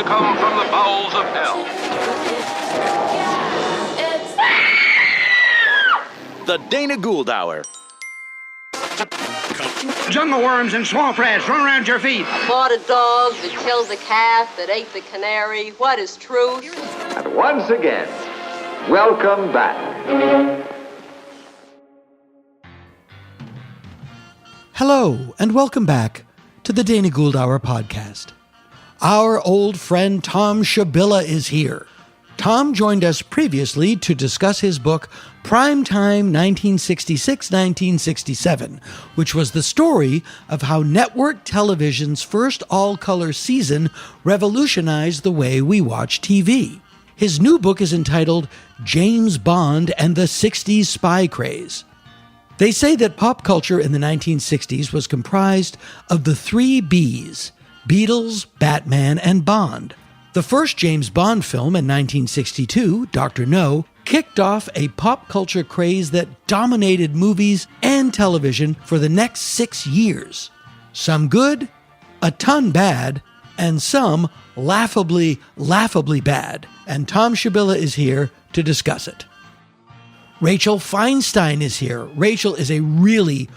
to come from the bowels of hell. The Dana Gould Hour. Jungle worms and swamp rats run around your feet. I bought a dog that killed the calf, that ate the canary. What is truth? And once again, welcome back. Hello, and welcome back to the Dana Gould Hour podcast. Our old friend Thom Shubilla is here. Thom joined us previously to discuss his book, Primetime 1966-1967, which was the story of how network television's first all-color season revolutionized the way we watch TV. His new book is entitled James Bond and the Sixties Spy Craze. They say that pop culture in the 1960s was comprised of the three Bs: Beatles, Batman, and Bond. The first James Bond film in 1962, Dr. No, kicked off a pop culture craze that dominated movies and television for the next 6 years. Some good, a ton bad, and some laughably bad. And Thom Shubilla is here to discuss it. Rachel Feinstein is here. Rachel is a really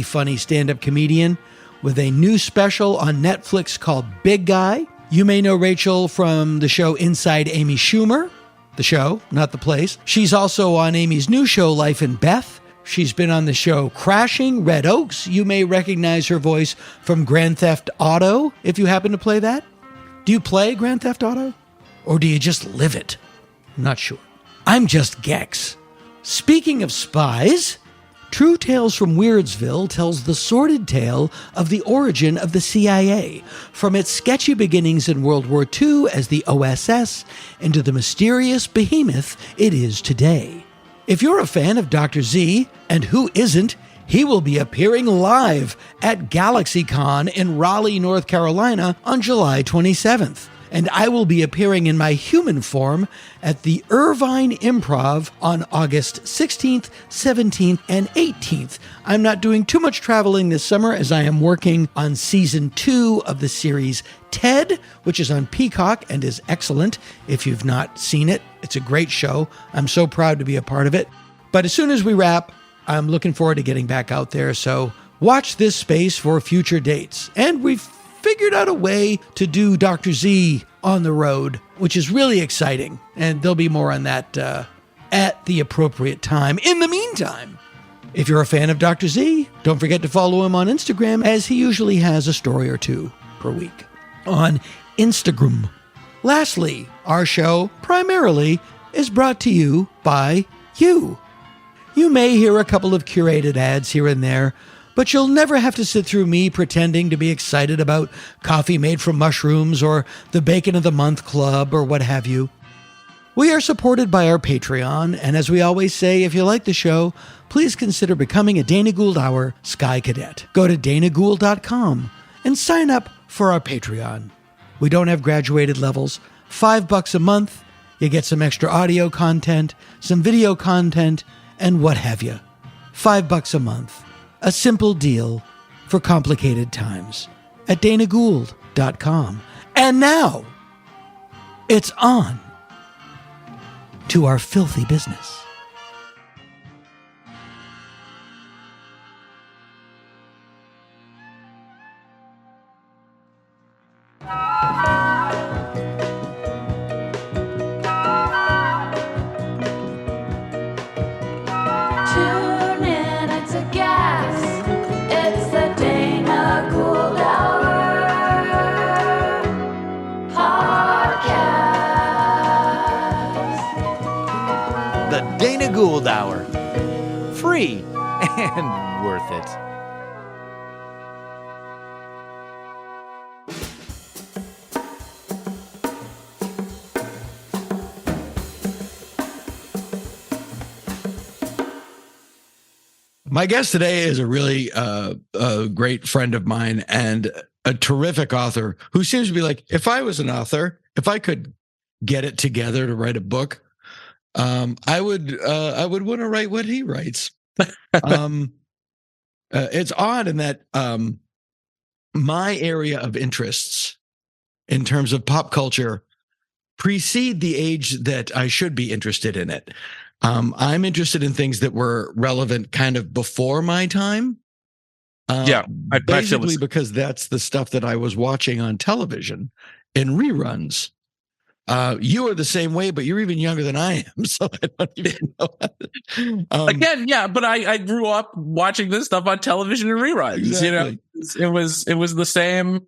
funny stand-up comedian with a new special on Netflix called Big Guy. You may know Rachel from the show Inside Amy Schumer, the show, not the place. She's also on Amy's new show, Life and Beth. She's been on the show Crashing, Red Oaks. You may recognize her voice from Grand Theft Auto, if you happen to play that. Do you play Grand Theft Auto? Or do you just live it? I'm not sure. I'm just Gex. Speaking of spies, True Tales from Weirdsville tells the sordid tale of the origin of the CIA, from its sketchy beginnings in World War II as the OSS into the mysterious behemoth it is today. If you're a fan of Dr. Z, and who isn't, he will be appearing live at GalaxyCon in Raleigh, North Carolina on July 27th. And I will be appearing in my human form at the Irvine Improv on August 16th, 17th, and 18th. I'm not doing too much traveling this summer as I am working on season 2 of the series Ted, which is on Peacock and is excellent. If you've not seen it, it's a great show. I'm so proud to be a part of it. But as soon as we wrap, I'm looking forward to getting back out there. So watch this space for future dates. And we've figured out a way to do Dr. Z on the road, which is really exciting. And there'll be more on that at the appropriate time. In the meantime, if you're a fan of Dr. Z, don't forget to follow him on Instagram, as he usually has a story or two per week on Instagram. Lastly, our show primarily is brought to you by you. You may hear a couple of curated ads here and there, but you'll never have to sit through me pretending to be excited about coffee made from mushrooms or the Bacon of the Month Club or what have you. We are supported by our Patreon, and as we always say, if you like the show, please consider becoming a Dana Gould Hour Sky Cadet. Go to danagould.com and sign up for our Patreon. We don't have graduated levels. $5 a month, you get some extra audio content, some video content, and what have you. $5 a month. A simple deal for complicated times at danagould.com. And now, it's on to our filthy business. Dana Gould Hour. Free and worth it. My guest today is a really a great friend of mine and a terrific author who seems to be like, if I was an author, if I could get it together to write a book, I would want to write what he writes. It's odd in that my area of interests in terms of pop culture precede the age that I should be interested in it. I'm interested in things that were relevant kind of before my time. Basically because that's the stuff that I was watching on television in reruns. You are the same way, but you're even younger than I am, so I don't even know. Again, yeah, but I grew up watching this stuff on television and reruns. Exactly. You know, it was the same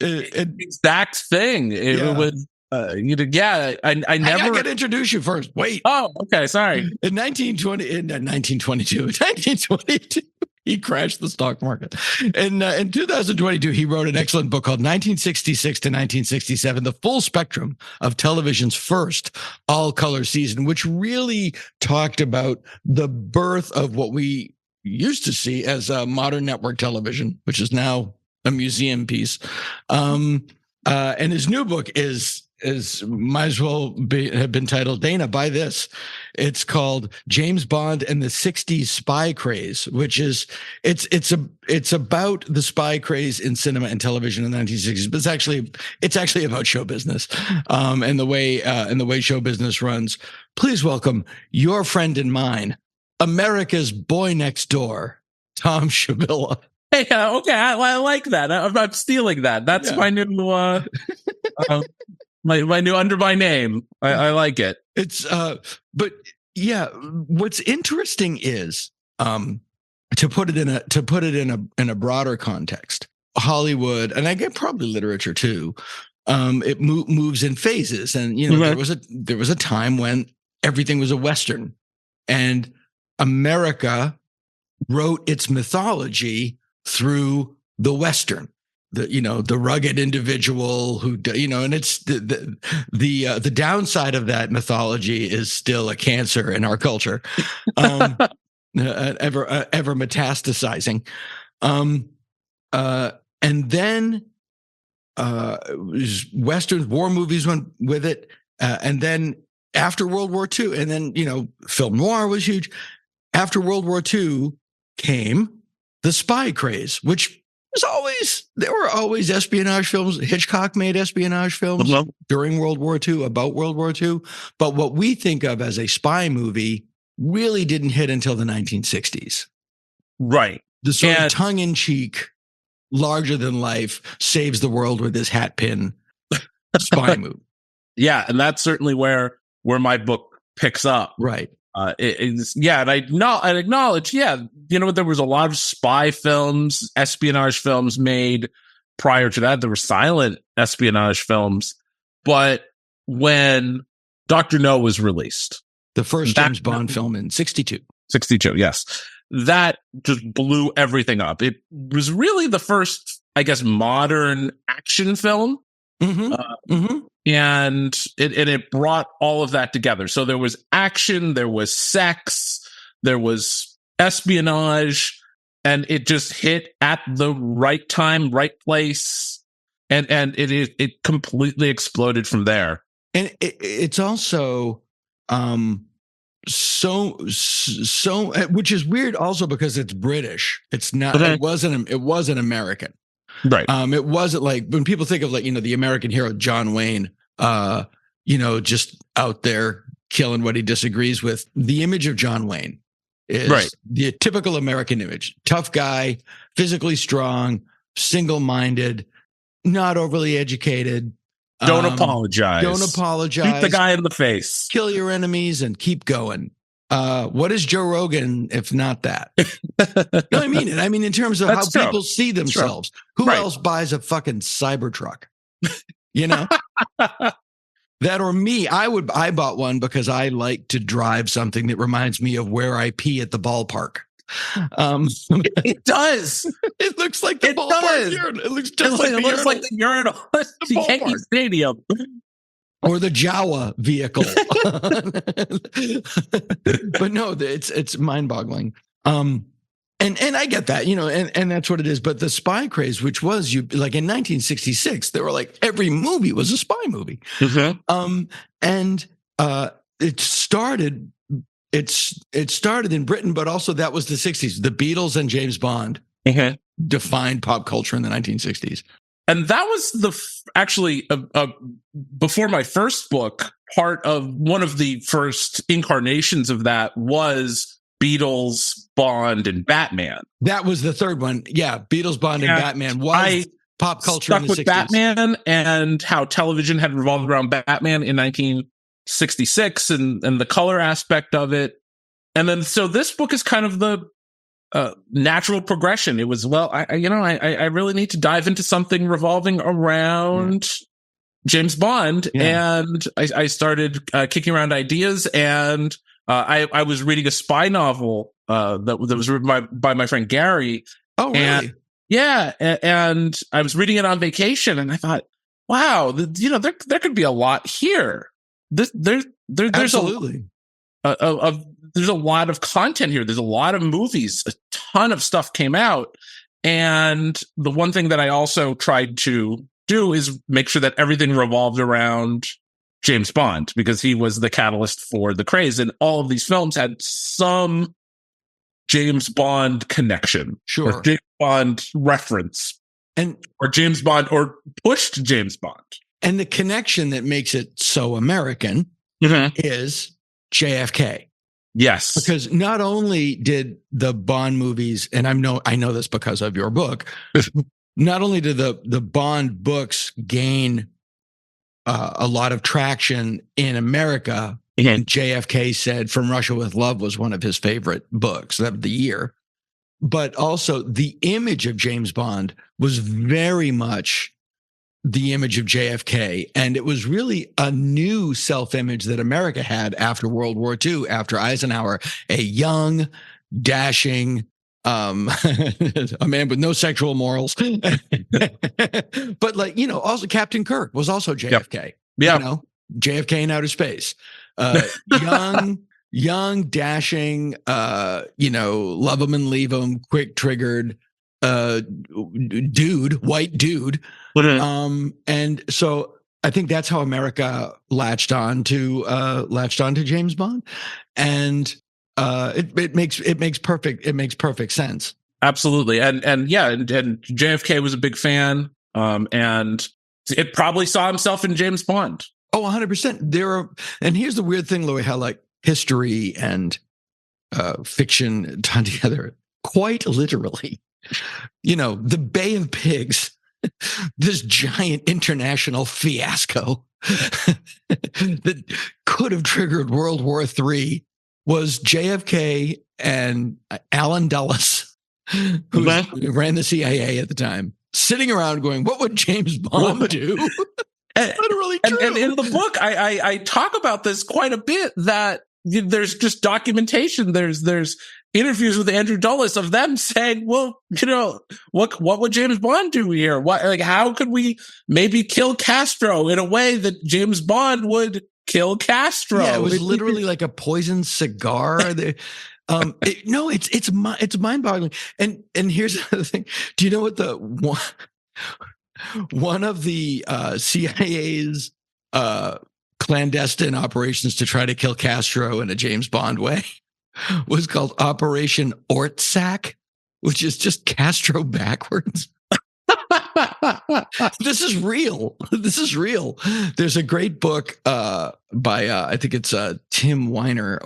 exact thing. It was. I never. I got to introduce you first. Wait. Oh, okay. Sorry. In 1922, he crashed the stock market. In 2022, he wrote an excellent book called 1966 to 1967, The Full Spectrum of Television's First All-Color Season, which really talked about the birth of what we used to see as modern network television, which is now a museum piece. And his new book might as well have been titled, Dana, buy this. It's called James Bond and the 60s Spy Craze, which is it's about the spy craze in cinema and television in the 1960s, but it's actually about show business, and the way show business runs. Please welcome your friend and mine, America's boy next door, Thom Shubilla. Hey, okay, I like that. I'm stealing that. That's my new my new under my name. I like it. It's but yeah, what's interesting is to put it in a broader context, Hollywood, and I get probably literature too. It moves in phases, and there was a time when everything was a Western, and America wrote its mythology through the Western. The rugged individual who, and it's the downside of that mythology is still a cancer in our culture, ever metastasizing. And then Westerns, war movies went with it. And then after World War II, and then, film noir was huge. After World War II came the spy craze, which there were always espionage films. Hitchcock made espionage films during World War II, about World War II. But what we think of as a spy movie really didn't hit until the 1960s. Right. The sort of tongue-in-cheek, larger-than-life, saves the world with his hat pin spy movie. Yeah, and that's certainly where my book picks up. Right. And I acknowledge, there was a lot of spy films, espionage films made prior to that. There were silent espionage films, but when Dr. No was released, the first James Bond film in 62, yes, that just blew everything up. It was really the first, I guess, modern action film. And it brought all of that together. So there was action, there was sex, there was espionage, and it just hit at the right time, right place, and it completely exploded from there. And it's also so, which is weird also because it's British. It's not. It wasn't American. Right. It wasn't like when people think of the American hero, John Wayne, just out there killing what he disagrees with. The image of John Wayne is the typical American image. Tough guy, physically strong, single-minded, not overly educated. Don't apologize. Shoot the guy in the face. Kill your enemies and keep going. What is Joe Rogan if not that? No, I mean it. I mean, in terms of how people see themselves. Who else buys a fucking Cybertruck? That or me. I bought one because I like to drive something that reminds me of where I pee at the ballpark. It does. It looks like the ballpark urinal. It looks just like the urinal at the Yankee Stadium. Or the Jawa vehicle. But no, it's mind-boggling. And I get that, and that's what it is. But the spy craze, which was in 1966, they were like every movie was a spy movie. And it started in Britain, but also that was the 60s. The Beatles and James Bond defined pop culture in the 1960s. And that was actually before my first book, part of one of the first incarnations of that was Beatles, Bond, and Batman. That was the third one. Yeah, Beatles, Bond, and Batman was pop culture in the 60s. With Batman and how television had revolved around Batman in 1966 and the color aspect of it. And then, so this book is kind of the natural progression. It was, I really need to dive into something revolving around James Bond. Yeah. And I started kicking around ideas, and I was reading a spy novel that was written by my friend Gary. Oh, really? And, yeah. And I was reading it on vacation, and I thought, wow, there could be a lot here. There's Absolutely. There's a lot of content here. There's a lot of movies. A ton of stuff came out. And the one thing that I also tried to do is make sure that everything revolved around James Bond, because he was the catalyst for the craze. And all of these films had some James Bond connection. Sure. Or James Bond reference. Or James Bond, or pushed James Bond. And the connection that makes it so American is JFK. Yes. Because not only did the Bond movies, and I know this because of your book, not only did the Bond books gain a lot of traction in America, and JFK said From Russia with Love was one of his favorite books of the year, but also the image of James Bond was very much the image of JFK. And it was really a new self-image that America had after World War II, after Eisenhower, a young, dashing, a man with no sexual morals. But also Captain Kirk was also JFK. Yeah. JFK in outer space. Young, dashing, love him and leave him, quick triggered, white dude. And so I think that's how America latched on to James Bond, and it makes perfect sense. Absolutely, and JFK was a big fan, and it probably saw himself in James Bond. Oh, 100%. And here's the weird thing, Louis, how like history and fiction tied together quite literally. The Bay of Pigs, this giant international fiasco that could have triggered World War III, was JFK and Alan Dulles, who ran the CIA at the time, sitting around going, what would James Bond do? Literally true. And in the book, I talk about this quite a bit, that there's just documentation. There's interviews with Andrew Dulles of them saying, well, what would James Bond do here? How could we maybe kill Castro in a way that James Bond would kill Castro? Yeah, it was literally like a poisoned cigar. It's mind-boggling. And here's another thing. Do you know what one of the CIA's clandestine operations to try to kill Castro in a James Bond way was called Operation Ortsack, which is just Castro backwards. This is real. There's a great book by I think it's Tim Weiner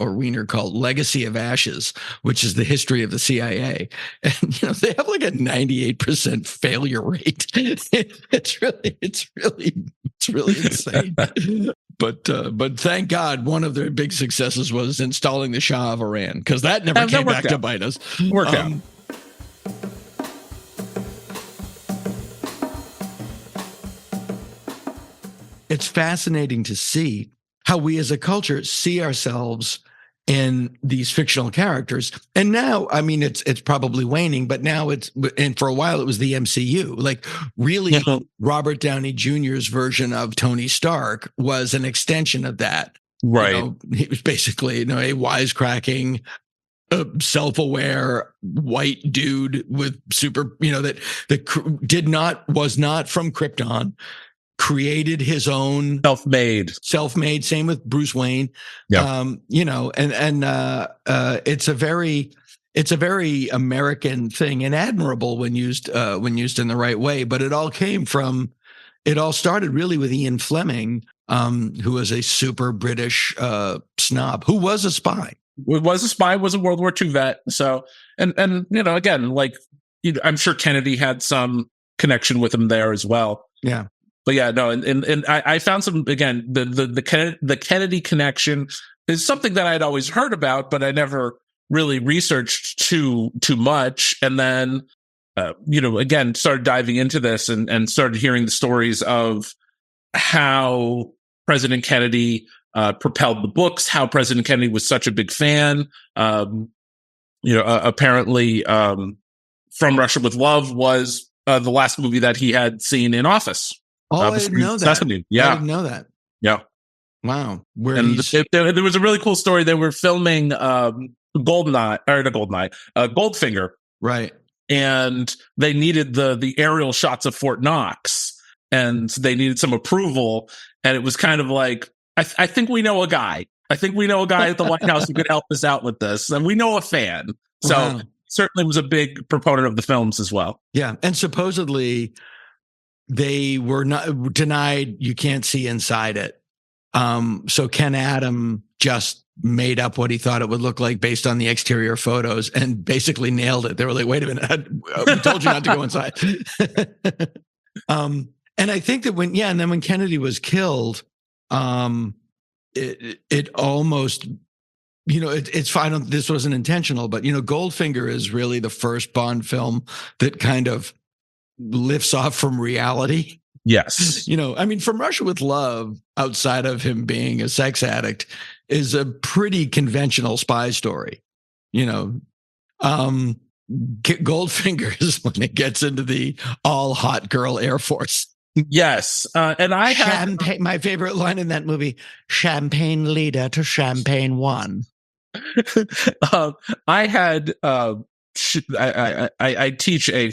called Legacy of Ashes, which is the history of the CIA. And they have like a 98% failure rate. It's really insane. But thank God one of their big successes was installing the Shah of Iran, because that never came back to bite us. Worked out. It's fascinating to see how we as a culture see ourselves in these fictional characters. And now, I mean, it's probably waning, but now and for a while it was the MCU. Like really, Robert Downey Jr.'s version of Tony Stark was an extension of that. Right. He was basically, a wisecracking, self-aware white dude with super, that was not from Krypton. Created his own self-made. Same with Bruce Wayne. Yeah. It's it's a very American thing and admirable when used in the right way. But it all started really with Ian Fleming, who was a super British snob, who was a spy. Was a World War II vet. So, and again, I'm sure Kennedy had some connection with him there as well. Yeah. But yeah, no, and I found some, again, the Kennedy connection is something that I'd always heard about, but I never really researched too much. And then, again, started diving into this and started hearing the stories of how President Kennedy propelled the books, how President Kennedy was such a big fan. Apparently, From Russia with Love was the last movie that he had seen in office. Oh, I didn't know that. Yeah. I didn't know that. Yeah. Wow. There was a really cool story. They were filming Goldfinger. Right. And they needed the aerial shots of Fort Knox, and they needed some approval. And it was kind of like, I think we know a guy. I think we know a guy at the White House who could help us out with this. And we know a fan. So wow. Certainly was a big proponent of the films as well. Yeah. And supposedly they were not denied, you can't see inside it. So Ken Adam just made up what he thought it would look like based on the exterior photos and basically nailed it. They were like, wait a minute, we told you not to go inside. And I think that when Kennedy was killed, it almost, it's fine. This wasn't intentional, but Goldfinger is really the first Bond film that kind of lifts off from reality. Yes. From Russia with Love, outside of him being a sex addict, is a pretty conventional spy story. Goldfinger is when it gets into the all hot girl Air Force. Yes. And I had my favorite line in that movie, champagne leader to champagne one. I had, I teach I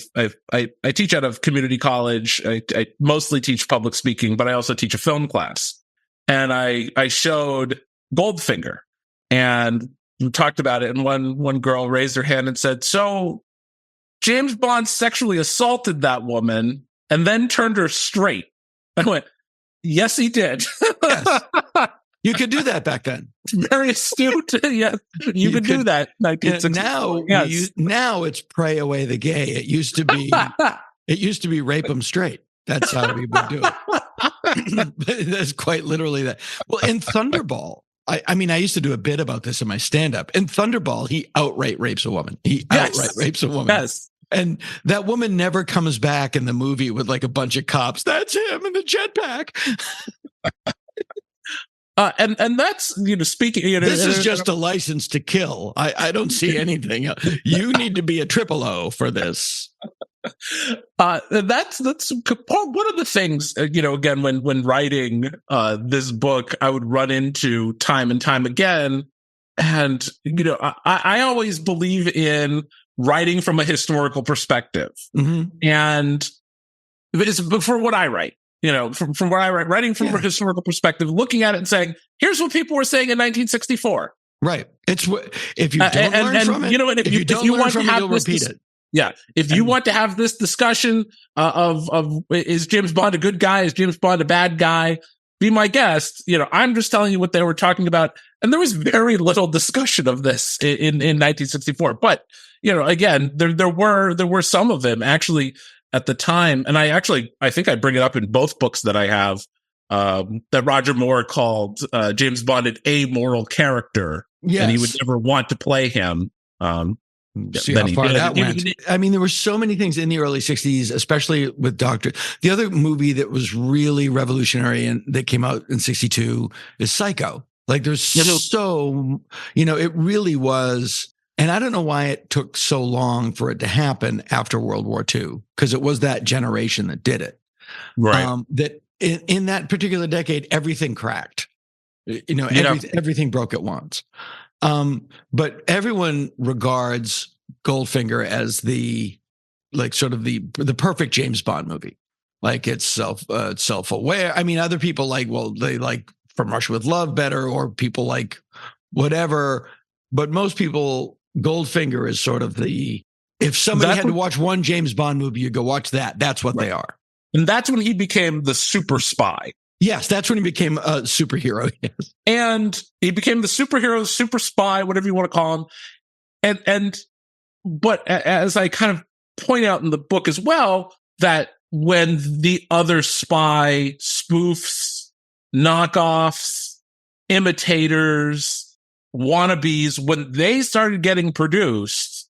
teach out of community college. I mostly teach public speaking, but I also teach a film class. And I showed Goldfinger and we talked about it. And one girl raised her hand and said, "So James Bond sexually assaulted that woman and then turned her straight." I went, "Yes, he did." Yes. You could do that back then. Very astute. Yeah, you could do that. Now it's pray away the gay. It used to be rape them straight. That's how we would do it. That's quite literally that. Well, in Thunderball, I used to do a bit about this in my stand-up. In Thunderball, he outright rapes a woman. Yes. And that woman never comes back in the movie with like a bunch of cops. That's him in the jetpack. And that's, speaking, this is just a license to kill. I don't see anything else. You need to be a O for this. That's one of the things, again, when writing this book, I would run into time and time again. And, I always believe in writing from a historical perspective. Mm-hmm. And it's for what I write. From what I write, writing from a historical perspective, looking at it and saying, here's what people were saying in 1964. Right. It's if you don't learn from it, if you want to have this, repeat it. Yeah. If you want to have this discussion of is James Bond a good guy? Is James Bond a bad guy? Be my guest. I'm just telling you what they were talking about. And there was very little discussion of this in 1964. But, again, there were some of them actually at the time, and I think I bring it up in both books that I have, that Roger Moore called James Bond an amoral character, and he would never want to play him. See how far that went. There were so many things in the early 60s, especially with Doctor. The other movie that was really revolutionary and that came out in 62 is Psycho. Like there's it really was. And I don't know why it took so long for it to happen after World War II, because it was that generation that did it. Right. That in that particular decade, everything cracked. Everything broke at once. But everyone regards Goldfinger as the perfect James Bond movie. Like it's self-aware. Other people they like From Russia with Love better, or people like whatever. But most people Goldfinger is sort of if somebody had to watch one James Bond movie, you go watch that. That's what they are. And that's when he became the super spy. Yes, that's when he became a superhero. Yes. And he became the superhero, super spy, whatever you want to call him. But as I kind of point out in the book as well, that when the other spy spoofs, knockoffs, imitators, wannabes, when they started getting produced,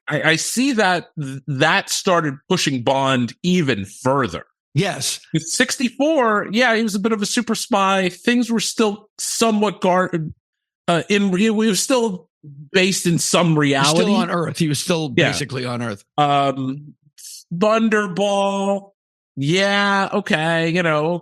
I see that started pushing Bond even further. Yes. With 64, yeah, he was a bit of a super spy. Things were still somewhat we were still based in some reality. Still on Earth. He was still basically on Earth. Thunderball. Yeah, okay, a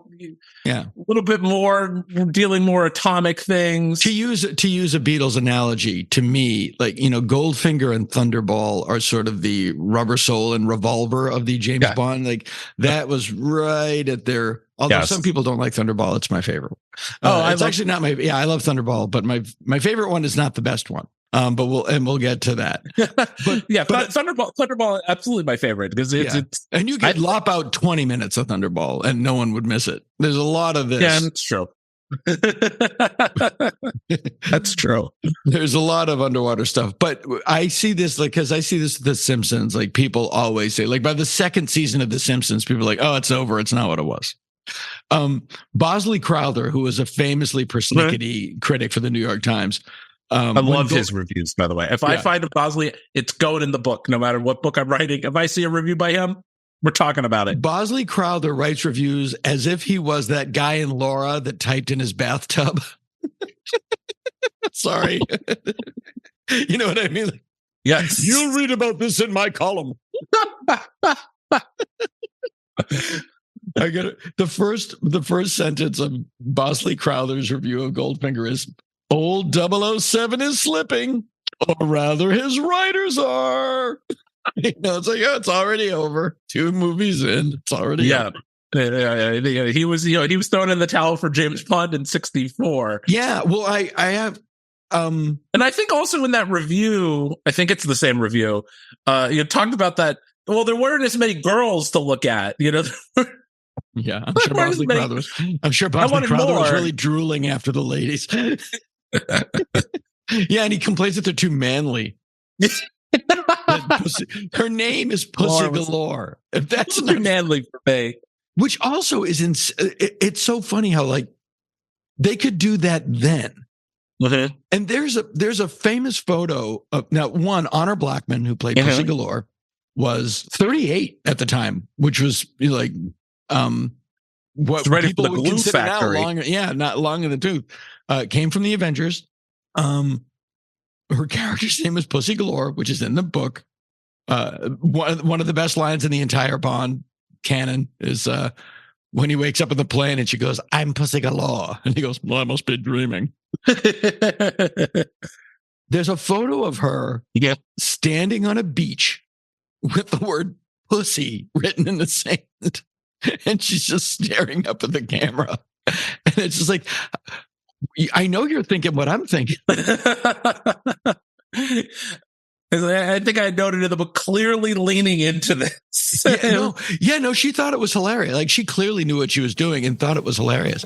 little bit more dealing more atomic things. To use a Beatles analogy, to me, like, Goldfinger and Thunderball are sort of the Rubber Soul and Revolver of the James Bond. Like, that was right at their. Although some people don't like Thunderball, it's my favorite. It's actually not my. Yeah, I love Thunderball, but my favorite one is not the best one. But we'll get to that. But Thunderball, absolutely my favorite because it's and you could lop out 20 minutes of Thunderball and no one would miss it. There's a lot of this. Yeah, that's true. That's true. There's a lot of underwater stuff, but I see this because I see this with The Simpsons. Like, people always say, like, by the second season of The Simpsons, people are like, "Oh, it's over. It's not what it was." Bosley Crowther, who was a famously persnickety critic for the New York Times. I love his reviews, by the way. If I find a Bosley, it's going in the book, no matter what book I'm writing. If I see a review by him, we're talking about it. Bosley Crowther writes reviews as if he was that guy in Laura that typed in his bathtub. Sorry. You know what I mean? Yes. You'll read about this in my column. I get it. The first sentence of Bosley Crowther's review of Goldfinger is, "Old 007 is slipping, or rather his writers are." It's like, it's already over. 2 movies in, it's already over. Yeah, he was thrown in the towel for James Bond in 64. Yeah, well, I have, and I think also in that review, I think it's the same review. You talked about that. Well, there weren't as many girls to look at. Yeah, I'm sure Bosley Crowther was really drooling after the ladies. Yeah, and he complains that they're too manly. Her name is Pussy Galore. If that's too manly for me. Which also is it's so funny how, like, they could do that then. Mm-hmm. And there's a famous photo of, now, Honor Blackman, who played Pussy Galore, was 38 at the time, which was like what people would consider now not long in the tooth. Came from the Avengers. Her character's name is Pussy Galore, which is in the book. One of the best lines in the entire Bond canon is when he wakes up in the plane and she goes, "I'm Pussy Galore," and he goes, "Well, I must be dreaming." There's a photo of her standing on a beach with the word "pussy" written in the sand, and she's just staring up at the camera, and it's just like, I know you're thinking what I'm thinking. I think I noted in the book, clearly leaning into this. No, she thought it was hilarious. Like, she clearly knew what she was doing and thought it was hilarious.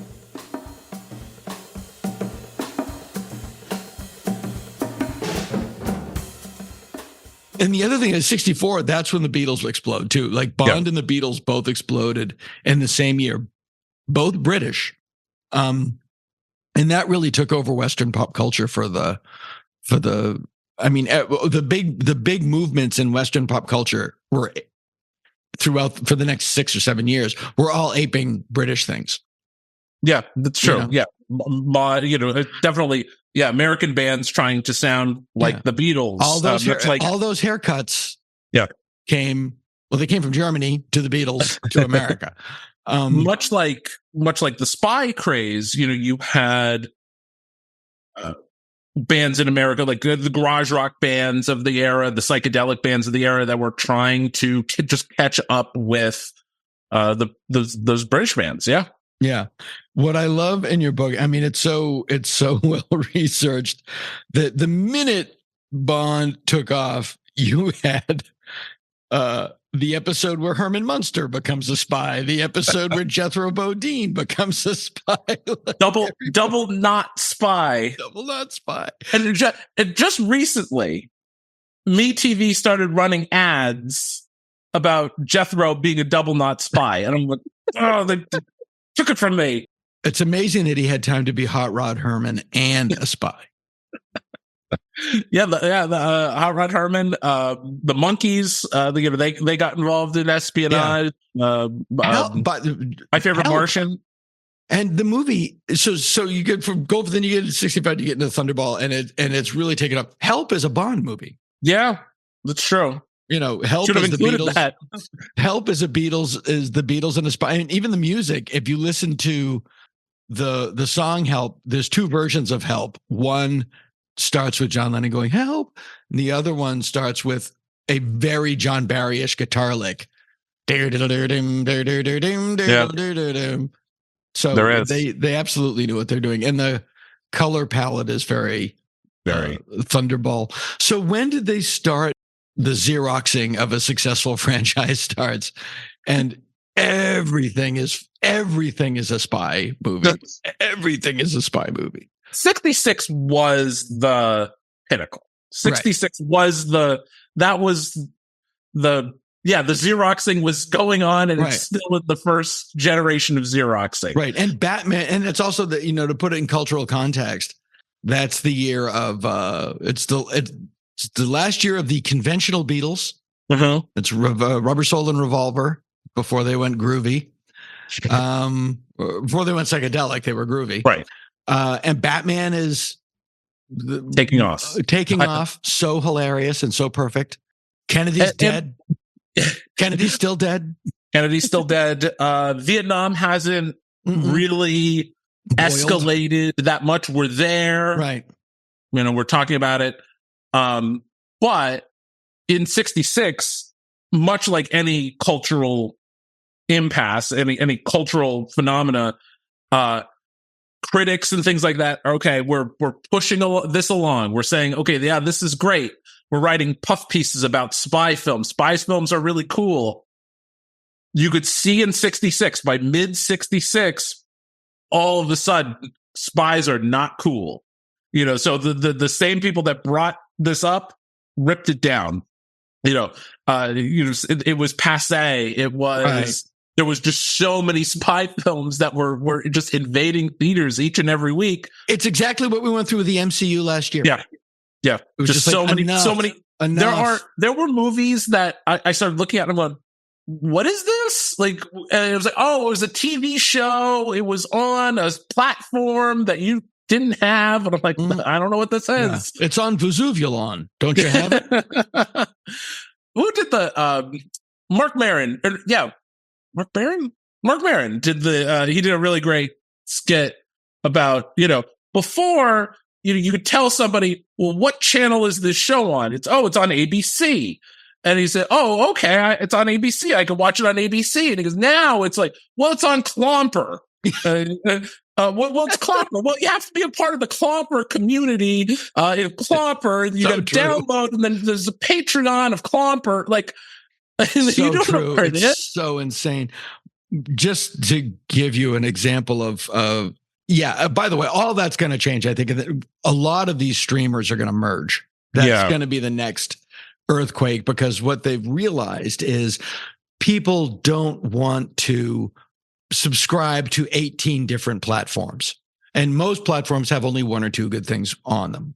And the other thing is 64, that's when the Beatles explode too. Like, Bond and the Beatles both exploded in the same year, both British. And that really took over Western pop culture for the big movements in Western pop culture were for the next 6 or 7 years, we're all aping British things. Yeah, that's true. Yeah. Definitely. Yeah. American bands trying to sound like the Beatles. All those haircuts came from Germany to the Beatles to America. Much like the spy craze, you had bands in America, like the garage rock bands of the era, the psychedelic bands of the era that were trying to just catch up with those British bands. Yeah. Yeah. What I love in your book, I mean, it's so well researched that the minute Bond took off, you had the episode where Herman Munster becomes a spy, the episode where Jethro Bodine becomes a spy. double not spy. Double not spy. And just recently, MeTV started running ads about Jethro being a double not spy. And I'm like, oh, they took it from me. It's amazing that he had time to be Hot Rod Herman and a spy. The Hot Rod Herman, the Monkees, they got involved in espionage. My Favorite Martian. And the movie, so you get from Golf, then you get to 65, you get into Thunderball, and it's really taken up. Help is a Bond movie. Yeah, that's true. Help Should have is the included Beatles. that. Help is the Beatles and a spy. And even the music, if you listen to the song Help, there's two versions of Help. One starts with John Lennon going help, and the other one starts with a very John Barry-ish guitar lick. So they absolutely knew what they're doing, and the color palette is very Thunderball. So when did they start the Xeroxing of a successful franchise starts, and everything is a spy movie. Everything is a spy movie. 66 was the pinnacle. 66 was the Xeroxing was going on, and it's still in the first generation of Xeroxing. Right. And Batman, and it's also that, to put it in cultural context, that's the year of it's the last year of the conventional Beatles. Mm-hmm. It's Rubber Soul and Revolver before they went groovy. Before they went psychedelic, they were groovy. Right. And Batman is taking off. So hilarious and so perfect. Kennedy's dead. Kennedy's still dead. Vietnam hasn't really escalated that much. We're there. Right. We're talking about it. But in 66, much like any cultural impasse, any cultural phenomena, critics and things like that are okay. We're pushing this along. We're saying, okay, yeah, this is great. We're writing puff pieces about spy films. Spy films are really cool. You could see in 66, by mid 66, all of a sudden, spies are not cool. So the same people that brought this up ripped it down. It was passé. It was. Right. There was just so many spy films that were just invading theaters each and every week. It's exactly what we went through with the MCU last year. Yeah. It was just so many. Enough. There were movies that I started looking at and going, what is this? And it was like, oh, it was a TV show. It was on a platform that you didn't have. And I'm like, I don't know what this is. Yeah. It's on Vesuvulon. Don't you have it? Who did the Mark Maron? Mark Maron did he did a really great skit about, before you could tell somebody, well, what channel is this show on? It's on ABC. And he said, oh, okay, it's on ABC. I can watch it on ABC. And he goes, now it's like, well, it's on Clomper. Well, it's Clomper. Well, you have to be a part of the Clomper community. In Clomper, you got to download, and then there's a Patreon of Clomper. So true. It's so insane. Just to give you an example of by the way, all that's going to change. I think a lot of these streamers are going to merge. That's going to be the next earthquake, because what they've realized is people don't want to subscribe to 18 different platforms, and most platforms have only one or two good things on them.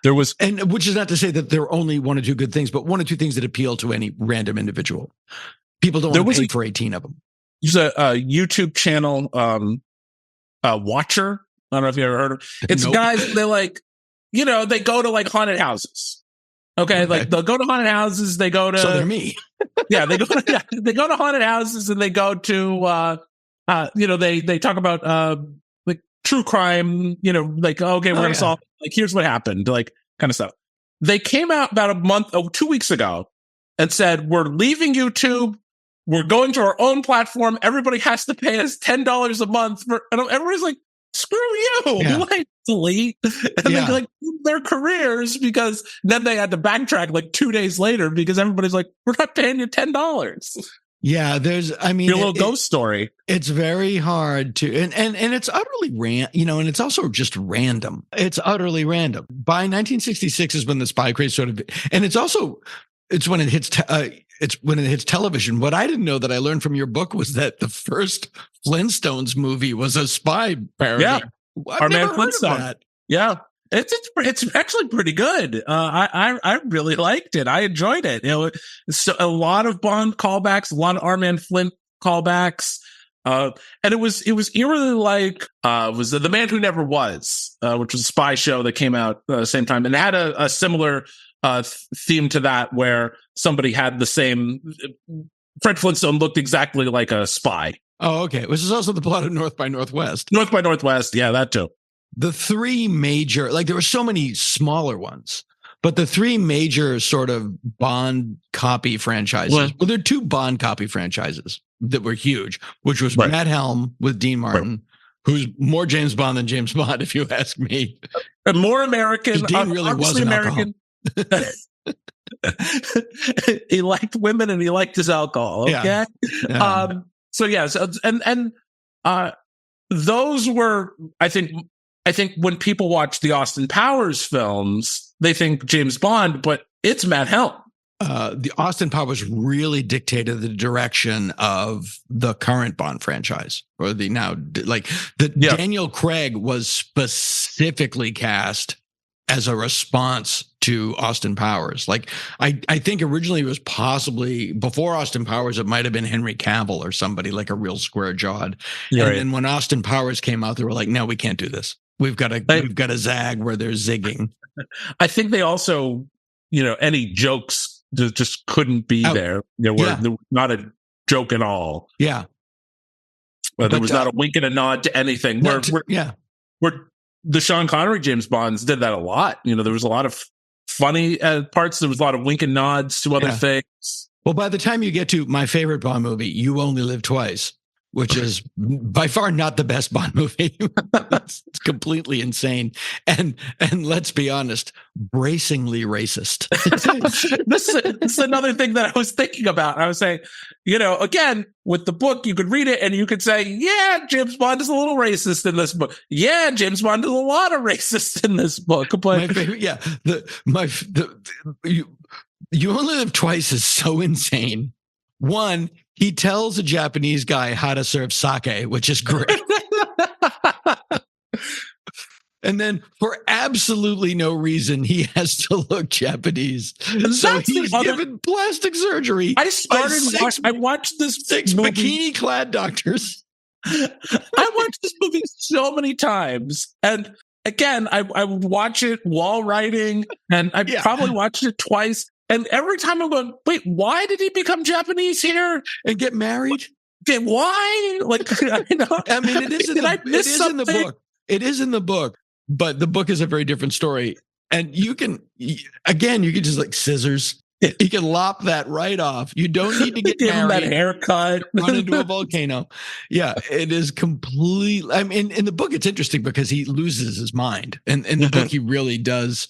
Which is not to say that there are only one or two good things, but one or two things that appeal to any random individual. People don't want to pay for 18 of them. There's a YouTube channel, Watcher. I don't know if you ever heard of it. It's guys, they go to haunted houses. Okay. They'll go to haunted houses. They go to, so they're me. Yeah. They go to haunted houses, and they go to, they talk about, true crime, okay, we're going to solve, here's what happened, kind of stuff. They came out about 2 weeks ago and said, we're leaving YouTube. We're going to our own platform. Everybody has to pay us $10 a month and everybody's like, screw you. Yeah. Like, delete. And they like their careers because then they had to backtrack like 2 days later because everybody's like, we're not paying you $10. Yeah, your little ghost story. It's very hard to, and it's utterly and it's also just random. It's utterly random. By 1966 is when the Spy Craze sort of, and it's when it hits, when it hits television. What I didn't know that I learned from your book was that the first Flintstones movie was a spy parody. Yeah, I've never heard of that. Yeah. It's actually pretty good. I really liked it. I enjoyed it. So a lot of Bond callbacks, a lot of Our Man Flint callbacks, and it was eerily like was The Man Who Never Was, which was a spy show that came out at the same time and had a similar theme to that, where somebody had the same. Fred Flintstone looked exactly like a spy. Oh, okay. Which is also the plot of North by Northwest. North by Northwest, yeah, that too. The three major, there were so many smaller ones, but the three major sort of Bond copy franchises. Well, there are two Bond copy franchises that were huge, which was Matt Helm with Dean Martin, who's more James Bond than James Bond, if you ask me. And more American. Dean really was an American. He liked women and he liked his alcohol. Okay. Yeah. So yes, and those were, I think when people watch the Austin Powers films, they think James Bond, but it's Matt Helm. The Austin Powers really dictated the direction of the current Bond franchise, or Daniel Craig was specifically cast as a response to Austin Powers. I think originally it was possibly before Austin Powers, it might have been Henry Cavill or somebody like a real square jawed. Yeah, and then when Austin Powers came out, they were like, no, we can't do this. We've got a zag where they're zigging. I think they also, any jokes just couldn't be there. There were not a joke at all. Yeah. Well, there was not a wink and a nod to anything. Where the Sean Connery James Bonds did that a lot. There was a lot of funny parts. There was a lot of wink and nods to other things. Well, by the time you get to my favorite Bond movie, You Only Live Twice, which is by far not the best Bond movie. It's completely insane. And let's be honest, bracingly racist. This is another thing that I was thinking about. I was saying, again, with the book, you could read it and you could say, yeah, James Bond is a little racist in this book. Yeah, James Bond is a lot of racist in this book. But my favorite, You Only Live Twice is so insane. One, he tells a Japanese guy how to serve sake, which is great. And then for absolutely no reason, he has to look Japanese. So he's given plastic surgery. I watched this six bikini-clad doctors. I watched this movie so many times. And again, I would watch it while writing, and I probably watched it twice. And every time I'm going, wait, why did he become Japanese here and get married? Why? It is in the book. It is in the book, but the book is a very different story. And you can just scissors. You can lop that right off. You don't need to get give him married, that haircut, run into a volcano. Yeah, it is completely. In the book, it's interesting because he loses his mind. And in the book, he really does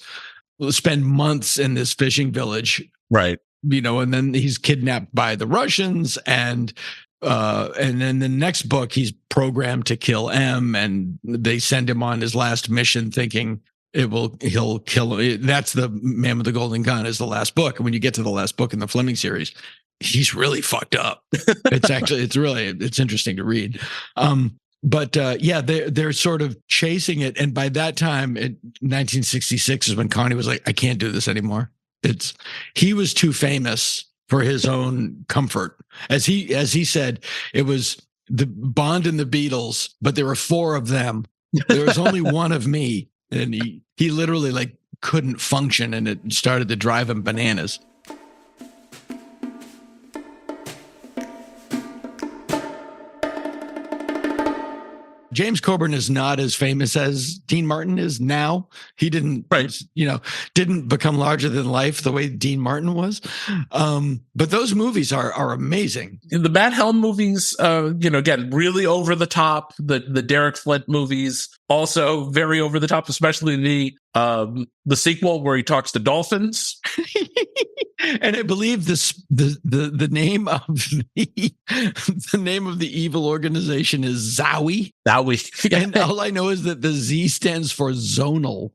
spend months in this fishing village, right? And then he's kidnapped by the Russians, and then the next book he's programmed to kill M, and they send him on his last mission, thinking he'll kill him. That's The Man with the Golden Gun is the last book, and when you get to the last book in the Fleming series, he's really fucked up. It's interesting to read. But they're sort of chasing it. And by that time, in 1966 is when Connie was like, I can't do this anymore. He was too famous for his own comfort. As he said, it was the Bond and the Beatles, but there were four of them. There was only one of me. And he literally couldn't function, and it started to drive him bananas. James Coburn is not as famous as Dean Martin is now. He didn't, didn't become larger than life the way Dean Martin was. But those movies are amazing. The Matt Helm movies, again, really over the top. The Derek Flint movies also very over the top, especially the sequel where he talks to dolphins. And I believe the name of the name of the evil organization is Zowie. Zowie. And all I know is that the Z stands for zonal.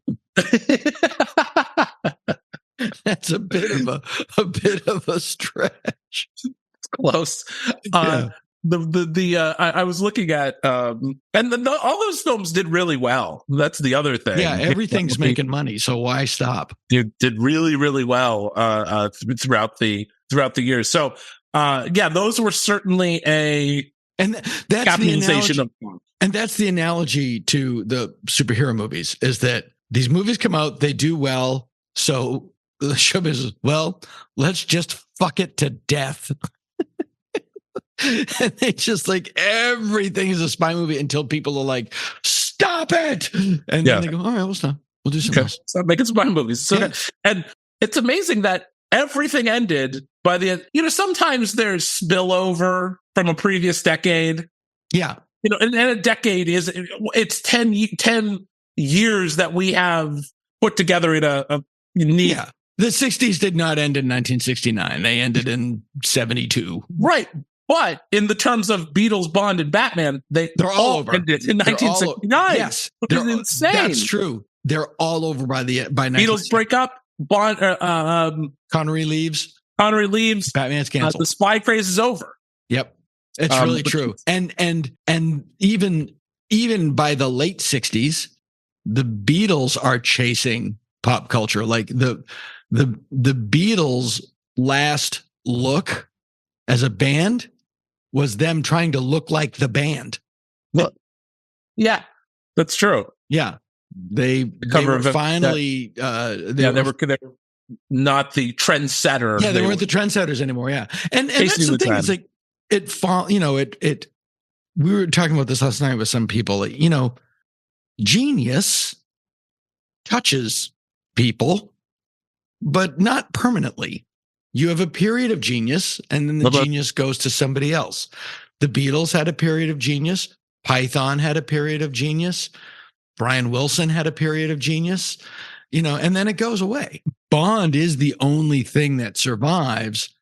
That's a bit of a stretch. It's close. Yeah. I was looking at all those films did really well. That's the other thing. Yeah, everything's making money, so why stop? You did really, really well throughout the years. So those were certainly that's capitalization the analogy, and that's the analogy to the superhero movies, is that these movies come out, they do well, so the show is, well, let's just fuck it to death. And they just like, everything is a spy movie until people are like, stop it. And then they go, all right, we'll stop. We'll do something else. Stop making spy movies. So, and it's amazing that everything ended by the end. Sometimes there's spillover from a previous decade. Yeah. And a decade it's 10 years that we have put together in a unique. Yeah. The 60s did not end in 1969. They ended in 72. Right. But in the terms of Beatles, Bond, and Batman, they're all over. Ended in 1969. Yes, which is insane. That's true. They're all over by 1969. Beatles break up. Bond. Connery leaves. Batman's canceled. The spy craze is over. Yep, it's really true. And even by the late 60s, the Beatles are chasing pop culture. Like the Beatles' last look as a band was them trying to look like the band. Well, yeah, that's true. Yeah. They were finally, they were not the trendsetter. Yeah, they weren't the trendsetters anymore. Yeah. And that's the thing. It's like, we were talking about this last night with some people, genius touches people, but not permanently. You have a period of genius, and then the genius goes to somebody else. The Beatles had a period of genius. Python had a period of genius. Brian Wilson had a period of genius, and then it goes away. Bond is the only thing that survives,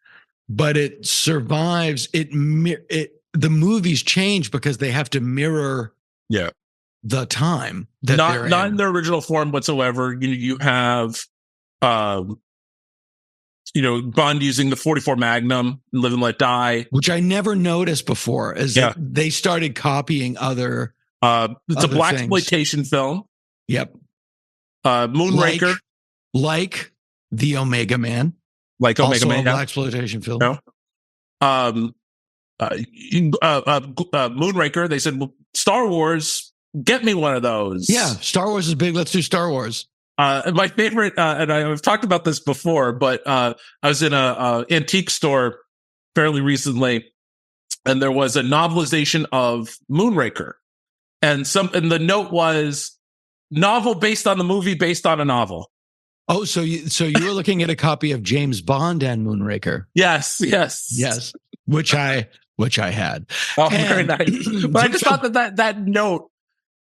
but it survives. The movies change because they have to mirror the time that they're not in their original form whatsoever. You have Bond using the 44 Magnum and Live and Let Die, which I never noticed before, that they started copying other. It's a blaxploitation film. Yep. Moonraker, like the Omega Man, Omega Man, blaxploitation film. No. Moonraker. They said, well, Star Wars, get me one of those. Yeah, Star Wars is big. Let's do Star Wars. My favorite, and I've talked about this before, but I was in a antique store fairly recently, and there was a novelization of Moonraker, and the note was novel based on the movie based on a novel. Oh, so you were looking at a copy of James Bond and Moonraker? Yes, which I had. Oh, very nice. But I just thought that note,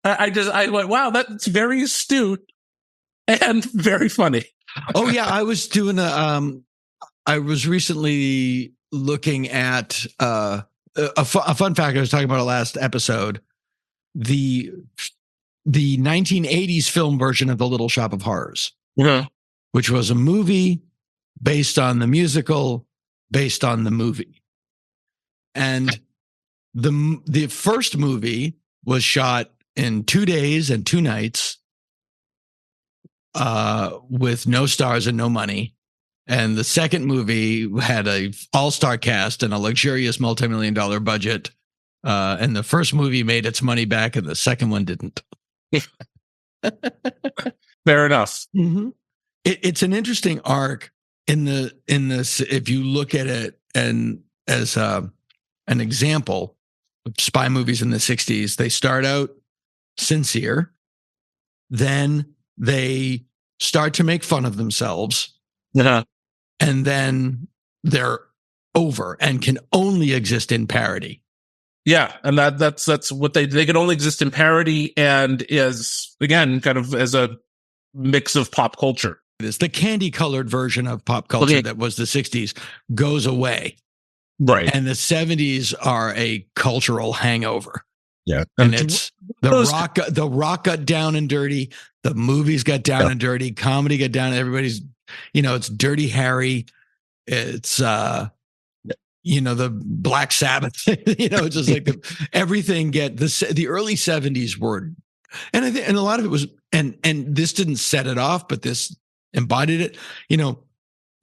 I went, wow, that's very astute. And very funny. Oh yeah, I was doing I was recently looking at a fun fact. I was talking about it last episode. The 1980s film version of The Little Shop of Horrors, which was a movie based on the musical, based on the movie, and the first movie was shot in 2 days and 2 nights. With no stars and no money. And the second movie had a all-star cast and a luxurious multi-million-dollar budget. And the first movie made its money back and the second one didn't. Fair enough. Mm-hmm. It's an interesting arc in this, if you look at it and as an example of spy movies in the 60s, they start out sincere. Then they start to make fun of themselves. Yeah. And then they're over and can only exist in parody. Yeah, and that's what they can only exist in parody and is, again, kind of as a mix of pop culture. This the candy colored version of pop culture that was the 60s goes away. Right. And the 70s are a cultural hangover. Yeah. And it's the rock got down and dirty, the movies got down and dirty, comedy got down, everybody's, it's Dirty Harry, it's the Black Sabbath, it's just like everything the early 70s were, and I think, and a lot of it was, and this didn't set it off, but this embodied it.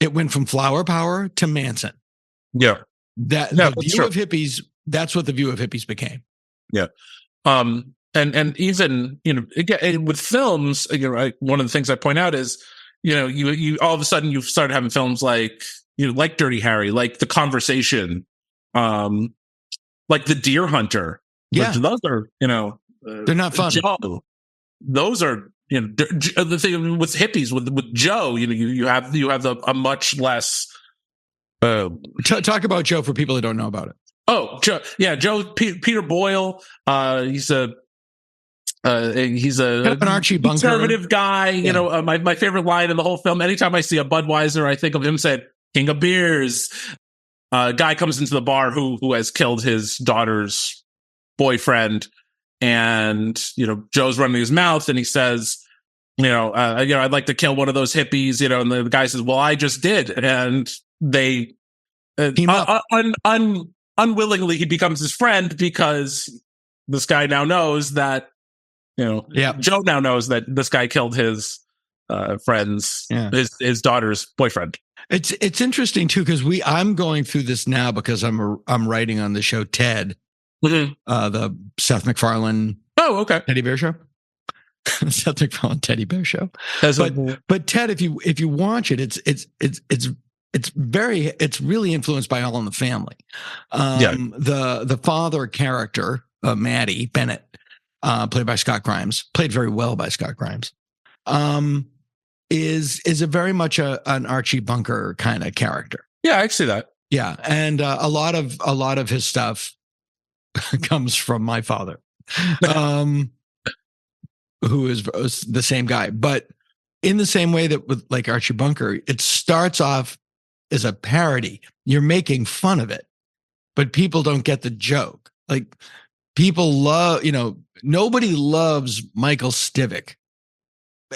It went from flower power to Manson. Yeah. The view of hippies, that's what the view of hippies became. Yeah. And even, again, with films, one of the things I point out is, you all of a sudden you've started having films like, like Dirty Harry, like The Conversation, like The Deer Hunter. Yeah. Those are, they're not fun. Joe. Those are, the thing with hippies, with Joe, you have a much less. Talk about Joe for people who don't know about it. Oh, Joe. Yeah. Peter Boyle. He's a kind of an Archie Bunker conservative guy. Yeah. My favorite line in the whole film, anytime I see a Budweiser, I think of him saying, "King of beers." Guy comes into the bar who has killed his daughter's boyfriend, and Joe's running his mouth, and he says, I'd like to kill one of those hippies, and the guy says, "Well, I just did," and they unwillingly he becomes his friend because this guy now knows that Joe now knows that this guy killed his his daughter's boyfriend. It's interesting too because I'm going through this now because I'm writing on the show Ted, the Seth MacFarlane teddy bear show. Seth MacFarlane teddy bear show. But Ted, if you watch it, it's really influenced by All in the Family. The father character, Maddie Bennett, played by Scott Grimes, played very well by Scott Grimes, is a very much an Archie Bunker kind of character. Yeah, I see that. Yeah, and a lot of his stuff comes from my father, who is the same guy, but in the same way that with like Archie Bunker, it starts off as a parody. You're making fun of it, but people don't get the joke. Like people love, nobody loves Michael Stivic.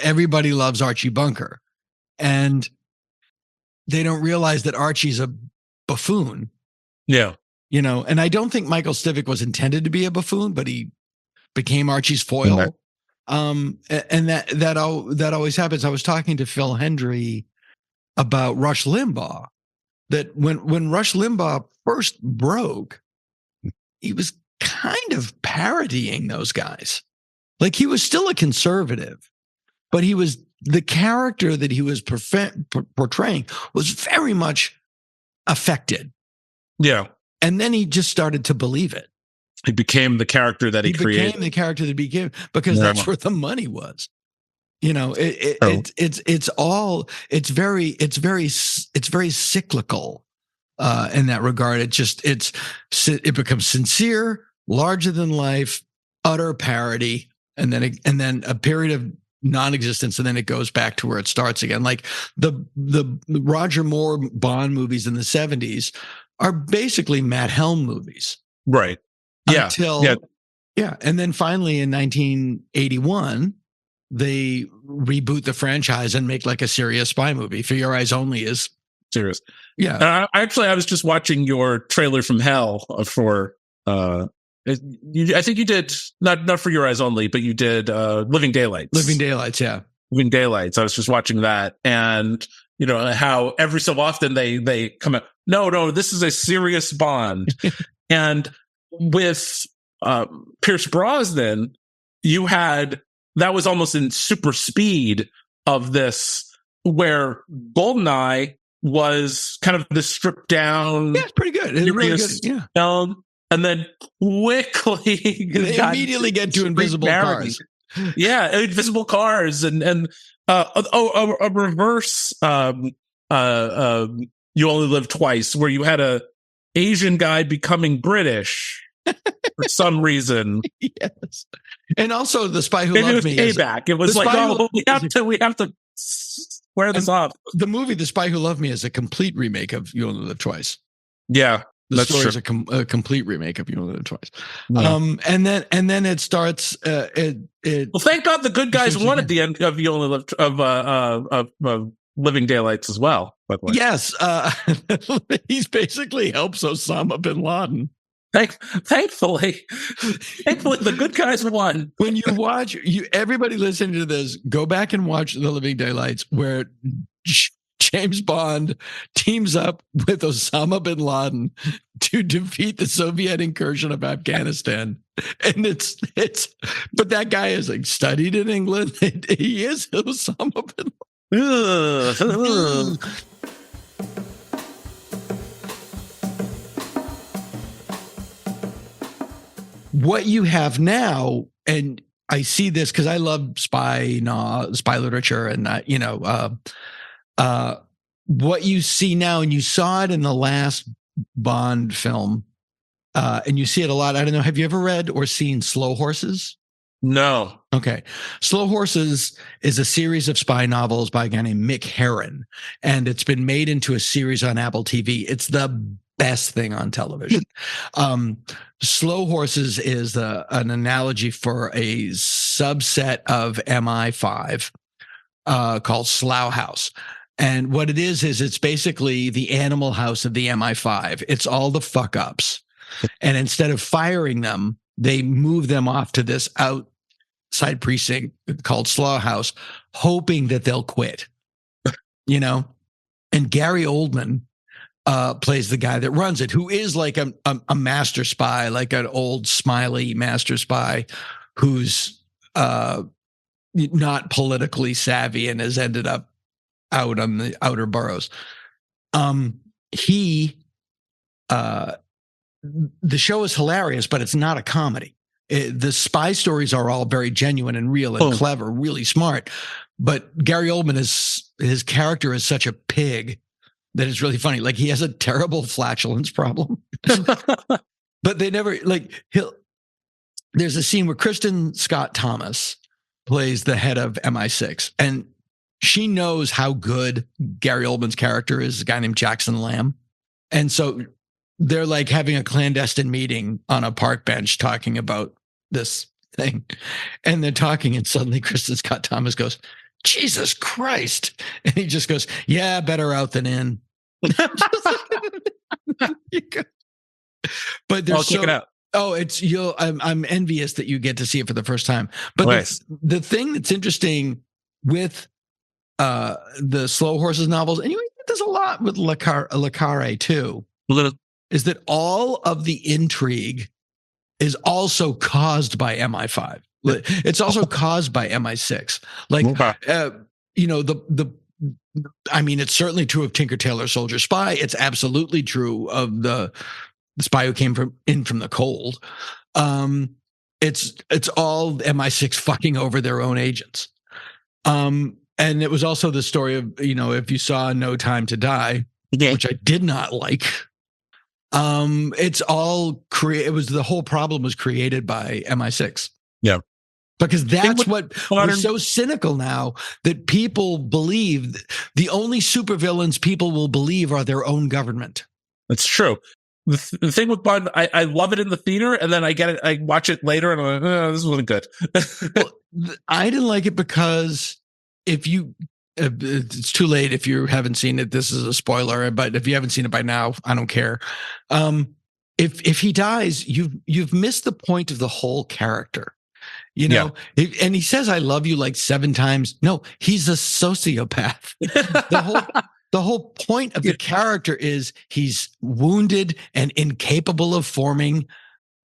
Everybody loves Archie Bunker, and they don't realize that Archie's a buffoon. Yeah. And I don't think Michael Stivic was intended to be a buffoon, but he became Archie's foil. And that always happens. I was talking to Phil Hendry about Rush Limbaugh, that when Rush Limbaugh first broke, he was kind of parodying those guys. Like he was still a conservative, but he was the character that he was portraying was very much affected. Yeah. And then he just started to believe it. He became the character that he created. He became the character that he became because that's where the money was. It's very cyclical in that regard. It becomes sincere, larger than life, utter parody, and then a period of non-existence, and then it goes back to where it starts again. Like the Roger Moore Bond movies in the 70s are basically Matt Helm movies, right? Yeah, and then finally in 1981. They reboot the franchise and make like a serious spy movie. For Your Eyes Only is serious. Yeah. I was just watching your trailer from hell for, I think you did not For Your Eyes Only, but you did, Living Daylights. Living Daylights. Yeah. Living Daylights. I was just watching that, and how every so often they come out. No, this is a serious Bond. And with, Pierce Brosnan, you had, that was almost in super speed of this, where GoldenEye was kind of the stripped down. Yeah, it's pretty good. It's really good. Yeah. Film. and then quickly they immediately get to invisible cars. Yeah, invisible cars and a reverse You Only Live Twice, where you had a Asian guy becoming British for some reason. Yes, and also The Spy Who Maybe Loved Me. Payback. It was like, oh, we have to square this up. The movie The Spy Who Loved Me is a complete remake of You Only Live Twice. Yeah. The story is a complete remake of You Only Live Twice. Yeah. And then it starts. Well, thank God the good guys won at the end of You Only Live of Living Daylights as well. By the way. Yes, he's basically helps Osama bin Laden. Thankfully, the good guys won. When you watch, everybody listening to this, go back and watch The Living Daylights, where James Bond teams up with Osama bin Laden to defeat the Soviet incursion of Afghanistan. And but that guy is like studied in England. He is Osama bin Laden. What you have now, and I see this because I love spy literature, and what you see now, and you saw it in the last Bond film, and you see it a lot. I don't know. Have you ever read or seen Slow Horses? No. Okay. Slow Horses is a series of spy novels by a guy named Mick Herron, and it's been made into a series on Apple TV. It's the best thing on television. Slow Horses is an analogy for a subset of MI5 called Slough House. And what it is it's basically the Animal House of the MI5. It's all the fuck ups. And instead of firing them, they move them off to this outside precinct called Slough House, hoping that they'll quit, And Gary Oldman plays the guy that runs it, who is like a master spy, like an old smiley master spy who's not politically savvy and has ended up out on the outer boroughs. The show is hilarious, but it's not a comedy. The spy stories are all very genuine and real and clever, really smart. But Gary Oldman his character is such a pig that it's really funny. Like, he has a terrible flatulence problem, but they never there's a scene where Kristen Scott Thomas plays the head of MI6, and she knows how good Gary Oldman's character is, a guy named Jackson Lamb. And so they're like having a clandestine meeting on a park bench talking about this thing. And they're talking, and suddenly Kristen Scott Thomas goes, "Jesus Christ." And he just goes, "Yeah, better out than in." But I'll check it out. Oh, I'm envious that you get to see it for the first time. But the thing that's interesting with the Slow Horses novels, and you get this a lot with Le Carré too, is that all of the intrigue is also caused by MI5. It's also caused by MI6. I mean, it's certainly true of Tinker Tailor Soldier Spy. It's absolutely true of the spy who came from the cold. It's all MI6 fucking over their own agents. And it was also the story of, if you saw No Time to Die, which I did not like. It's all it was the whole problem was created by MI6. Yeah. Because that's what we're so cynical now, that people believe the only supervillains people will believe are their own government. That's true. The thing with Bond, I love it in the theater, and then I watch it later, and I'm like, oh, this wasn't good. I didn't like it because it's too late if you haven't seen it. This is a spoiler, but if you haven't seen it by now, I don't care. If he dies, you've missed the point of the whole character. And he says, "I love you" like 7 times. No, he's a sociopath. The whole point of the character is he's wounded and incapable of forming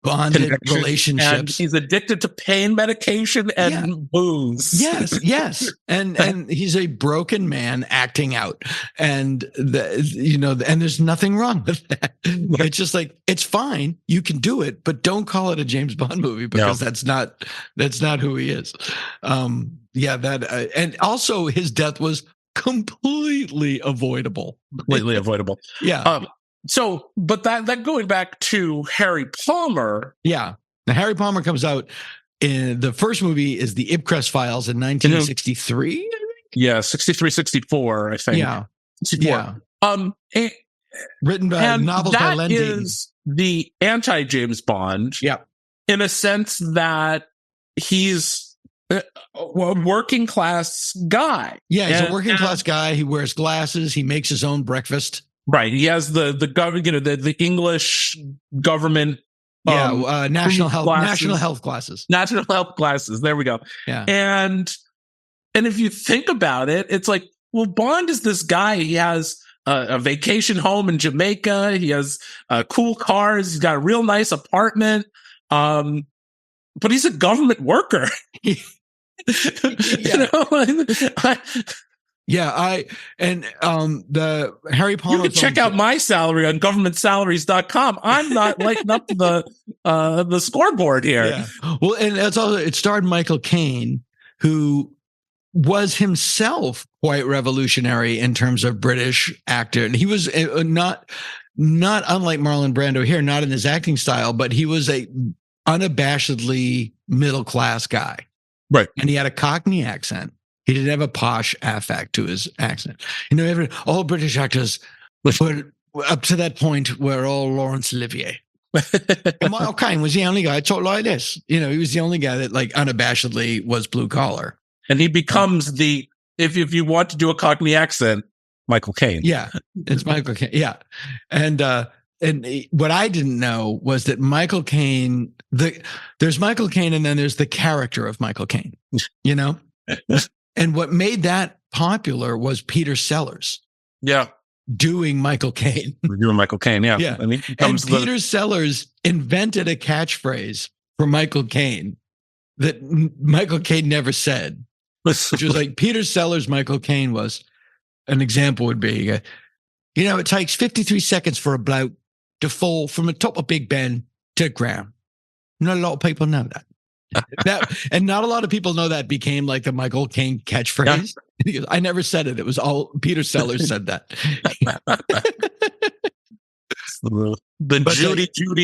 bonded connection, relationships. And he's addicted to pain medication and booze. Yes. And he's a broken man acting out. And and there's nothing wrong with that. It's just like, it's fine. You can do it, but don't call it a James Bond movie because that's not who he is. And also his death was completely avoidable. Yeah. But that going back to Harry Palmer. Yeah. Now, Harry Palmer comes out in the first movie is the Ipcress Files in 1963. I think? Yeah, 63, 64, I think. Yeah. 64. Yeah. Written by novels by Len Deighton. That is the anti-James Bond. Yeah. In a sense that he's a working class guy. Yeah, he's a working class guy. He wears glasses. He makes his own breakfast. Right. He has the the English government. National health glasses. National health glasses. There we go. Yeah. And if you think about it, it's like, well, Bond is this guy. He has a vacation home in Jamaica. He has cool cars. He's got a real nice apartment. But he's a government worker. The Harry Palmer. You can check out my salary on governmentsalaries.com. I'm not lighting up the scoreboard here. Yeah. Well, and that's also, it starred Michael Caine, who was himself quite revolutionary in terms of British actor. And he was not unlike Marlon Brando here, not in his acting style, but he was a unabashedly middle-class guy. Right. And he had a Cockney accent. He didn't have a posh affect to his accent. All British actors were up to that point were all Laurence Olivier. And Michael Caine was the only guy that talked like this. He was the only guy that like unabashedly was blue collar. And he becomes if you want to do a Cockney accent, Michael Caine. Yeah, it's Michael Caine. Yeah. And what I didn't know was that Michael Caine, there's Michael Caine and then there's the character of Michael Caine, And what made that popular was Peter Sellers. Yeah. Doing Michael Caine. Doing Michael Caine, yeah. Yeah. And Peter Sellers invented a catchphrase for Michael Caine that Michael Caine never said, which was like Peter Sellers, Michael Caine was, an example would be, it takes 53 seconds for a bloke to fall from the top of Big Ben to the ground. Not a lot of people know that. And not a lot of people know that became like the Michael Caine catchphrase. Yeah. He goes, I never said it. It was all Peter Sellers said that.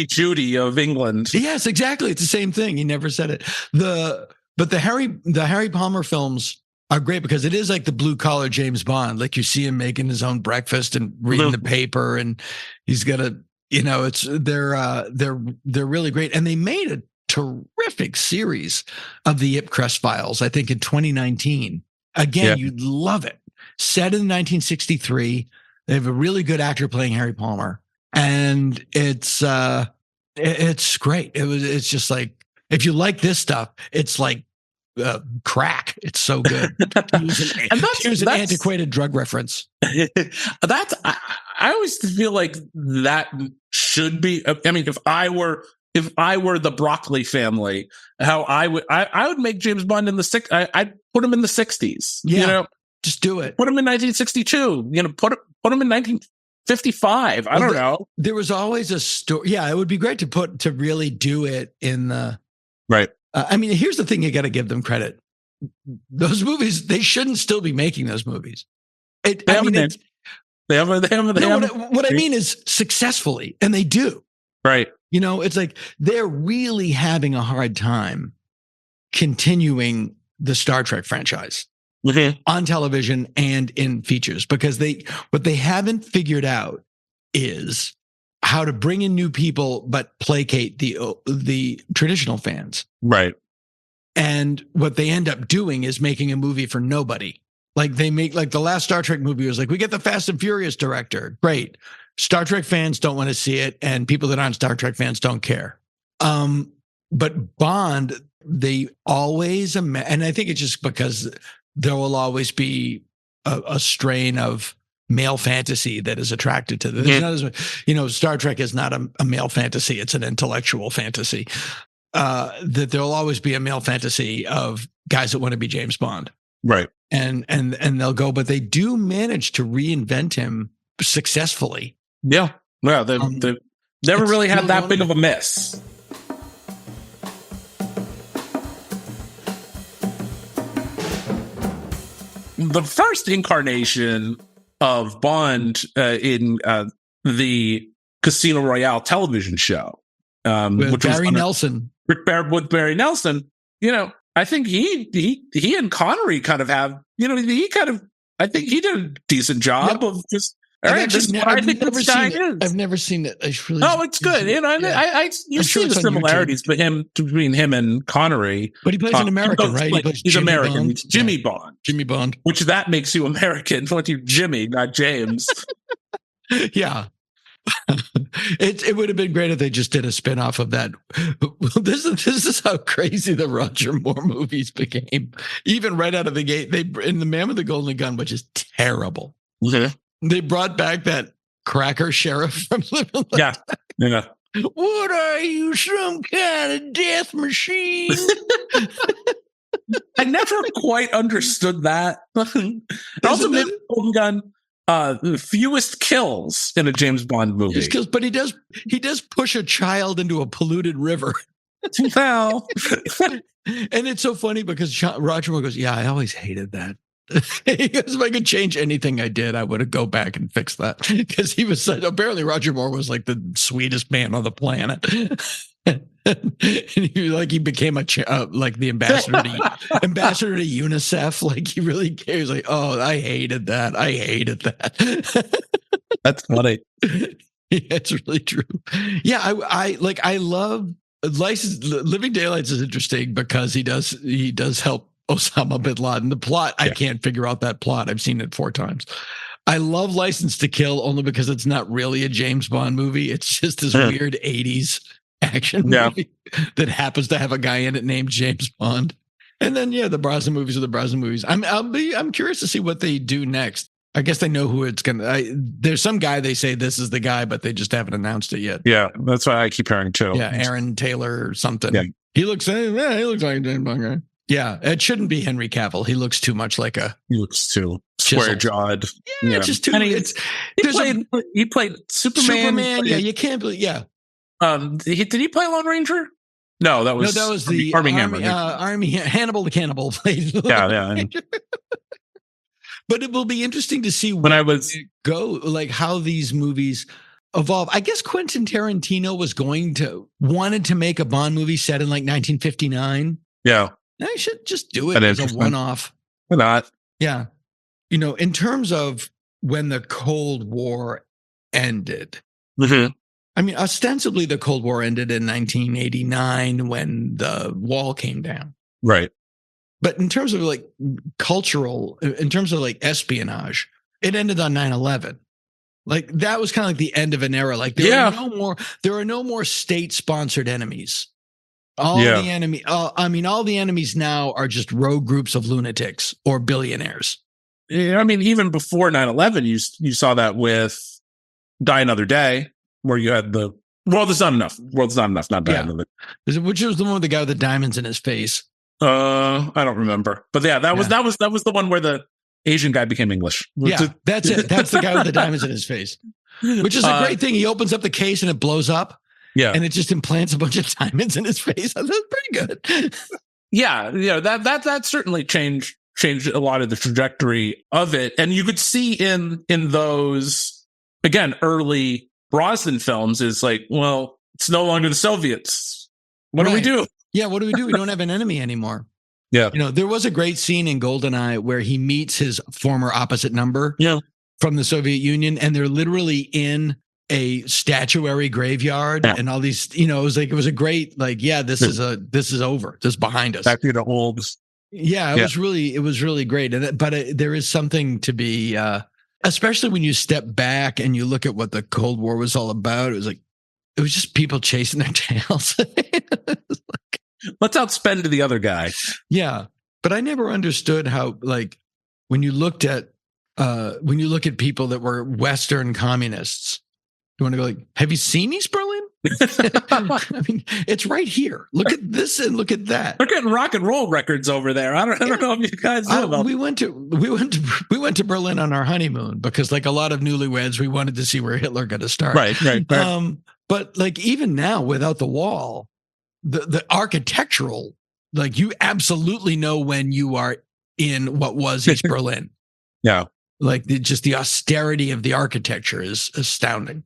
Judy of England. Yes, exactly. It's the same thing. He never said it. But the Harry Palmer films are great because it is like the blue collar James Bond. Like you see him making his own breakfast and reading the paper, and he's got they're really great. And they made a terrific series of the Ipcress Files, I think in 2019. Again, you'd love it. Set in 1963. They have a really good actor playing Harry Palmer. And it's great. It's just like, if you like this stuff, it's like crack. It's so good. Here's an antiquated drug reference. I always feel like that should be, I mean, if I were the Broccoli family, how I would make James Bond in the I'd put him in the 60s. Yeah, just do it. Put him in 1962. Put him in 1955. I don't know. There was always a story. Yeah, it would be great to really do it in the right. I mean, here's the thing: you got to give them credit. Those movies, they shouldn't still be making those movies. What I mean is successfully, and they do. Right. It's like they're really having a hard time continuing the Star Trek franchise on television and in features because what they haven't figured out is how to bring in new people but placate the traditional fans. Right. And what they end up doing is making a movie for nobody. Like they make the last Star Trek movie was like, we get the Fast and Furious director. Great. Star Trek fans don't want to see it, and people that aren't Star Trek fans don't care. But Bond, they always, and I think it's just because there will always be a strain of male fantasy that is attracted to this. Not as, Star Trek is not a male fantasy. It's an intellectual fantasy. That there'll always be a male fantasy of guys that want to be James Bond. Right. And they'll go, but they do manage to reinvent him successfully. Yeah. Well, they never really had that big of a miss. The first incarnation of Bond in the Casino Royale television show, with which Barry was Nelson. with Barry Nelson, I think he and Connery kind of have, I think he did a decent job of just. All right, this is what I think this guy is. I've never seen it. It's good. You see the similarities between him and Connery. But he plays an American, right? He's American. Bond. He's Jimmy Bond. Jimmy Bond. Which that makes you American. What you Jimmy, not James. Yeah. It would have been great if they just did a spin-off of that. This is how crazy the Roger Moore movies became. Even right out of the gate, in The Man with the Golden Gun, which is terrible. Okay. They brought back that cracker sheriff from Living Yeah. What are you, some kind of death machine? I never quite understood that. Also, Man with the Golden Gun, fewest kills in a James Bond movie. Just kills, but he does push a child into a polluted river. Wow. And it's so funny because Roger Moore goes, "Yeah, I always hated that." He goes, "If I could change anything I did, I would have go back and fix that." Because he was apparently Roger Moore was like the sweetest man on the planet. And he became like the ambassador to UNICEF. Like he really cares. Like, oh, I hated that. That's funny. Yeah, it's really true. Yeah, I love Living Daylights is interesting because he does help Osama bin Laden. The plot, I can't figure out that plot. I've seen it 4 times. I love License to Kill only because it's not really a James Bond movie. It's just this weird 80s action movie that happens to have a guy in it named James Bond. And then the Brosnan movies are the Brosnan movies. I'm curious to see what they do next. I guess they know who it's gonna. There's some guy they say this is the guy, but they just haven't announced it yet. Yeah, that's what I keep hearing too. Yeah, Aaron Taylor or something. Yeah. He looks like a James Bond guy. Yeah, it shouldn't be Henry Cavill. He looks too much like He looks too square jawed. Yeah, it's just too. He played Superman. Yeah, you can't believe. Yeah. Did he play Lone Ranger? No, that was the Army Hammer. Hannibal the Cannibal played. Yeah. But it will be interesting to see how these movies evolve. I guess Quentin Tarantino wanted to make a Bond movie set in like 1959. Yeah. I should just do it as a one-off. Why not? Yeah. In terms of when the Cold War ended. Mm-hmm. I mean, ostensibly the Cold War ended in 1989 when the wall came down. Right. But in terms of like cultural, in terms of like espionage, it ended on 9/11. Like that was kind of like the end of an era. Like there are no more state-sponsored enemies. All the enemies now are just rogue groups of lunatics or billionaires. Yeah, I mean, even before 9/11, you saw that with Die Another Day, where you had the world is not enough. World's not enough. Not Die Another Day. Which was the one with the guy with the diamonds in his face. I don't remember, but that was the one where the Asian guy became English. Yeah, that's it. That's the guy with the diamonds in his face, which is a great thing. He opens up the case and it blows up. Yeah, and it just implants a bunch of diamonds in his face. That's pretty good. Yeah, that certainly changed a lot of the trajectory of it, and you could see in those again early Brosnan films is like, well, it's no longer the Soviets. What do we do? Yeah, what do we do? We don't have an enemy anymore. Yeah. There was a great scene in GoldenEye where he meets his former opposite number from the Soviet Union, and they're literally in a statuary graveyard and all these, it was a great, this is over. This is behind us. Back to the old. Yeah, it was really great. But there is something to be, especially when you step back and you look at what the Cold War was all about. It was just people chasing their tails. Let's outspend the other guy. Yeah. But I never understood how, when you looked at when you look at people that were Western communists, you want to go like, have you seen East Berlin? I mean, it's right here. Look at this and look at that. They're getting rock and roll records over there. I don't know if you guys know about. We went to Berlin on our honeymoon because, like a lot of newlyweds, we wanted to see where Hitler got to start. Right. But like even now, without the wall, the architectural, like you absolutely know when you are in what was East Berlin. Yeah. Like just the austerity of the architecture is astounding.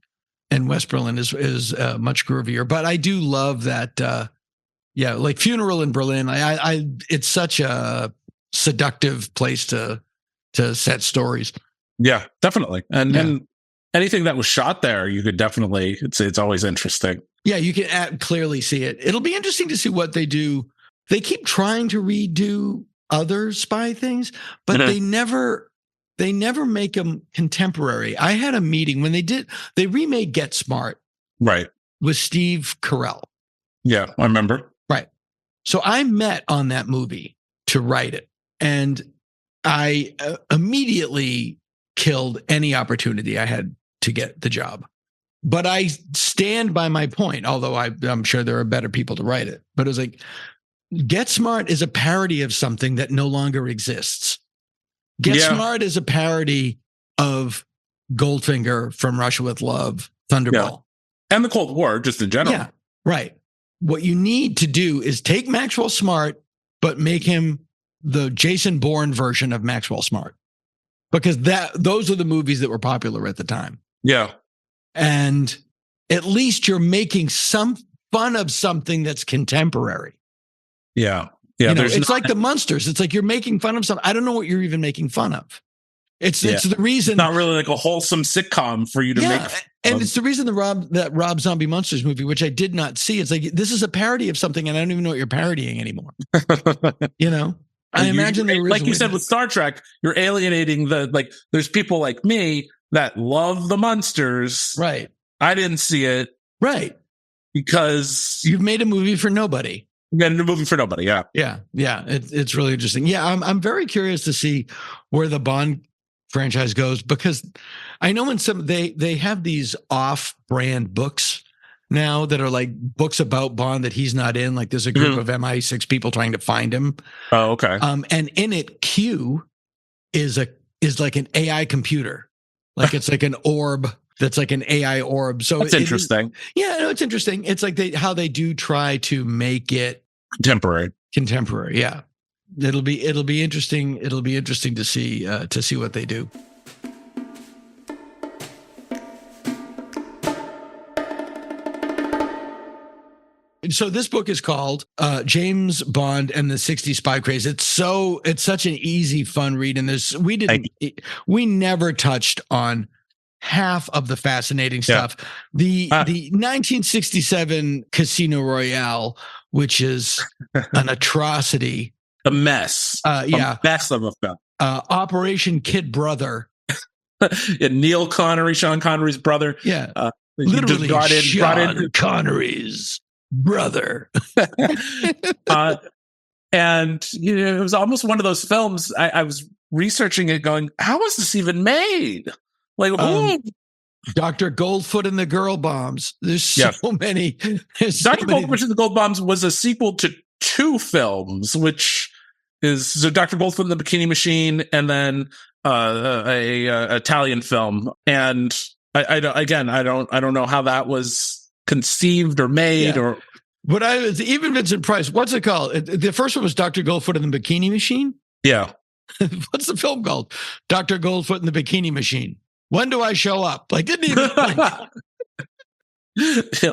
And West Berlin is much groovier, but I do love that. Like Funeral in Berlin. It's such a seductive place to set stories. Yeah, definitely. And anything that was shot there, you could definitely. It's always interesting. Yeah, you can clearly see it. It'll be interesting to see what they do. They keep trying to redo other spy things, but they never make them contemporary. I had a meeting when they remade Get Smart. Right. With Steve Carell. Yeah, I remember. Right. So I met on that movie to write it. And I immediately killed any opportunity I had to get the job. But I stand by my point, although I'm sure there are better people to write it. But it was like, Get Smart is a parody of something that no longer exists. Get Smart is a parody of Goldfinger, From Russia with Love, Thunderball. And the Cold War, just in general. Yeah, right. What you need to do is take Maxwell Smart, but make him the Jason Bourne version of Maxwell Smart. Because those are the movies that were popular at the time. Yeah. And at least you're making some fun of something that's contemporary. Yeah. Yeah, it's like the Munsters. It's like you're making fun of something. I don't know what you're even making fun of. It's the reason. It's not really like a wholesome sitcom for you to make. And it's the reason that Rob Zombie Monsters movie, which I did not see. It's like this is a parody of something, and I don't even know what you're parodying anymore. I imagine they like you said with Star Trek, you're alienating there's people like me that love the Munsters. Right. I didn't see it. Right. Because you've made a movie for nobody. A movie for nobody, yeah. It's really interesting. Yeah, I'm very curious to see where the Bond franchise goes because I know when they have these off-brand books now that are like books about Bond that he's not in. Like there's a group of MI6 people trying to find him. Oh, okay. And in it, Q is like an AI computer, like it's like an orb. That's like an AI orb. So that's interesting. It's interesting. It's like how they do try to make it contemporary. Yeah. It'll be interesting. It'll be interesting to see what they do. So this book is called James Bond and the 60s Spy Craze. It's such an easy, fun read. And we never touched on half of the fascinating stuff. The 1967 Casino Royale, which is an atrocity, a mess, a mess of a film. Operation Kid Brother, Neil Connery, Sean Connery's brother. Yeah, literally brought in Connery's brother. And it was almost one of those films. I was researching it, going, "How was this even made?" Like, Dr. Goldfoot and the Girl Bombs. There's so many. Dr. Goldfoot and the Gold Bombs was a sequel to 2 films, which is Dr. Goldfoot and the Bikini Machine, and then a Italian film. And I don't know how that was conceived or made or. But even Vincent Price. What's it called? The first one was Dr. Goldfoot and the Bikini Machine. Yeah. What's the film called? Dr. Goldfoot and the Bikini Machine. When do I show up? Like, didn't even.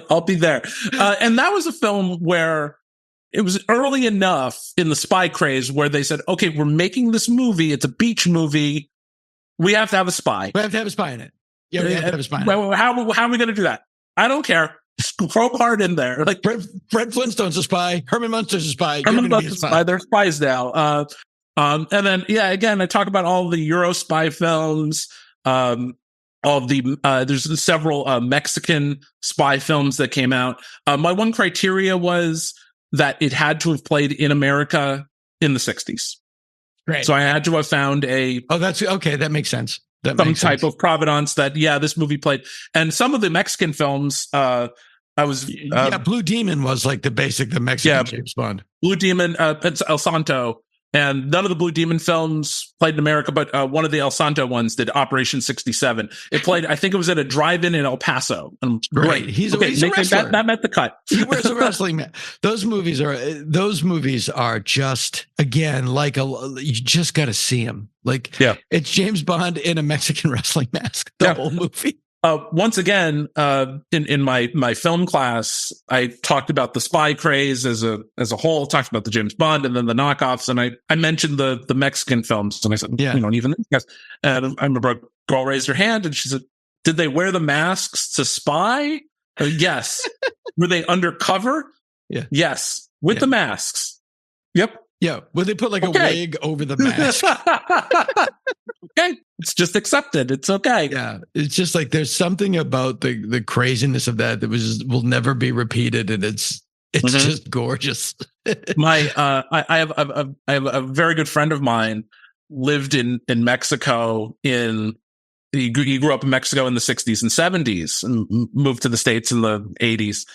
I'll be there. And that was a film where it was early enough in the spy craze where they said, "Okay, we're making this movie. It's a beach movie. We have to have a spy. We have to have a spy in it. Yeah, we have to have a spy. How are we going to do that? I don't care. Throw part in there. Like Fred Flintstone's a spy. Herman Munster's a spy. Herman Munster's a spy. They're spies now. And then again, I talk about all the Euro spy films. There's several Mexican spy films that came out. My one criteria was that it had to have played in America in the 60s. Great. So I had to have found that's okay. That makes sense. Some type of provenance that, this movie played. And some of the Mexican films, Blue Demon was like the Mexican James Bond. Blue Demon, it's El Santo. And none of the Blue Demon films played in America, but one of the El Santo ones did, Operation 67. It played, I think it was at a drive-in in El Paso. Great. He's a wrestler. That met the cut. He wears a wrestling mask. Those movies are just, again, you just got to see them. It's James Bond in a Mexican wrestling mask, the whole movie. Once again, in my film class, I talked about the spy craze as a whole, talked about the James Bond and then the knockoffs. And I mentioned the Mexican films. And I said, even these guys. And I remember a girl raised her hand and she said, did they wear the masks to spy? Yes. Were they undercover? Yeah. Yes. With the masks. Yep. Yeah. Would they put a wig over the mask? Okay. It's just accepted. It's okay. Yeah. It's just there's something about the craziness of that will never be repeated. And it's just gorgeous. I have a very good friend of mine lived in Mexico he grew up in Mexico in the 60s and 70s and moved to the States in the 80s.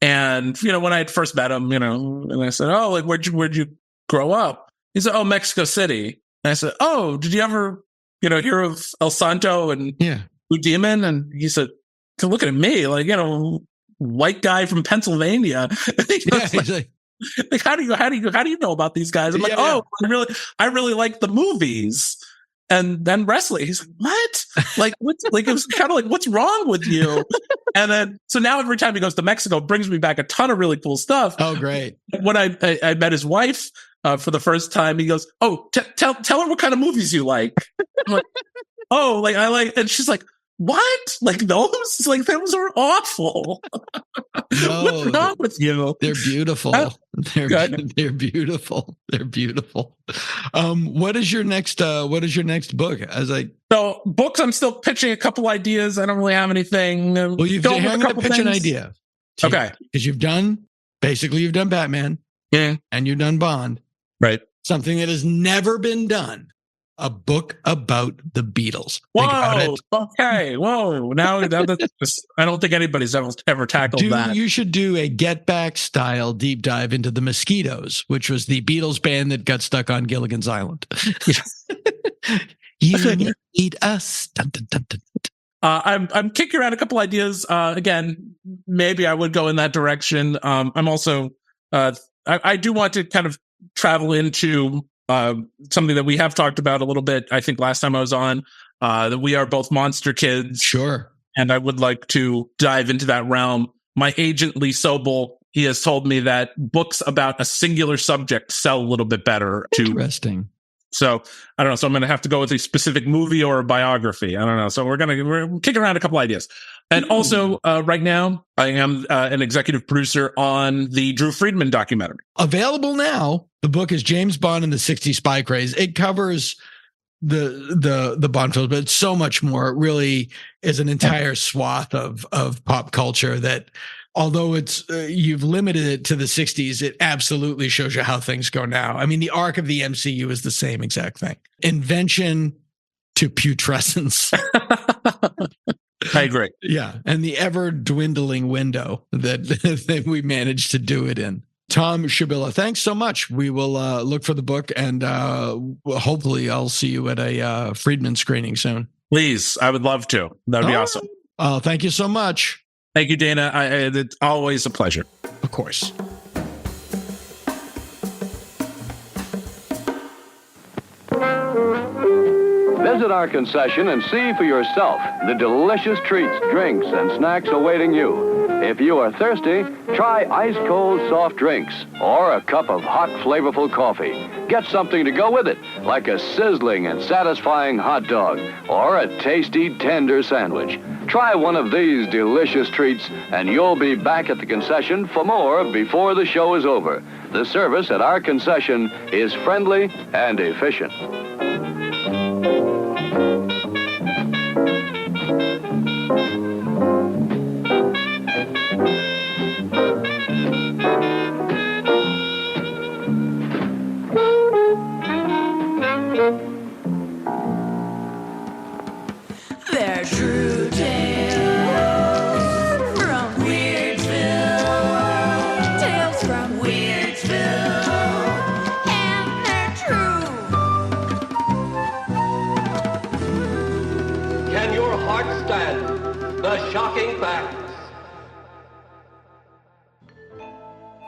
And, when I had first met him, and I said, oh, where'd you grow up? He said, oh, Mexico City. And I said, oh, did you ever, hear of El Santo and Blue Demon? And he said, look at me, white guy from Pennsylvania. How do you know about these guys? I'm I really like the movies. And then wrestling. He's like, what? It was kind of what's wrong with you? And then, so now every time he goes to Mexico, it brings me back a ton of really cool stuff. Oh, great. When I met his wife for the first time, he goes, oh, tell her what kind of movies you like. I'm like, oh, I like, and she's like, what? Those? Those are awful. No, what's wrong with you? They're beautiful. They're beautiful. They're beautiful. What is your next book? So books, I'm still pitching a couple ideas. I don't really have anything. Well, I'm going to pitch an idea. Okay. Because you've done Batman. Yeah. And you've done Bond. Right. Something that has never been done. A book about the Beatles. Whoa! Okay. Whoa! Now that's just, I don't think anybody's ever tackled that. You should do a Get Back style deep dive into the Mosquitoes, which was the Beatles band that got stuck on Gilligan's Island. You need us. Dun, dun, dun, dun. I'm kicking around a couple ideas. Again, maybe I would go in that direction. I'm also I do want to kind of travel into something that we have talked about a little bit, I think last time I was on, that we are both monster kids. Sure. And I would like to dive into that realm. My agent, Lee Sobel, he has told me that books about a singular subject sell a little bit better. Interesting. So I don't know. So I'm going to have to go with a specific movie or a biography. I don't know. So we're kicking around a couple ideas. And also right now I am an executive producer on the Drew Friedman documentary. Available now. The book is James Bond and the 60s Spy Craze. It covers the Bond films, but it's so much more. It really is an entire swath of pop culture that, although it's you've limited it to the 60s, it absolutely shows you how things go now. I mean, the arc of the MCU is the same exact thing. Invention to putrescence. I agree. Yeah. And the ever dwindling window that we managed to do it in. Thom Shubilla, thanks so much. We will look for the book, and hopefully I'll see you at a Friedman screening soon. Please. I would love to. That would be awesome. Thank you so much. Thank you, Dana. It's always a pleasure. Of course. Visit our concession and see for yourself the delicious treats, drinks, and snacks awaiting you. If you are thirsty, try ice-cold soft drinks or a cup of hot, flavorful coffee. Get something to go with it, like a sizzling and satisfying hot dog or a tasty, tender sandwich. Try one of these delicious treats, and you'll be back at the concession for more before the show is over. The service at our concession is friendly and efficient.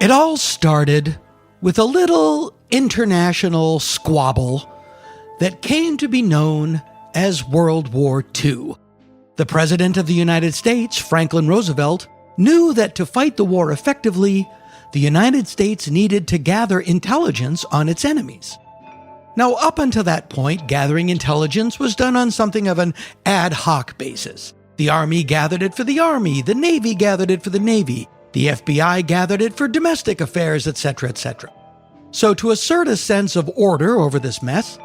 It all started with a little international squabble that came to be known as World War II. The President of the United States, Franklin Roosevelt, knew that to fight the war effectively, the United States needed to gather intelligence on its enemies. Now, up until that point, gathering intelligence was done on something of an ad hoc basis. The Army gathered it for the Army, the Navy gathered it for the Navy, the FBI gathered it for domestic affairs, etc., etc. So to assert a sense of order over this mess,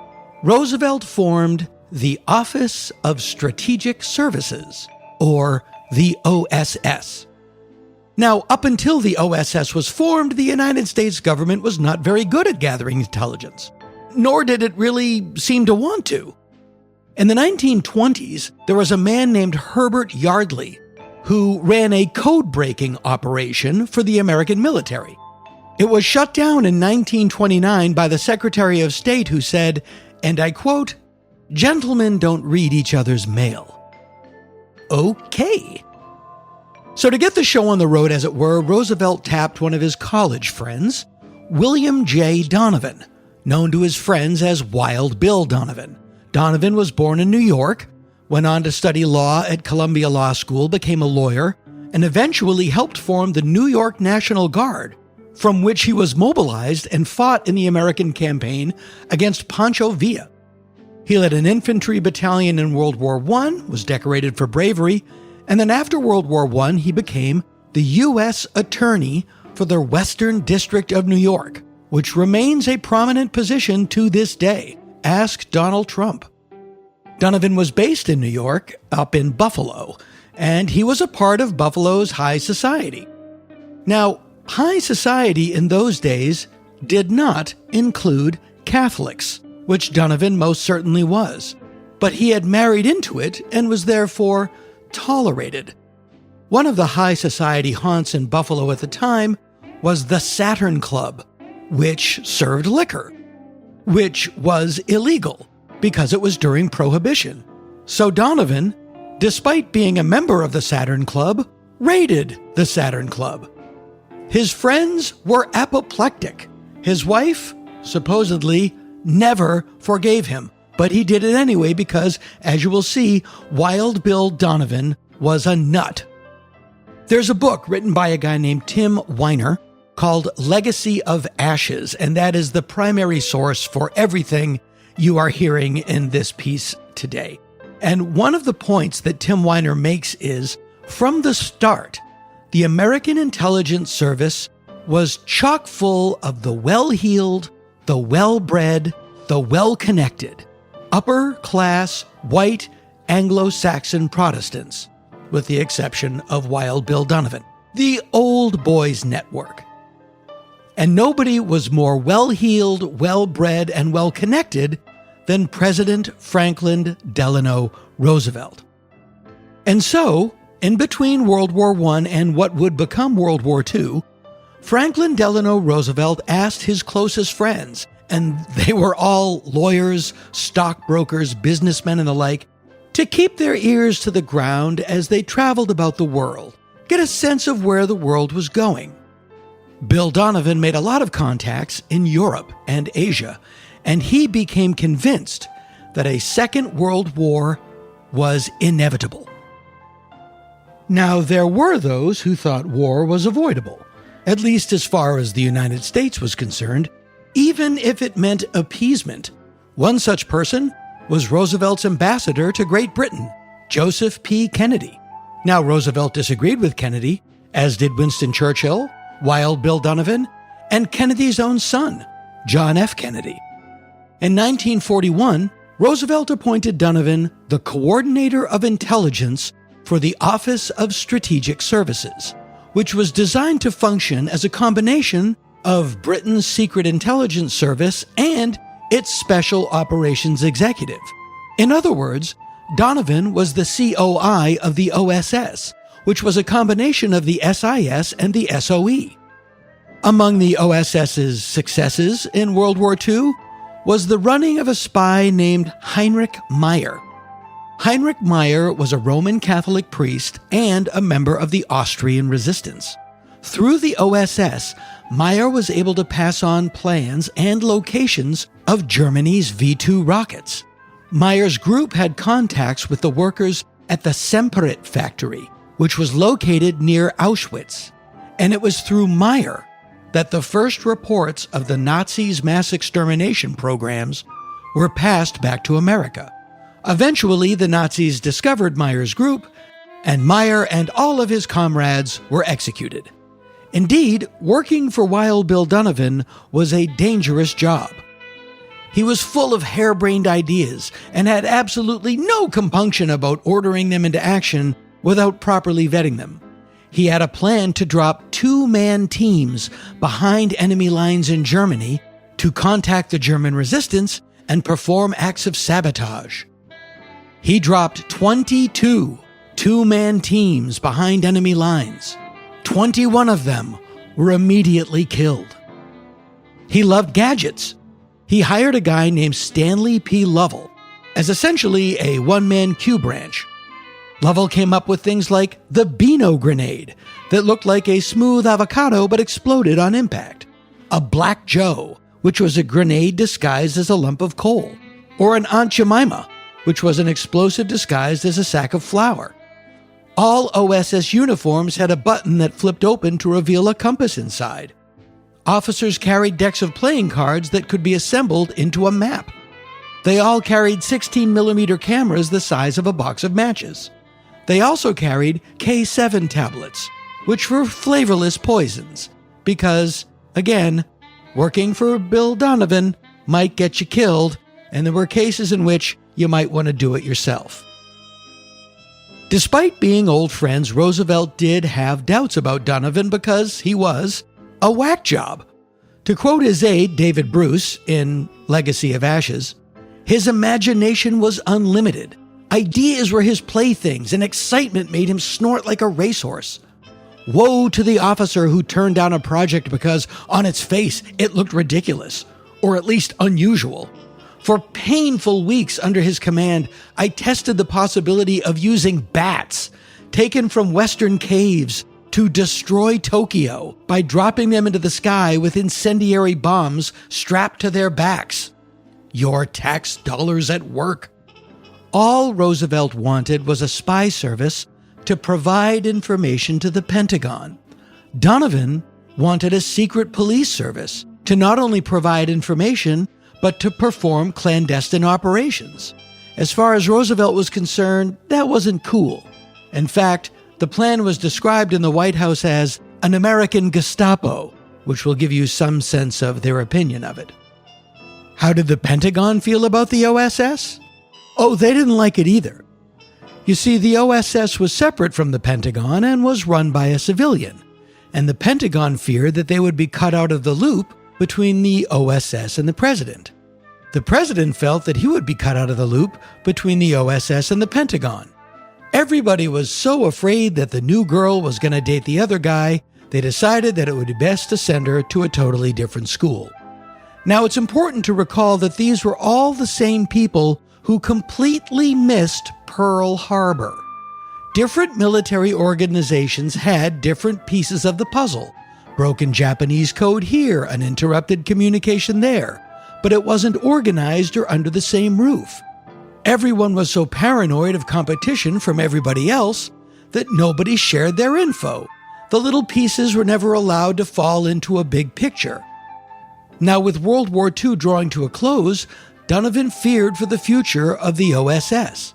Roosevelt formed the Office of Strategic Services, or the OSS. Now, up until the OSS was formed, the United States government was not very good at gathering intelligence, nor did it really seem to want to. In the 1920s, there was a man named Herbert Yardley who ran a code-breaking operation for the American military. It was shut down in 1929 by the Secretary of State who said, and I quote, "Gentlemen don't read each other's mail." Okay. So to get the show on the road, as it were, Roosevelt tapped one of his college friends, William J. Donovan, known to his friends as Wild Bill Donovan. Donovan was born in New York, went on to study law at Columbia Law School, became a lawyer, and eventually helped form the New York National Guard, from which he was mobilized and fought in the American campaign against Pancho Villa. He led an infantry battalion in World War I, was decorated for bravery, and then after World War I, he became the U.S. Attorney for the Western District of New York, which remains a prominent position to this day. Ask Donald Trump. Donovan was based in New York, up in Buffalo, and he was a part of Buffalo's high society. Now, high society in those days did not include Catholics, which Donovan most certainly was, but he had married into it and was therefore tolerated. One of the high society haunts in Buffalo at the time was the Saturn Club, which served liquor, which was illegal because it was during Prohibition. So Donovan, despite being a member of the Saturn Club, raided the Saturn Club. His friends were apoplectic. His wife, supposedly, never forgave him, but he did it anyway because, as you will see, Wild Bill Donovan was a nut. There's a book written by a guy named Tim Weiner called Legacy of Ashes, and that is the primary source for everything you are hearing in this piece today. And one of the points that Tim Weiner makes is, from the start, the American intelligence service was chock full of the well-heeled, the well-bred, the well-connected, upper-class, white, Anglo-Saxon Protestants, with the exception of Wild Bill Donovan, the Old Boys Network. And nobody was more well-heeled, well-bred, and well-connected than President Franklin Delano Roosevelt. And so, in between World War I and what would become World War II, Franklin Delano Roosevelt asked his closest friends, and they were all lawyers, stockbrokers, businessmen, and the like, to keep their ears to the ground as they traveled about the world, get a sense of where the world was going. Bill Donovan made a lot of contacts in Europe and Asia, and he became convinced that a Second World War was inevitable. Now, there were those who thought war was avoidable, at least as far as the United States was concerned, even if it meant appeasement. One such person was Roosevelt's ambassador to Great Britain, Joseph P. Kennedy. Now, Roosevelt disagreed with Kennedy, as did Winston Churchill, Wild Bill Donovan, and Kennedy's own son, John F. Kennedy. In 1941, Roosevelt appointed Donovan the Coordinator of Intelligence for the Office of Strategic Services, which was designed to function as a combination of Britain's Secret Intelligence Service and its Special Operations Executive. In other words, Donovan was the COI of the OSS, which was a combination of the SIS and the SOE. Among the OSS's successes in World War II was the running of a spy named Heinrich Meyer. Heinrich Meyer was a Roman Catholic priest and a member of the Austrian resistance. Through the OSS, Meyer was able to pass on plans and locations of Germany's V-2 rockets. Meyer's group had contacts with the workers at the Semperit factory, which was located near Auschwitz. And it was through Meyer that the first reports of the Nazis' mass extermination programs were passed back to America. Eventually, the Nazis discovered Meyer's group, and Meyer and all of his comrades were executed. Indeed, working for Wild Bill Donovan was a dangerous job. He was full of harebrained ideas and had absolutely no compunction about ordering them into action without properly vetting them. He had a plan to drop 2-man teams behind enemy lines in Germany to contact the German resistance and perform acts of sabotage. He dropped 22 2-man teams behind enemy lines. 21 of them were immediately killed. He loved gadgets. He hired a guy named Stanley P. Lovell as essentially a one-man Q branch. Lovell came up with things like the Beano grenade that looked like a smooth avocado but exploded on impact, a Black Joe, which was a grenade disguised as a lump of coal, or an Aunt Jemima, which was an explosive disguised as a sack of flour. All OSS uniforms had a button that flipped open to reveal a compass inside. Officers carried decks of playing cards that could be assembled into a map. They all carried 16mm cameras the size of a box of matches. They also carried K7 tablets, which were flavorless poisons, because, again, working for Bill Donovan might get you killed, and there were cases in which you might want to do it yourself. Despite being old friends, Roosevelt did have doubts about Donovan because he was a whack job. To quote his aide, David Bruce, in Legacy of Ashes, his imagination was unlimited. Ideas were his playthings, and excitement made him snort like a racehorse. Woe to the officer who turned down a project because, on its face, it looked ridiculous, or at least unusual. For painful weeks under his command, I tested the possibility of using bats taken from Western caves to destroy Tokyo by dropping them into the sky with incendiary bombs strapped to their backs. Your tax dollars at work. All Roosevelt wanted was a spy service to provide information to the Pentagon. Donovan wanted a secret police service to not only provide information, but to perform clandestine operations. As far as Roosevelt was concerned, that wasn't cool. In fact, the plan was described in the White House as an American Gestapo, which will give you some sense of their opinion of it. How did the Pentagon feel about the OSS? Oh, they didn't like it either. You see, the OSS was separate from the Pentagon and was run by a civilian, and the Pentagon feared that they would be cut out of the loop between the OSS and the president. The president felt that he would be cut out of the loop between the OSS and the Pentagon. Everybody was so afraid that the new girl was going to date the other guy, they decided that it would be best to send her to a totally different school. Now, it's important to recall that these were all the same people who completely missed Pearl Harbor. Different military organizations had different pieces of the puzzle. Broken Japanese code here, uninterrupted communication there. But it wasn't organized or under the same roof. Everyone was so paranoid of competition from everybody else that nobody shared their info. The little pieces were never allowed to fall into a big picture. Now, with World War II drawing to a close, Donovan feared for the future of the OSS.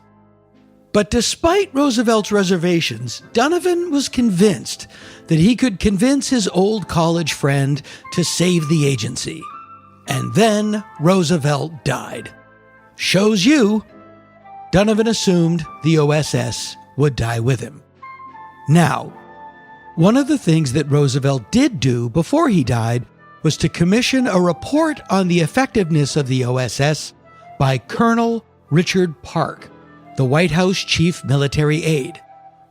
But despite Roosevelt's reservations, Donovan was convinced that he could convince his old college friend to save the agency. And then Roosevelt died. Shows you, Donovan assumed the OSS would die with him. Now, one of the things that Roosevelt did do before he died was to commission a report on the effectiveness of the OSS by Colonel Richard Park, the White House chief military aide.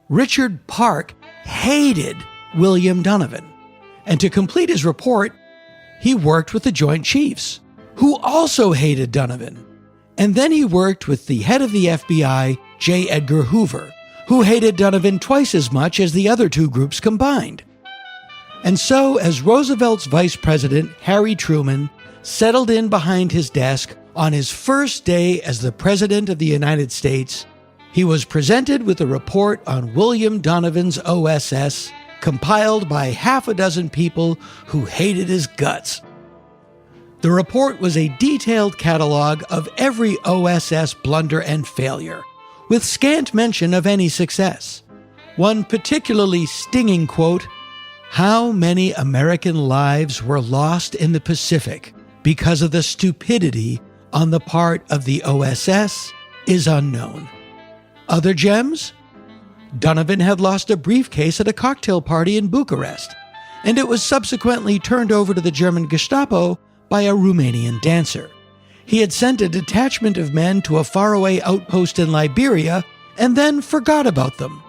Richard Park hated William Donovan, and to complete his report, he worked with the Joint Chiefs, who also hated Donovan. And then he worked with the head of the FBI, J. Edgar Hoover, who hated Donovan twice as much as the other two groups combined. And so, as Roosevelt's vice president, Harry Truman, settled in behind his desk on his first day as the President of the United States, he was presented with a report on William Donovan's OSS, compiled by half a dozen people who hated his guts. The report was a detailed catalog of every OSS blunder and failure, with scant mention of any success. One particularly stinging quote, "How many American lives were lost in the Pacific because of the stupidity on the part of the OSS is unknown." Other gems? Donovan had lost a briefcase at a cocktail party in Bucharest, and it was subsequently turned over to the German Gestapo by a Romanian dancer. He had sent a detachment of men to a faraway outpost in Liberia and then forgot about them.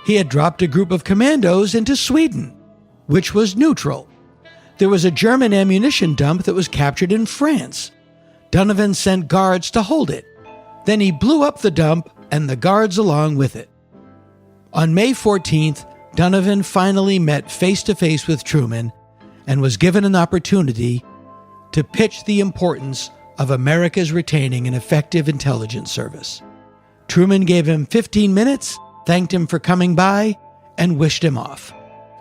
He had dropped a group of commandos into Sweden, which was neutral. There was a German ammunition dump that was captured in France. Donovan sent guards to hold it. Then he blew up the dump and the guards along with it. On May 14th, Donovan finally met face-to-face with Truman and was given an opportunity to pitch the importance of America's retaining an effective intelligence service. Truman gave him 15 minutes, thanked him for coming by, and wished him off.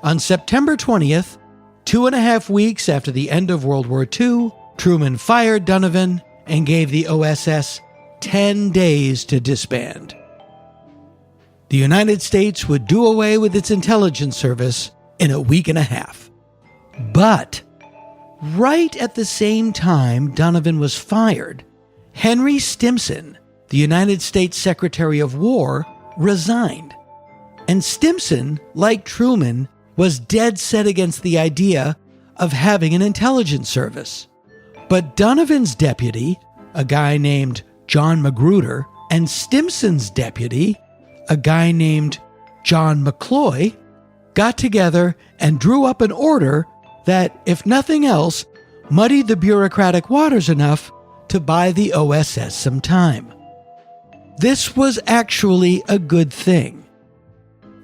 On September 20th, 2.5 weeks after the end of World War II, Truman fired Donovan and gave the OSS 10 days to disband. The United States would do away with its intelligence service in a week and a half. But right at the same time Donovan was fired, Henry Stimson, the United States Secretary of War, resigned. And Stimson, like Truman, was dead set against the idea of having an intelligence service. But Donovan's deputy, a guy named John Magruder, and Stimson's deputy, a guy named John McCloy, got together and drew up an order that, if nothing else, muddied the bureaucratic waters enough to buy the OSS some time. This was actually a good thing.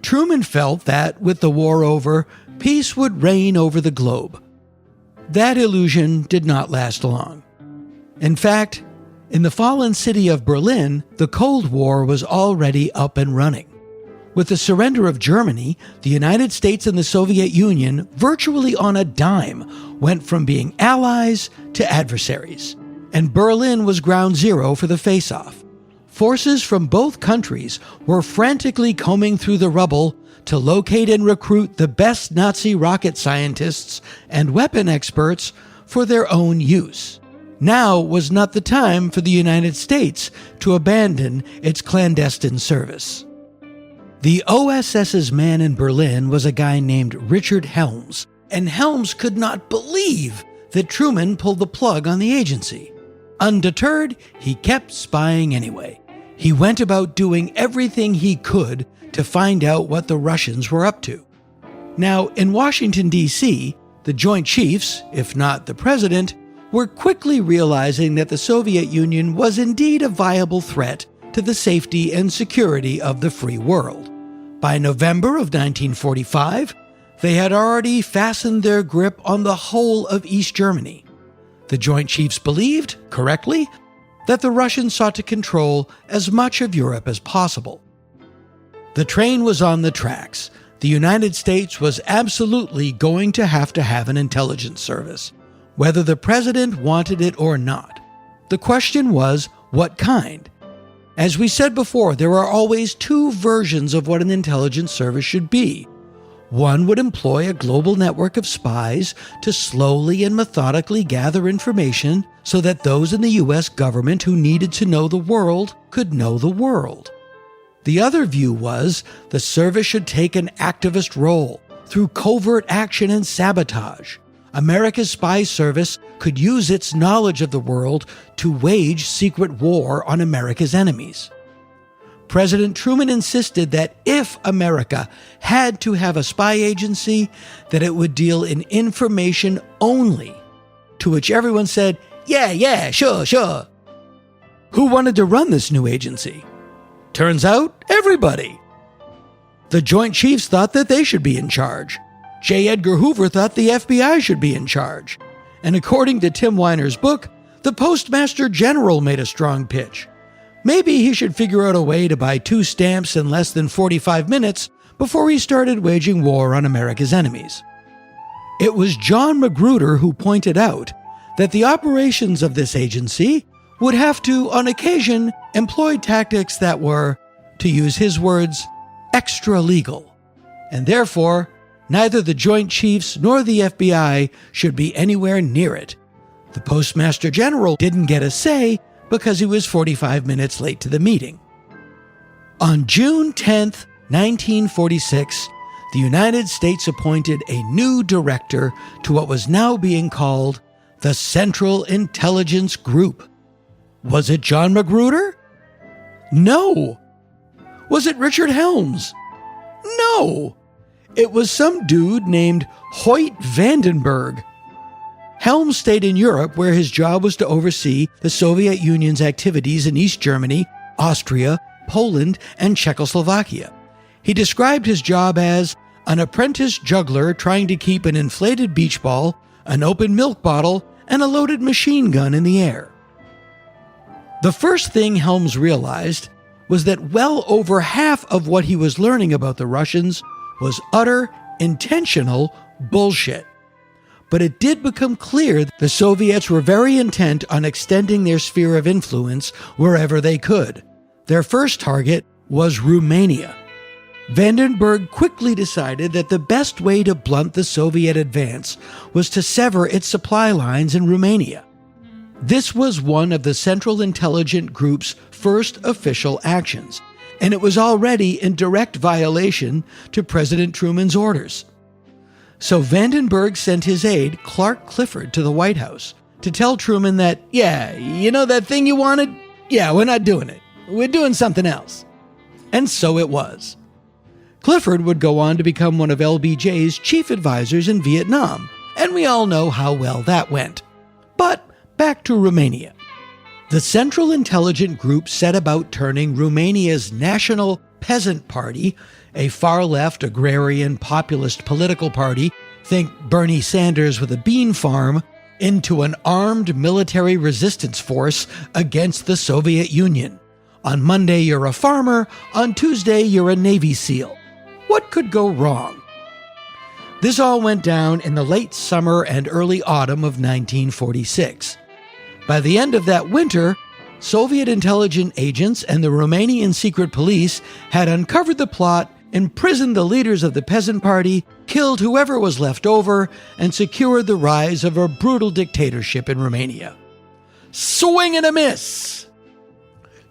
Truman felt that, with the war over, peace would reign over the globe. That illusion did not last long. In fact, in the fallen city of Berlin, the Cold War was already up and running. With the surrender of Germany, the United States and the Soviet Union, virtually on a dime, went from being allies to adversaries. And Berlin was ground zero for the face-off. Forces from both countries were frantically combing through the rubble to locate and recruit the best Nazi rocket scientists and weapon experts for their own use. Now was not the time for the United States to abandon its clandestine service. The OSS's man in Berlin was a guy named Richard Helms, and Helms could not believe that Truman pulled the plug on the agency. Undeterred, he kept spying anyway. He went about doing everything he could to find out what the Russians were up to. Now, in Washington, D.C., the Joint Chiefs, if not the President, were quickly realizing that the Soviet Union was indeed a viable threat to the safety and security of the free world. By November of 1945, they had already fastened their grip on the whole of East Germany. The Joint Chiefs believed, correctly, that the Russians sought to control as much of Europe as possible. The train was on the tracks. The United States was absolutely going to have an intelligence service, whether the president wanted it or not. The question was, what kind? As we said before, there are always two versions of what an intelligence service should be. One would employ a global network of spies to slowly and methodically gather information so that those in the U.S. government who needed to know the world could know the world. The other view was the service should take an activist role through covert action and sabotage. America's spy service could use its knowledge of the world to wage secret war on America's enemies. President Truman insisted that if America had to have a spy agency, that it would deal in information only, to which everyone said, yeah, sure. Who wanted to run this new agency? Turns out, everybody. The Joint Chiefs thought that they should be in charge. J. Edgar Hoover thought the FBI should be in charge. And according to Tim Weiner's book, the Postmaster General made a strong pitch. Maybe he should figure out a way to buy 2 stamps in less than 45 minutes before he started waging war on America's enemies. It was John Magruder who pointed out that the operations of this agency would have to, on occasion, employ tactics that were, to use his words, extra-legal, and therefore neither the Joint Chiefs nor the FBI should be anywhere near it. The Postmaster General didn't get a say because he was 45 minutes late to the meeting. On June 10th, 1946, the United States appointed a new director to what was now being called the Central Intelligence Group. Was it John Magruder? No. Was it Richard Helms? No. It was some dude named Hoyt Vandenberg. Helms stayed in Europe, where his job was to oversee the Soviet Union's activities in East Germany, Austria, Poland, and Czechoslovakia. He described his job as an apprentice juggler trying to keep an inflated beach ball, an open milk bottle, and a loaded machine gun in the air. The first thing Helms realized was that well over half of what he was learning about the Russians was utter, intentional bullshit. But it did become clear that the Soviets were very intent on extending their sphere of influence wherever they could. Their first target was Romania. Vandenberg quickly decided that the best way to blunt the Soviet advance was to sever its supply lines in Romania. This was one of the Central Intelligence Group's first official actions, and it was already in direct violation to President Truman's orders. So Vandenberg sent his aide, Clark Clifford, to the White House to tell Truman that, that thing you wanted? Yeah, we're not doing it. We're doing something else. And so it was. Clifford would go on to become one of LBJ's chief advisors in Vietnam, and we all know how well that went. But back to Romania. The Central Intelligence Group set about turning Romania's National Peasant Party, a far-left agrarian populist political party, think Bernie Sanders with a bean farm, into an armed military resistance force against the Soviet Union. On Monday, you're a farmer. On Tuesday, you're a Navy SEAL. What could go wrong? This all went down in the late summer and early autumn of 1946. By the end of that winter, Soviet intelligence agents and the Romanian secret police had uncovered the plot, imprisoned the leaders of the Peasant Party, killed whoever was left over, and secured the rise of a brutal dictatorship in Romania. Swing and a miss!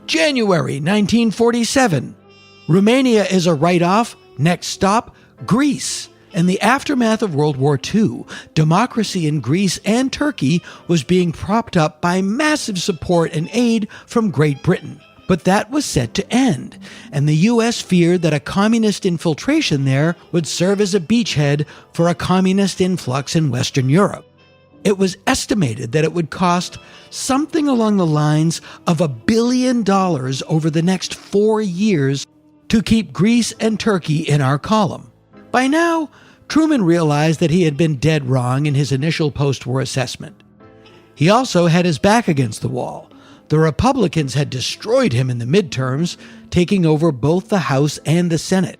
January 1947. Romania is a write-off. Next stop, Greece. In the aftermath of World War II, democracy in Greece and Turkey was being propped up by massive support and aid from Great Britain. But that was set to end, and the U.S. feared that a communist infiltration there would serve as a beachhead for a communist influx in Western Europe. It was estimated that it would cost something along the lines of $1 billion over the next 4 years to keep Greece and Turkey in our column. By now, Truman realized that he had been dead wrong in his initial post-war assessment. He also had his back against the wall. The Republicans had destroyed him in the midterms, taking over both the House and the Senate.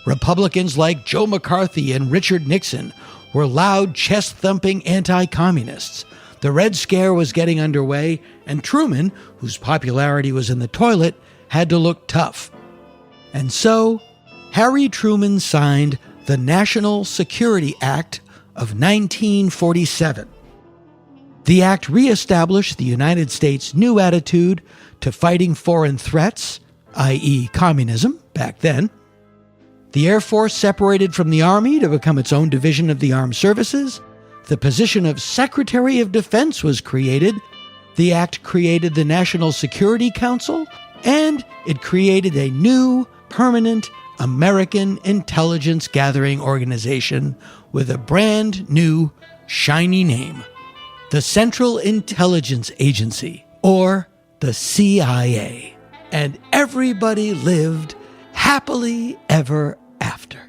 Republicans like Joe McCarthy and Richard Nixon were loud, chest-thumping anti-communists. The Red Scare was getting underway, and Truman, whose popularity was in the toilet, had to look tough. And so, Harry Truman signed the National Security Act of 1947. The act reestablished the United States' new attitude to fighting foreign threats, i.e. communism, back then. The Air Force separated from the Army to become its own division of the armed services. The position of Secretary of Defense was created. The act created the National Security Council, and it created a new, permanent American intelligence gathering organization with a brand new, shiny name. The Central Intelligence Agency, or the CIA. And everybody lived happily ever after.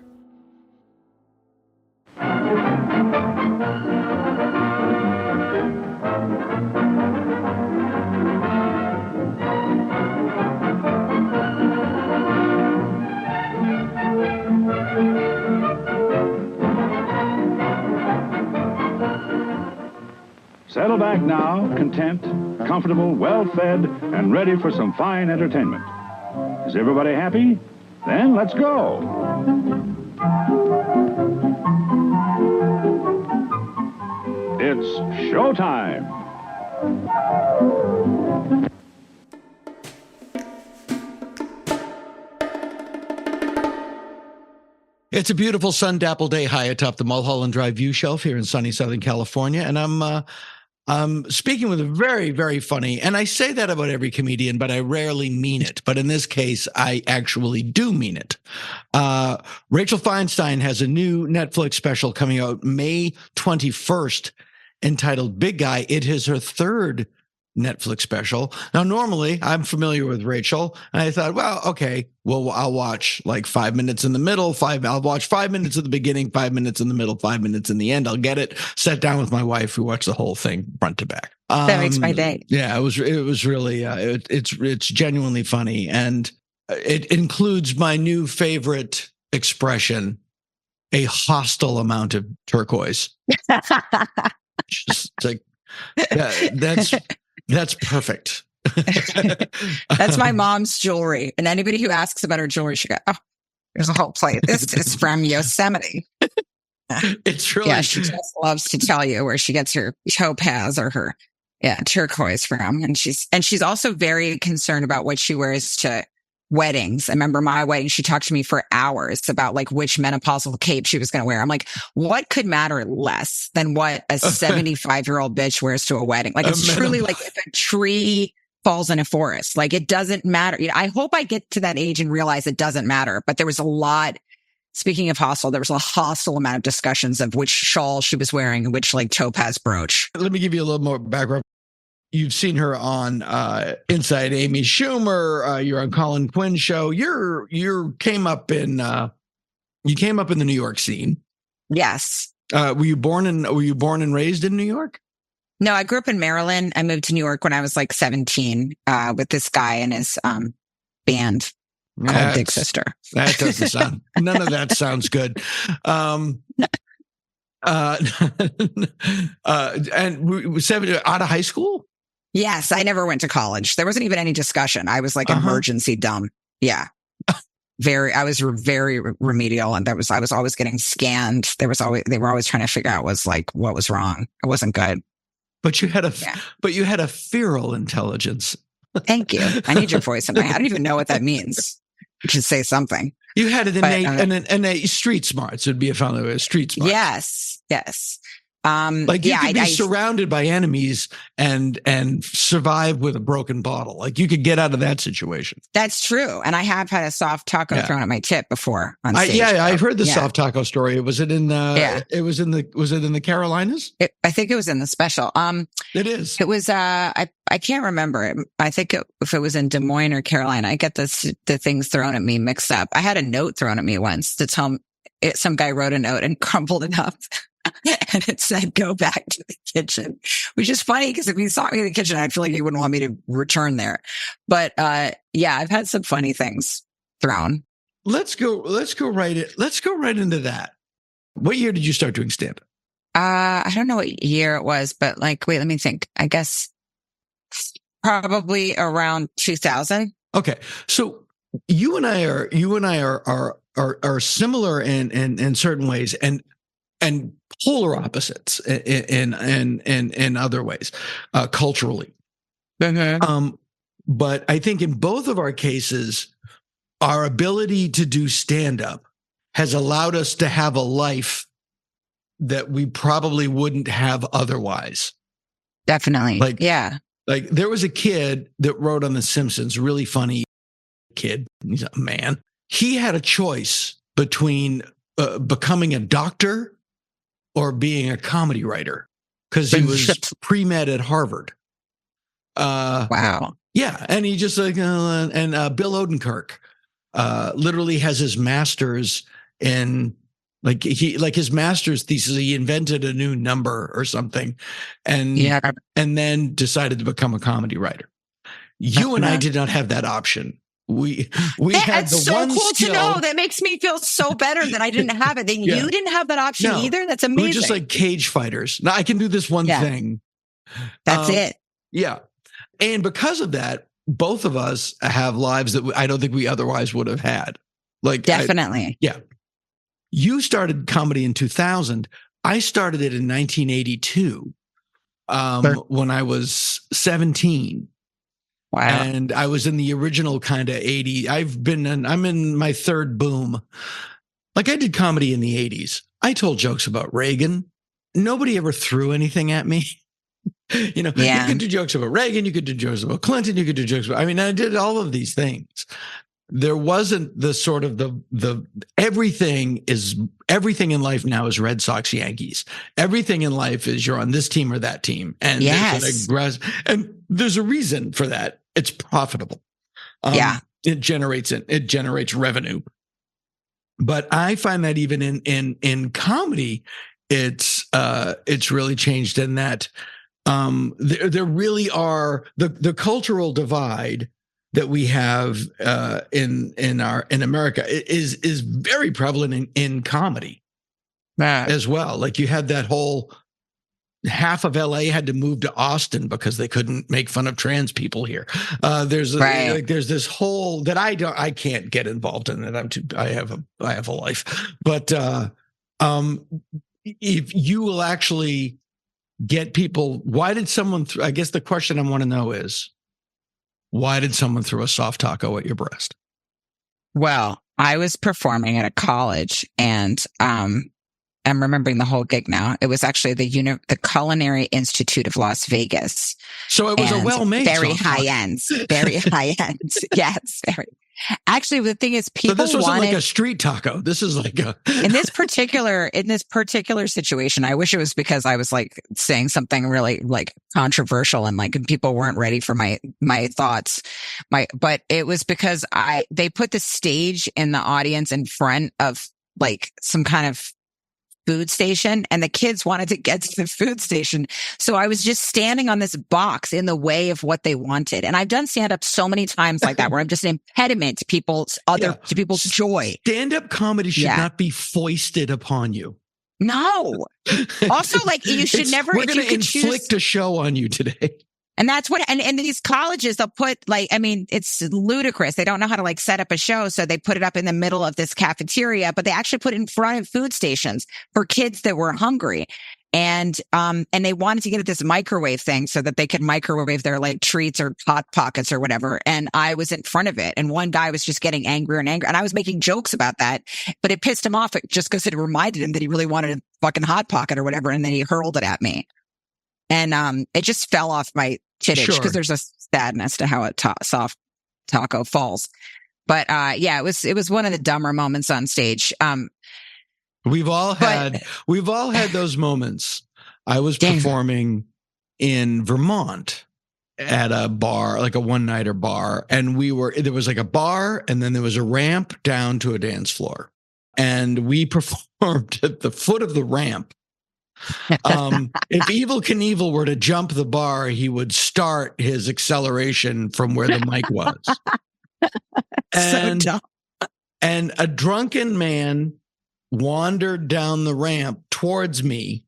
Settle back now, content, comfortable, well-fed, and ready for some fine entertainment. Is everybody happy? Then let's go. It's showtime. It's a beautiful sun-dappled day high atop the Mulholland Drive view shelf here in sunny Southern California, and I'm speaking with a very, very funny, and I say that about every comedian, but I rarely mean it. But in this case, I actually do mean it. Rachel Feinstein has a new Netflix special coming out May 21st entitled Big Guy. It is her third Netflix special. Now, normally I'm familiar with Rachel, and I thought, well, okay, well, I'll watch like 5 minutes in the middle, I'll watch 5 minutes at the beginning, 5 minutes in the middle, 5 minutes in the end. I'll get it. Sat down with my wife, who watched the whole thing front to back. That makes my day. Yeah, it was really, it's genuinely funny, and it includes my new favorite expression, a hostile amount of turquoise. Just like that's perfect. That's my mom's jewelry. And anybody who asks about her jewelry, she goes, "Oh, there's a whole plate. This is from Yosemite." It's really, yeah, she just loves to tell you where she gets her topaz or her turquoise from. And she's also very concerned about what she wears to weddings. I remember my wedding, she talked to me for hours about like which menopausal cape she was going to wear. I'm like, what could matter less than what a 75-year-old bitch wears to a wedding? Like, it's truly like if a tree falls in a forest, like it doesn't matter. You know, I hope I get to that age and realize it doesn't matter. But there was a lot, speaking of hostile, there was a hostile amount of discussions of which shawl she was wearing and which like topaz brooch. Let me give you a little more background. You've seen her on Inside Amy Schumer. You're on Colin Quinn's show. You came up in the New York scene. Yes. Were you born and raised in New York? No, I grew up in Maryland. I moved to New York when I was like 17 with this guy and his band called Big Sister. That doesn't sound. None of that sounds good. And out of high school. Yes, I never went to college. There wasn't even any discussion. I was like emergency dumb. Yeah. I was very remedial, and I was always getting scanned. They were always trying to figure out what was wrong. It wasn't good. But you had a feral intelligence. Thank you. I need your voice in my head. I don't even know what that means. You should say something. You had an innate street smarts. It'd be a family with street smarts. Yes. Like you could be surrounded by enemies and survive with a broken bottle. Like you could get out of that situation. That's true. And I have had a soft taco thrown at my tip before on stage. I've heard the soft taco story. Was it in was it in the Carolinas? I think it was in the special. It is. It was I can't remember. I think if it was in Des Moines or Carolina. I get the things thrown at me mixed up. I had a note thrown at me once to tell some guy wrote a note and crumpled it up. And it said, "Go back to the kitchen," which is funny because if you saw me in the kitchen, I'd feel like you wouldn't want me to return there. But I've had some funny things thrown. Let's go right into that. What year did you start doing stand-up? I don't know what year it was, but wait, let me think. I guess probably around 2000. Okay, so you and I are similar in certain ways, and polar opposites in other ways, culturally. Mm-hmm. But I think in both of our cases, our ability to do stand-up has allowed us to have a life that we probably wouldn't have otherwise. Definitely. Like there was a kid that wrote on The Simpsons, really funny kid. He's a man. He had a choice between becoming a doctor or being a comedy writer because he was pre-med at Harvard. Wow. Yeah. And he just Bill Odenkirk literally has his master's in his master's thesis. He invented a new number or something and then decided to become a comedy writer. You and I did not have that option. We had the so one cool skill. to know. That makes me feel so better that I didn't have it. Then you didn't have that option either. That's amazing. We're just like cage fighters. Now I can do this one thing, That's it. Yeah. And because of that, both of us have lives that I don't think we otherwise would have had. Like, Definitely. You started comedy in 2000. I started it in 1982 when I was 17. Wow. And I was in the original kind of 80. I'm in my third boom. Like, I did comedy in the 80s. I told jokes about Reagan. Nobody ever threw anything at me. You could do jokes about Reagan. You could do jokes about Clinton. You could do jokes about, I did all of these things. There wasn't the sort of the everything in life now is Red Sox, Yankees. Everything in life is you're on this team or that team. And and there's a reason for that. It's profitable. It generates revenue. But I find that even in comedy, it's really changed in that there really are the cultural divide that we have in America is very prevalent in comedy as well. Like, you had that whole half of LA had to move to Austin because they couldn't make fun of trans people here. There's this whole that I can't get involved in it. I have a life, but if you will actually get people, why did someone? I guess the question I want to know is, why did someone throw a soft taco at your breast? Well, I was performing at a college, and I'm remembering the whole gig now. It was actually the Culinary Institute of Las Vegas. So it was a well-made, very high end, very high end. Yes, very. Actually, the thing is, people this wasn't wanted, like a street taco. This is like a in this particular situation. I wish it was because I was like saying something really like controversial and like people weren't ready for my thoughts. But it was because they put the stage in the audience in front of like some kind of food station, and the kids wanted to get to the food station. So I was just standing on this box in the way of what they wanted. And I've done stand-up so many times like that, where I'm just an impediment to people's joy. Stand-up comedy should not be foisted upon you. No. Also, like, you should never. We're going to inflict a show on you today. And that's what, and these colleges, they'll put it's ludicrous. They don't know how to like set up a show. So they put it up in the middle of this cafeteria, but they actually put it in front of food stations for kids that were hungry. And they wanted to get at this microwave thing so that they could microwave their like treats or Hot Pockets or whatever. And I was in front of it. And one guy was just getting angrier and angrier. And I was making jokes about that, but it pissed him off just because it reminded him that he really wanted a fucking Hot Pocket or whatever. And then he hurled it at me. And it just fell off my tittage because there's a sadness to how a soft taco falls. But it was one of the dumber moments on stage. We've all had those moments. I was performing in Vermont at a bar, like a one-nighter bar, and there was like a bar, and then there was a ramp down to a dance floor, and we performed at the foot of the ramp. If Evel Knievel were to jump the bar, he would start his acceleration from where the mic was. And, so dumb. And a drunken man wandered down the ramp towards me.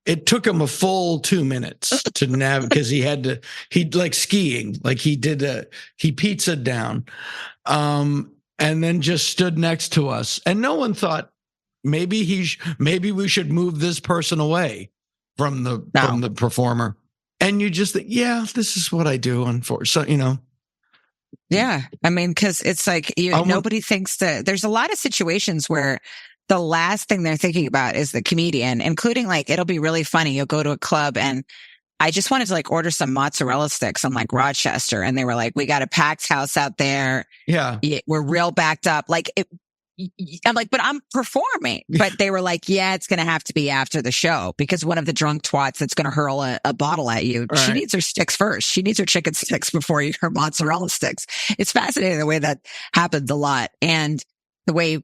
It took him a full 2 minutes to navigate because he'd like skiing, like he pizzaed down, and then just stood next to us. And no one thought, maybe we should move this person away from the performer. And you just think, this is what I do. Unfortunately, Yeah. I mean, because it's like nobody thinks that there's a lot of situations where the last thing they're thinking about is the comedian, including like, it'll be really funny. You'll go to a club and I just wanted to like order some mozzarella sticks on like Rochester. And they were like, we got a packed house out there. Yeah. We're real backed up. Like, I'm like, but I'm performing. But they were like, it's going to have to be after the show because one of the drunk twats that's going to hurl a bottle at you, right. She needs her sticks first. She needs her chicken sticks before her mozzarella sticks. It's fascinating the way that happens a lot. And the way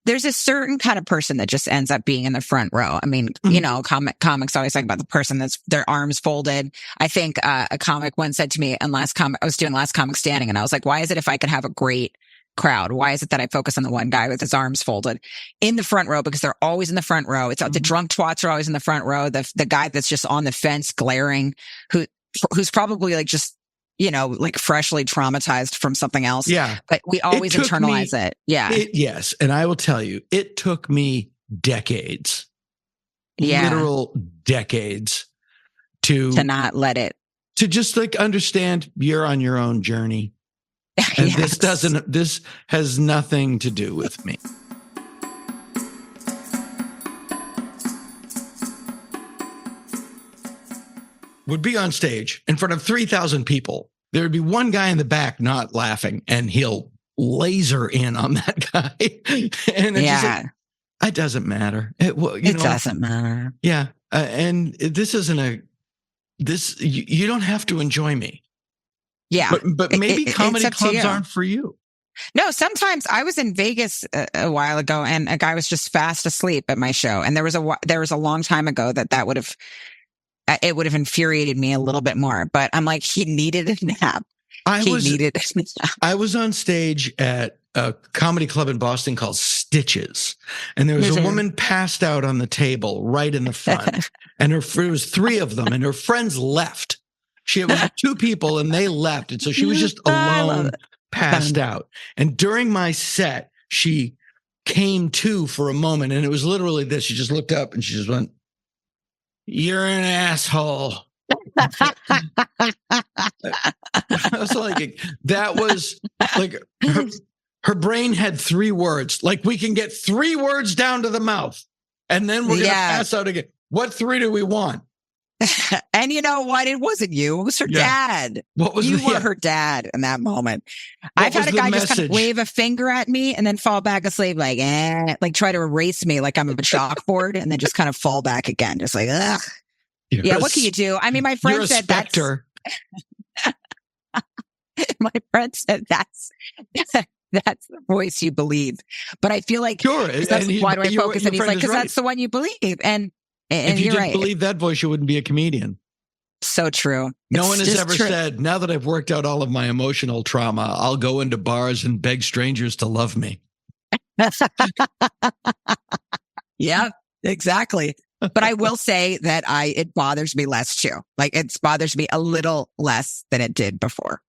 there's a certain kind of person that just ends up being in the front row. I mean, comics always talk about the person that's their arms folded. I think a comic once said to me I was doing Last Comic Standing, and I was like, why is it if I could have a great crowd? Why is it that I focus on the one guy with his arms folded in the front row? Because they're always in the front row. It's the drunk twats are always in the front row. The guy that's just on the fence glaring, who's probably like just, like freshly traumatized from something else. Yeah. But we always internalize it. Yeah. Yes. And I will tell you, it took me decades, literal decades to not let it, to just like understand you're on your own journey. And this has nothing to do with me. Would be on stage in front of 3,000 people. There would be one guy in the back not laughing, and he'll laser in on that guy. And it's just like, it doesn't matter. It doesn't matter. Yeah. And this isn't you don't have to enjoy me. Yeah. But maybe comedy clubs aren't for you. No, sometimes I was in Vegas a while ago, and a guy was just fast asleep at my show. And there was a long time ago that would have, it would have infuriated me a little bit more, but I'm like, he needed a nap. I was on stage at a comedy club in Boston called Stitches, and there was a woman passed out on the table right in the front, and it was three of them, and her friends left. It was two people, and they left, and so she was just alone, passed out. And during my set, she came to for a moment, and it was literally this. She just looked up, and she just went, "You're an asshole." I was like, that was like her brain had three words. Like, we can get three words down to the mouth, and then we're gonna pass out again. What three do we want? And you know what? It wasn't you. It was her dad. You were her dad in that moment. I've had a guy just kind of wave a finger at me and then fall back asleep, like try to erase me like I'm a chalkboard, and then just kind of fall back again, just like, ugh. What can you do? I mean, my friend said specter. My friend said that's the voice you believe. But I feel like, sure. Why do I focus? And he's like, because that's the one you believe. And if you you're didn't right. believe that voice, you wouldn't be a comedian. So true. No one has ever said, now that I've worked out all of my emotional trauma, I'll go into bars and beg strangers to love me. Yeah, exactly. But I will say that it bothers me less too. Like, it bothers me a little less than it did before.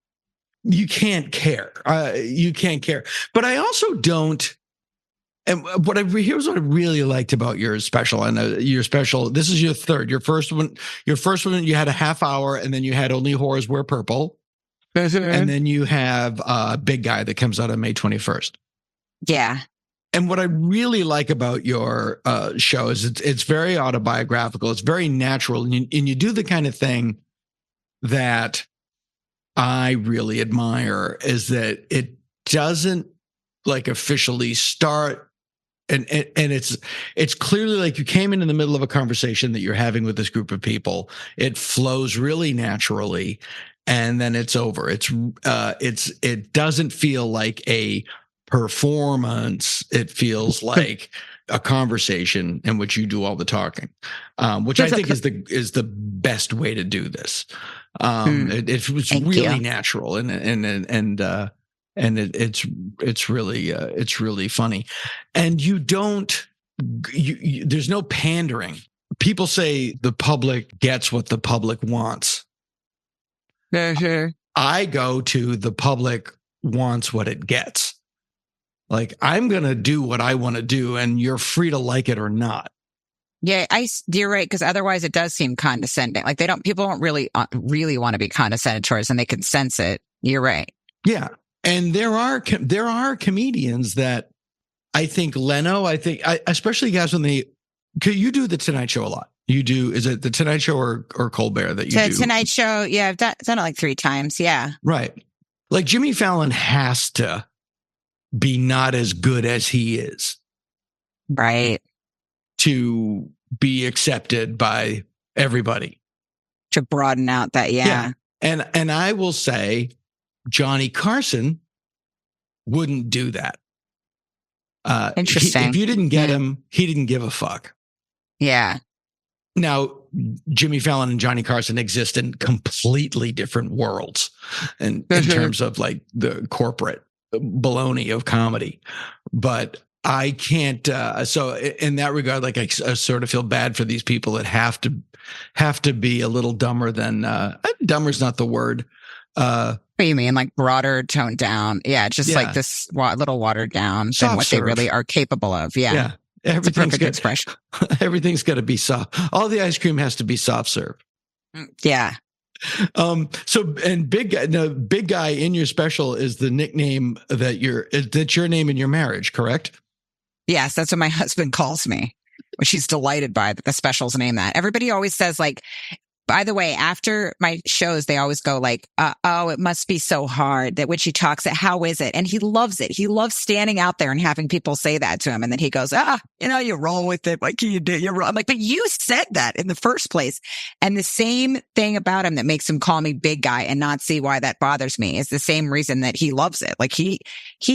You can't care. You can't care. But I also don't. And here's what I really liked about your special. And your special, this is your third. Your first one, you had a half hour, and then you had Only Whores Wear Purple. And then you have Big Guy that comes out on May 21st. Yeah. And what I really like about your show is it's very autobiographical. It's very natural. And you do the kind of thing that I really admire, is that it doesn't like officially start. And it's clearly like you came in the middle of a conversation that you're having with this group of people. It flows really naturally, and then it's over. It doesn't feel like a performance. It feels like a conversation in which you do all the talking, which I think is the best way to do this. It was really natural, and it's really funny, and there's no pandering. People say the public gets what the public wants. I go to the public wants what it gets. Like, I'm going to do what I want to do, and you're free to like it or not. Yeah, you're right, because otherwise it does seem condescending. Like, people don't really want to be condescending towards, and they can sense it. You're right. Yeah. And there are comedians that I think especially guys you do the Tonight Show a lot. You do, is it the Tonight Show or Colbert that you do? The Tonight Show, yeah, I've done it like 3 times, yeah. Right. Like, Jimmy Fallon has to be not as good as he is. Right. To be accepted by everybody. To broaden out that, yeah. And I will say, Johnny Carson wouldn't do that. Interesting. If you didn't get him, he didn't give a fuck. Yeah. Now, Jimmy Fallon and Johnny Carson exist in completely different worlds in terms of like the corporate baloney of comedy. But I can't. So in that regard, like I sort of feel bad for these people that have to be a little dumber than dumber's not the word. What do you mean, like broader, toned down? Yeah, just like this little watered down than what they really are capable of. Yeah. Everything's a perfect expression. Everything's got to be soft. All the ice cream has to be soft serve. Yeah. So, and big guy in your special is the nickname that's your name in your marriage, correct? Yes, that's what my husband calls me, which he's delighted by that the special's named that. Everybody always says, like, by the way, after my shows, they always go like, oh, it must be so hard, that when she talks, how is it? And he loves it. He loves standing out there and having people say that to him. And then he goes, you roll with it. What can you do? You're wrong. I'm like, but you said that in the first place. And the same thing about him that makes him call me big guy and not see why that bothers me is the same reason that he loves it. Like he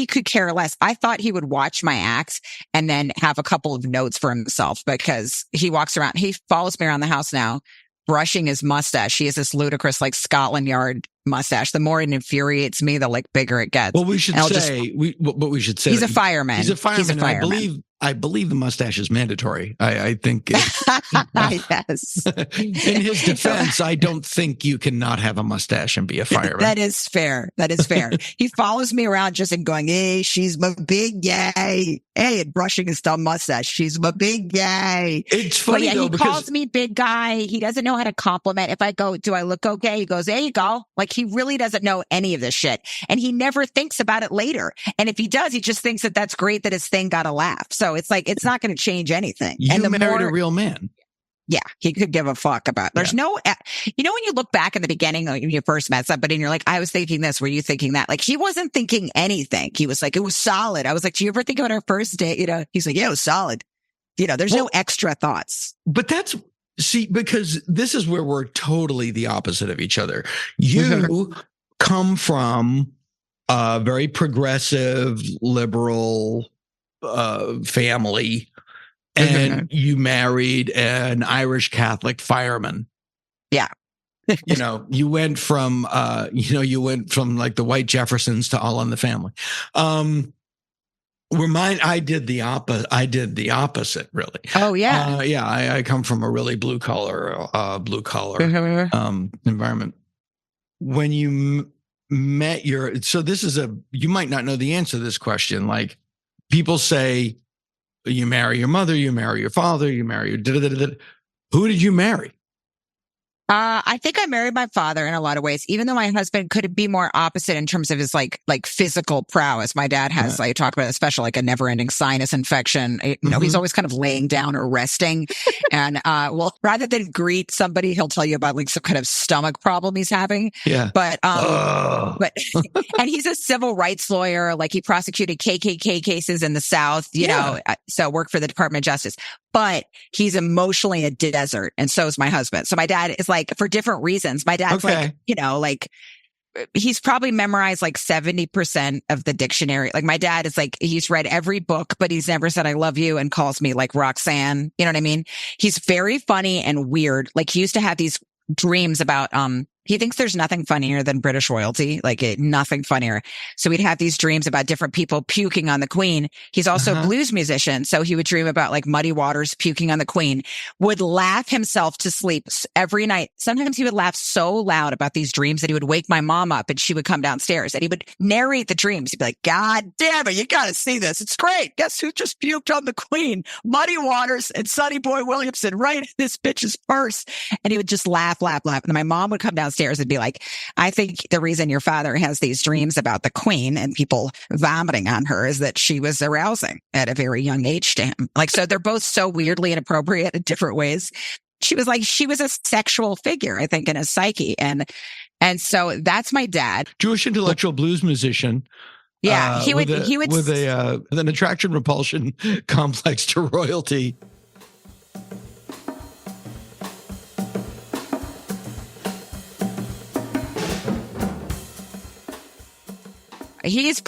could care less. I thought he would watch my acts and then have a couple of notes for himself, because he walks around, he follows me around the house now, brushing his mustache. He has this ludicrous, like, Scotland Yard mustache. The more it infuriates me, the like bigger it gets. Well, we should say he's a fireman. He's a fireman. I believe the mustache is mandatory. I think yes. In his defense, I don't think you cannot have a mustache and be a fireman. That is fair. He follows me around just and going, hey, she's my big guy. Hey, and brushing his dumb mustache. She's my big guy. It's funny though, he calls me big guy. He doesn't know how to compliment. If I go, do I look okay? He goes, there you go. Like, he really doesn't know any of this shit. And he never thinks about it later. And if he does, he just thinks that that's great that his thing got a laugh. So it's like, it's not going to change anything. You married a real man. Yeah, he could give a fuck about. There's no, when you look back in the beginning, like when you first met somebody and you're like, I was thinking this, were you thinking that? Like, he wasn't thinking anything. He was like, it was solid. I was like, do you ever think about our first date? He's like, yeah, it was solid. There's no extra thoughts. But because this is where we're totally the opposite of each other. You come from a very progressive, liberal family. And you married an Irish Catholic fireman. Yeah. You went from like the White Jeffersons to All in the Family. I did the opposite, really. Oh yeah. I come from a really blue collar environment. When you met you might not know the answer to this question. Like, people say, you marry your mother, you marry your father, you marry your Who did you marry? I think I married my father in a lot of ways, even though my husband could be more opposite in terms of his like physical prowess. My dad has, like, talk about, especially like a never ending sinus infection. He's always kind of laying down or resting. And, rather than greet somebody, he'll tell you about like some kind of stomach problem he's having. Yeah. But and he's a civil rights lawyer. Like, he prosecuted KKK cases in the South, so worked for the Department of Justice. But he's emotionally a desert, and so is my husband. So my dad is like, for different reasons. My dad's like, he's probably memorized like 70% of the dictionary. Like, my dad is like, he's read every book, but he's never said I love you, and calls me like Roxanne. You know what I mean? He's very funny and weird. Like, he used to have these dreams about, he thinks there's nothing funnier than British royalty, nothing funnier. So he'd have these dreams about different people puking on the Queen. He's also a blues musician. So he would dream about like Muddy Waters puking on the Queen, would laugh himself to sleep every night. Sometimes he would laugh so loud about these dreams that he would wake my mom up and she would come downstairs and he would narrate the dreams. He'd be like, God damn it, you got to see this. It's great. Guess who just puked on the Queen? Muddy Waters and Sonny Boy Williamson right in this bitch's purse. And he would just laugh. And then my mom would come downstairs and be like, I think the reason your father has these dreams about the Queen and people vomiting on her is that she was arousing at a very young age to him. Like, so they're both so weirdly inappropriate in different ways. She was a sexual figure, I think, in his psyche. And so that's my dad. Jewish intellectual blues musician. Yeah, he would with an attraction repulsion complex to royalty. He's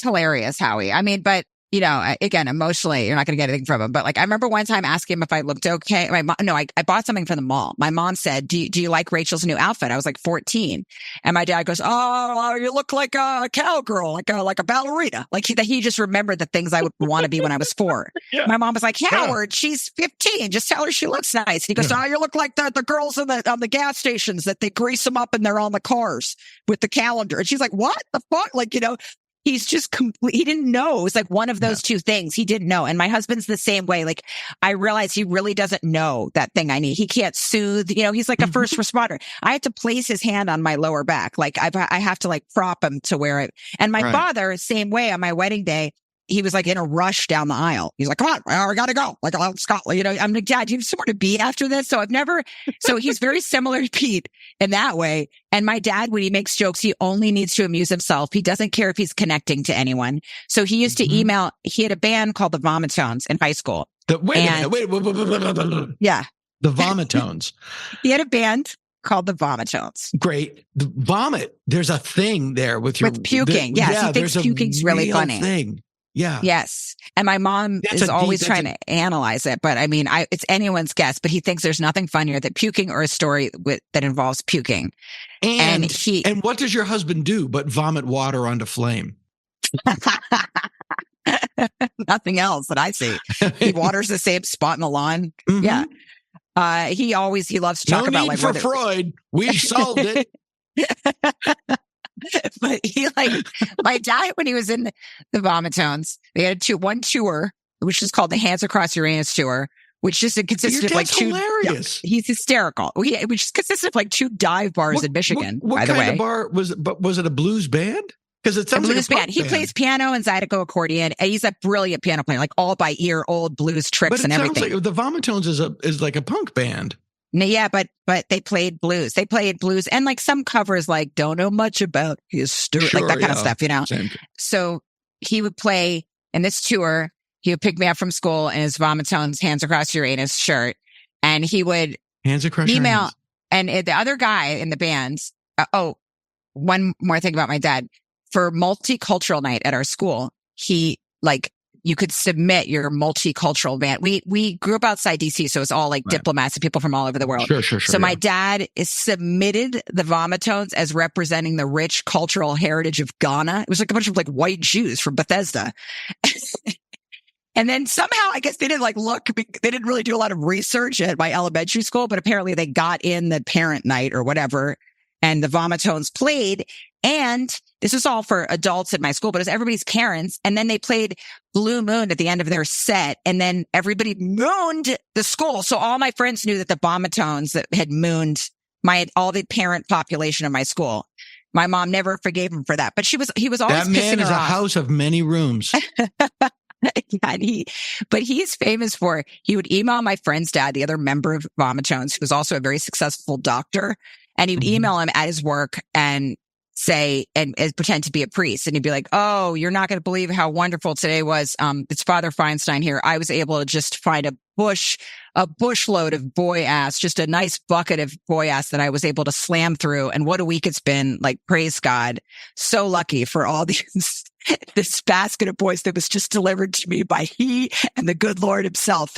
hilarious, Howie. I mean, but you know, again, emotionally, you're not going to get anything from him. But like, I remember one time asking him if I looked okay. I bought something from the mall. My mom said, do you like Rachel's new outfit? I was like 14. And my dad goes, oh, you look like a cowgirl, like a ballerina. Like he just remembered the things I would want to be when I was 4. Yeah. My mom was like, Howard, she's 15. Just tell her she looks nice. And he goes, oh, you look like the girls on the gas stations that they grease them up and they're on the cars with the calendar. And she's like, what the fuck? Like, you know, he's just complete. He didn't know. It was like one of those two things. He didn't know. And my husband's the same way. Like, I realize he really doesn't know that thing I need. He can't soothe. You know, he's like a first responder. I have to place his hand on my lower back. Like, I have to like prop him to wear it. And my father, same way on my wedding day, he was like in a rush down the aisle. He's like, come on, I gotta go. Like, Scotland, you know, I'm like, Dad, do you have somewhere to be after this? So so he's very similar to Pete in that way. And my dad, when he makes jokes, he only needs to amuse himself. He doesn't care if he's connecting to anyone. So he used to email, he had a band called the Vomitones in high school. Wait. Yeah. The Vomitones. He had a band called the Vomitones. Great. The vomit. There's a thing there with puking. Yes. He thinks puking's really funny. Thing. Yeah. Yes. And my mom is always trying to analyze it. But I mean, it's anyone's guess, but he thinks there's nothing funnier than puking or a story that involves puking. And what does your husband do but vomit water onto flame? Nothing else that I see. He waters the same spot in the lawn. Mm-hmm. Yeah. He loves to talk about like for Freud. We solved it. But he my dad, when he was in the Vomitones, they had one tour, which is called the Hands Across Uranus tour, which just consisted of like two. Hilarious. He's hysterical. Which consisted of like 2 dive bars in Michigan. What by the way, kind of bar was it? But was it a blues band? Because it sounds like a blues band. He plays piano and zydeco accordion, and he's a brilliant piano player, like all by ear, old blues tricks and everything. Like the Vomitones is like a punk band. Yeah, but they played blues. They played blues and like some covers like Don't Know Much About History, like that kind of stuff, you know? Same. So he would play in this tour. He would pick me up from school in his Vomitones Hands Across Uranus shirt. And he would Hands Across email. Uranus. And the other guy in the bands. One more thing about my dad. For multicultural night at our school, he you could submit your multicultural band. We grew up outside DC, so it's all like diplomats and people from all over the world. Sure. So my dad is submitted the Vomitones as representing the rich cultural heritage of Ghana. It was like a bunch of like white Jews from Bethesda. And then somehow, I guess they didn't they didn't really do a lot of research at my elementary school, but apparently they got in the parent night or whatever. And the Vomitones played. And this was all for adults at my school, but it was everybody's parents. And then they played Blue Moon at the end of their set. And then everybody mooned the school. So all my friends knew that the Vomitones that had mooned all the parent population of my school. My mom never forgave him for that. But he was always that man pissing is her a off. House of many rooms. Yeah, but he's famous for, he would email my friend's dad, the other member of Vomitones, who was also a very successful doctor. And he would email him at his work and say, and pretend to be a priest. And he'd be like, oh, you're not going to believe how wonderful today was. It's Father Feinstein here. I was able to just find a bushload of boy ass, just a nice bucket of boy ass that I was able to slam through. And what a week it's been. Like, praise God. So lucky for all these, this basket of boys that was just delivered to me by he and the good Lord himself.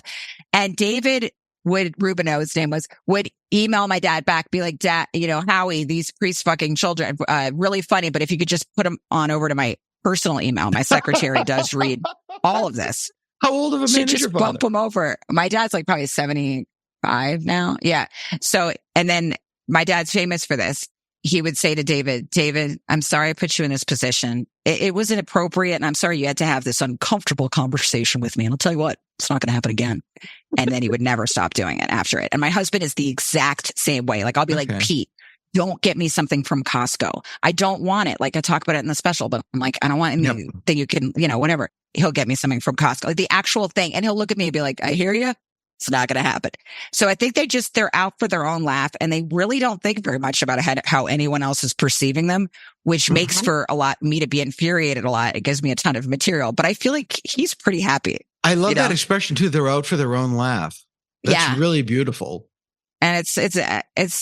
And David Rubino, his name was, would email my dad back, be like, Dad, Howie, these priest fucking children, really funny, but if you could just put them on over to my personal email, my secretary does read all of this. How old of a man is your father? Bump him over. My dad's like probably 75 now. Yeah. So, and then my dad's famous for this. He would say to David, I'm sorry I put you in this position. It wasn't appropriate. And I'm sorry you had to have this uncomfortable conversation with me. And I'll tell you what, it's not going to happen again. And then he would never stop doing it after it. And my husband is the exact same way. Like, I'll be like, Pete, don't get me something from Costco. I don't want it. Like, I talk about it in the special, but I'm like, I don't want anything you can, whatever. He'll get me something from Costco, like the actual thing. And he'll look at me and be like, I hear you. It's not going to happen. So I think they're out for their own laugh, and they really don't think very much about how anyone else is perceiving them, which makes for me to be infuriated a lot. It gives me a ton of material, but I feel like he's pretty happy. I love that expression too. They're out for their own laugh. That's really beautiful. And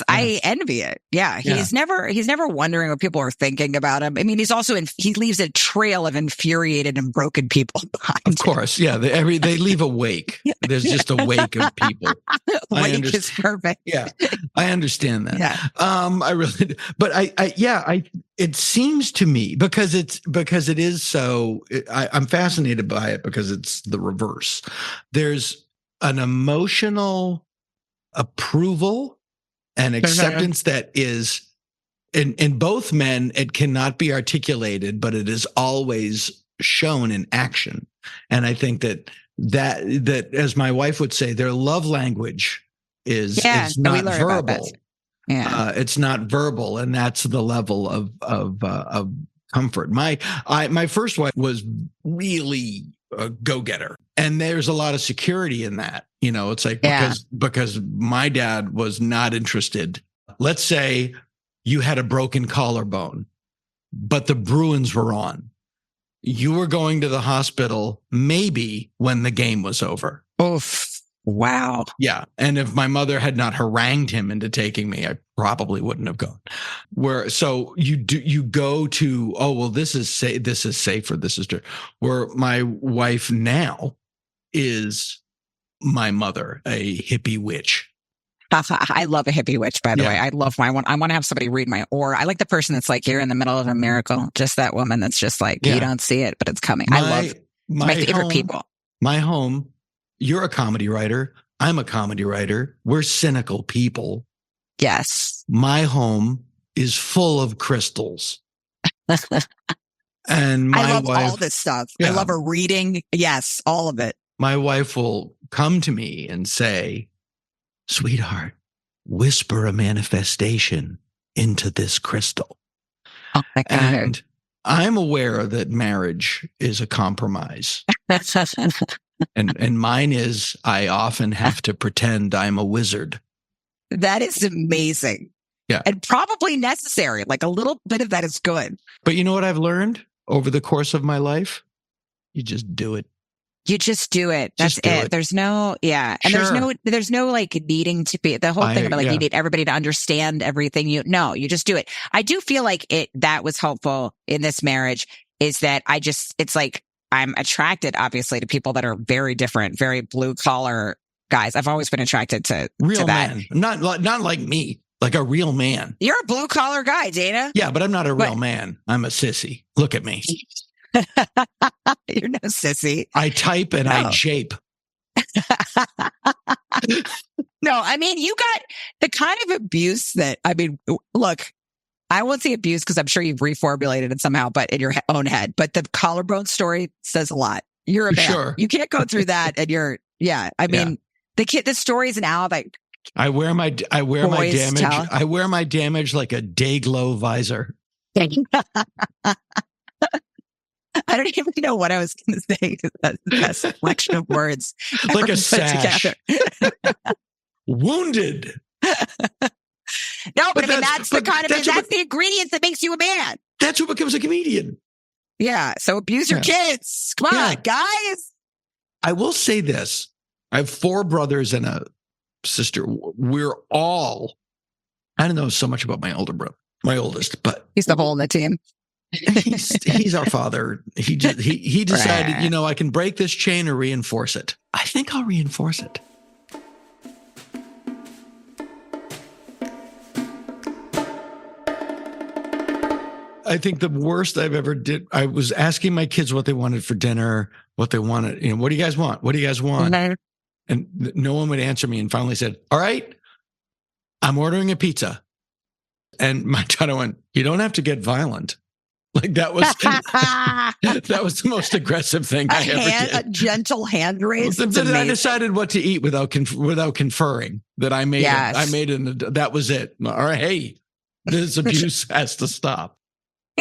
I envy it. Yeah. He's never wondering what people are thinking about him. I mean, he leaves a trail of infuriated and broken people behind. Of course. Yeah. They leave a wake. There's just a wake of people. Wake is perfect. Yeah. I understand that. Yeah. I really, but it seems to me because it is so, I'm fascinated by it because it's the reverse. There's an emotional approval and acceptance that is in both men. It cannot be articulated, but it is always shown in action. And I think that as my wife would say, their love language is not verbal. Yeah. It's not verbal. And that's the level of comfort. My first wife was really a go-getter. And there's a lot of security in that. It's like, because my dad was not interested. Let's say you had a broken collarbone, but the Bruins were on. You were going to the hospital maybe when the game was over. Oof. Wow. Yeah. And if my mother had not harangued him into taking me, I probably wouldn't have gone. So you go to, oh, well, this is safer. This is true. Where my wife now is my mother, a hippie witch. I love a hippie witch, by the way. I love I want to have somebody read my aura. I like the person that's like, you're in the middle of a miracle. Just that woman that's just like, you don't see it, but it's coming. I love my favorite people. My home. You're a comedy writer. I'm a comedy writer. We're cynical people. Yes. My home is full of crystals. And I love all this stuff. Yeah. I love a reading. Yes, all of it. My wife will come to me and say, sweetheart, whisper a manifestation into this crystal. Oh my God. And I'm aware that marriage is a compromise. And mine is, I often have to pretend I'm a wizard. That is amazing. Yeah. And probably necessary. Like a little bit of that is good. But you know what I've learned over the course of my life? You just do it. You just do it. That's it. There's no, and there's no like needing to be the whole thing about like you need everybody to understand everything. You just do it. I do feel like that was helpful in this marriage is that it's like, I'm attracted obviously to people that are very different, very blue collar guys. I've always been attracted to real that. Man. Not like me, like a real man. You're a blue collar guy, Dana. Yeah, but I'm not a real man. I'm a sissy. Look at me. You're no sissy. I type and I shape. No, I mean, you got the kind of abuse that, look, I won't say abuse because I'm sure you've reformulated it somehow, but in your own head. But the collarbone story says a lot. You're a man. Sure. You can't go through that, and the stories now that I wear my damage. I wear my damage like a day glow visor. I don't even know what I was going to say. That's the best selection of words. Like a sash. Wounded. No, but I mean, that's the ingredient that makes you a man. That's who becomes a comedian. Yeah. So abuse your kids. Come on, guys. I will say this. I have 4 brothers and a sister. We're all, I don't know so much about my older brother, my oldest, but he's the hole in the team. He's our father. He decided, I can break this chain or reinforce it. I think I'll reinforce it. I think the worst I've ever did, I was asking my kids what they wanted for dinner, what they wanted, what do you guys want? What do you guys want? No. And no one would answer me and finally said, all right, I'm ordering a pizza. And my daughter went, you don't have to get violent. Like that was the most aggressive thing I ever did. A gentle hand raise. Then I decided what to eat without conferring. That I made. I made it. That was it. All right, hey, this abuse has to stop.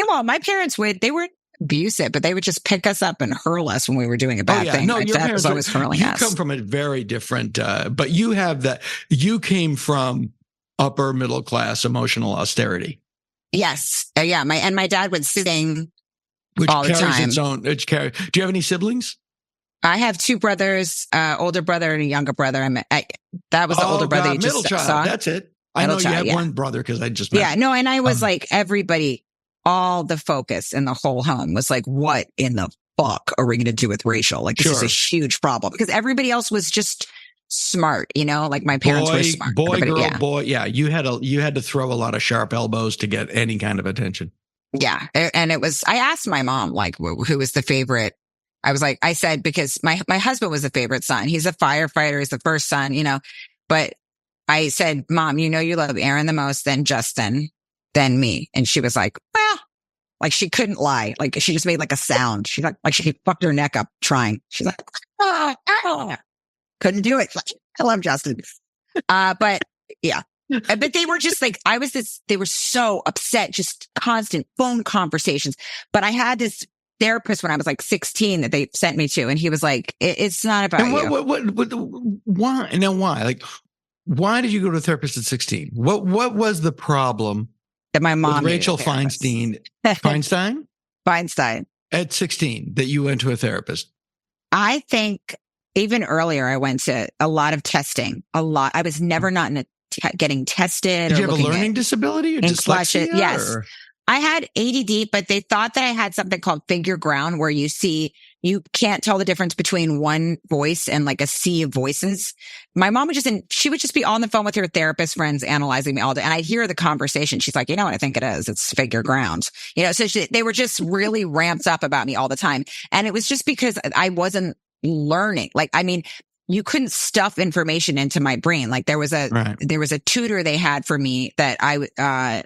Well, my parents they weren't abusive, but they would just pick us up and hurl us when we were doing a bad thing. No, my your dad was always hurling us. You come from a very different, but you have that. You came from upper middle class emotional austerity. Yes. My dad would sing which all the time. Do you have any siblings? I have two brothers, older brother and a younger brother. That was the older brother you middle just child. saw. That's it. I know Middle you child, have one brother because I just met Yeah, him. no, and I was like, everybody, all the focus in the whole home was like, what in the fuck are we going to do with Rachel? Like, this is a huge problem because everybody else was just smart, like my parents were smart. Boy, Everybody- girl, boy. Yeah, you had to throw a lot of sharp elbows to get any kind of attention. Yeah. And I asked my mom, like, who was the favorite? I said, because my husband was the favorite son. He's a firefighter. He's the first son, but I said, Mom, you love Aaron the most, then Justin, then me. And she was like, well, like she couldn't lie. Like she just made like a sound. She's like she fucked her neck up trying. She's like, couldn't do it. I love Justin. But yeah. But they were just like, they were so upset, just constant phone conversations. But I had this therapist when I was like 16 that they sent me to. And he was like, it's not about you. Why? Now, why? Like, why did you go to a therapist at 16? What was the problem that my mom with Rachel Feinstein at 16 that you went to a therapist? I think even earlier, I went to a lot of testing. I was never not getting tested. Did you have a learning disability or dyslexia? Yes. Or? I had ADD, but they thought that I had something called figure ground where you can't tell the difference between one voice and like a sea of voices. My mom she would just be on the phone with her therapist friends analyzing me all day. And I'd hear the conversation. She's like, you know what I think it is? It's figure ground. So they were just really ramped up about me all the time. And it was just because I wasn't learning. Like, I mean, you couldn't stuff information into my brain. Like there was a tutor they had for me that I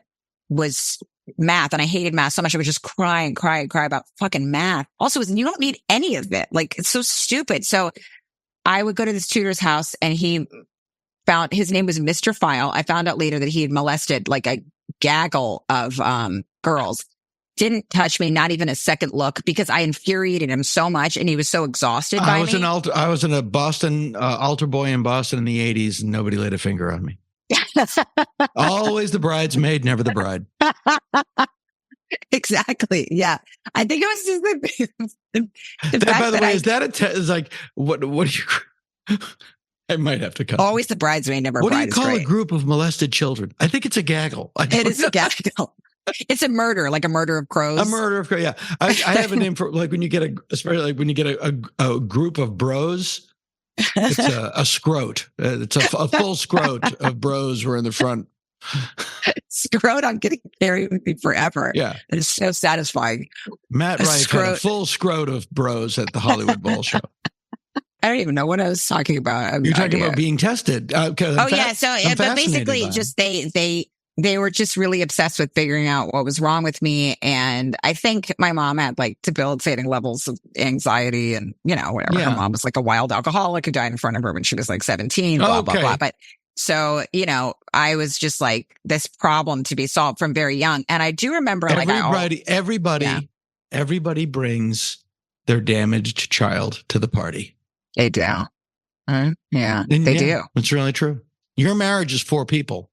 was math, and I hated math so much. I was just cry about fucking math. Also, you don't need any of it. Like it's so stupid. So I would go to this tutor's house, and his name was Mr. File. I found out later that he had molested like a gaggle of girls. Didn't touch me, not even a second look, because I infuriated him so much, and he was so exhausted by me. I was in a Boston altar boy in Boston in the 80s, and nobody laid a finger on me. Always the bridesmaid, never the bride. Exactly. Yeah, I think it was just by the way, is that is like what do you? I might have to cut. Always the bridesmaid, never bride. What do you call a group of molested children? I think it's a gaggle. It is a gaggle. It's a murder, like a murder of crows. A murder of crows. Yeah, I have a name for like when you get a group of bros. It's a scrote. It's a full scrote of bros who are in the front. Scrote, I'm getting carried with me forever. Yeah, it is so satisfying. Matt Rife had a full scrote of bros at the Hollywood Bowl show. I don't even know what I was talking about. You're talking about being tested. But basically, just they were just really obsessed with figuring out what was wrong with me. And I think my mom had like debilitating levels of anxiety and, whatever. Yeah. Her mom was like a wild alcoholic who died in front of her when she was like 17, blah, blah, blah. But so, I was just like this problem to be solved from very young. And I do remember everybody brings their damaged child to the party. They do. Yeah, they do. It's really true. Your marriage is 4 people.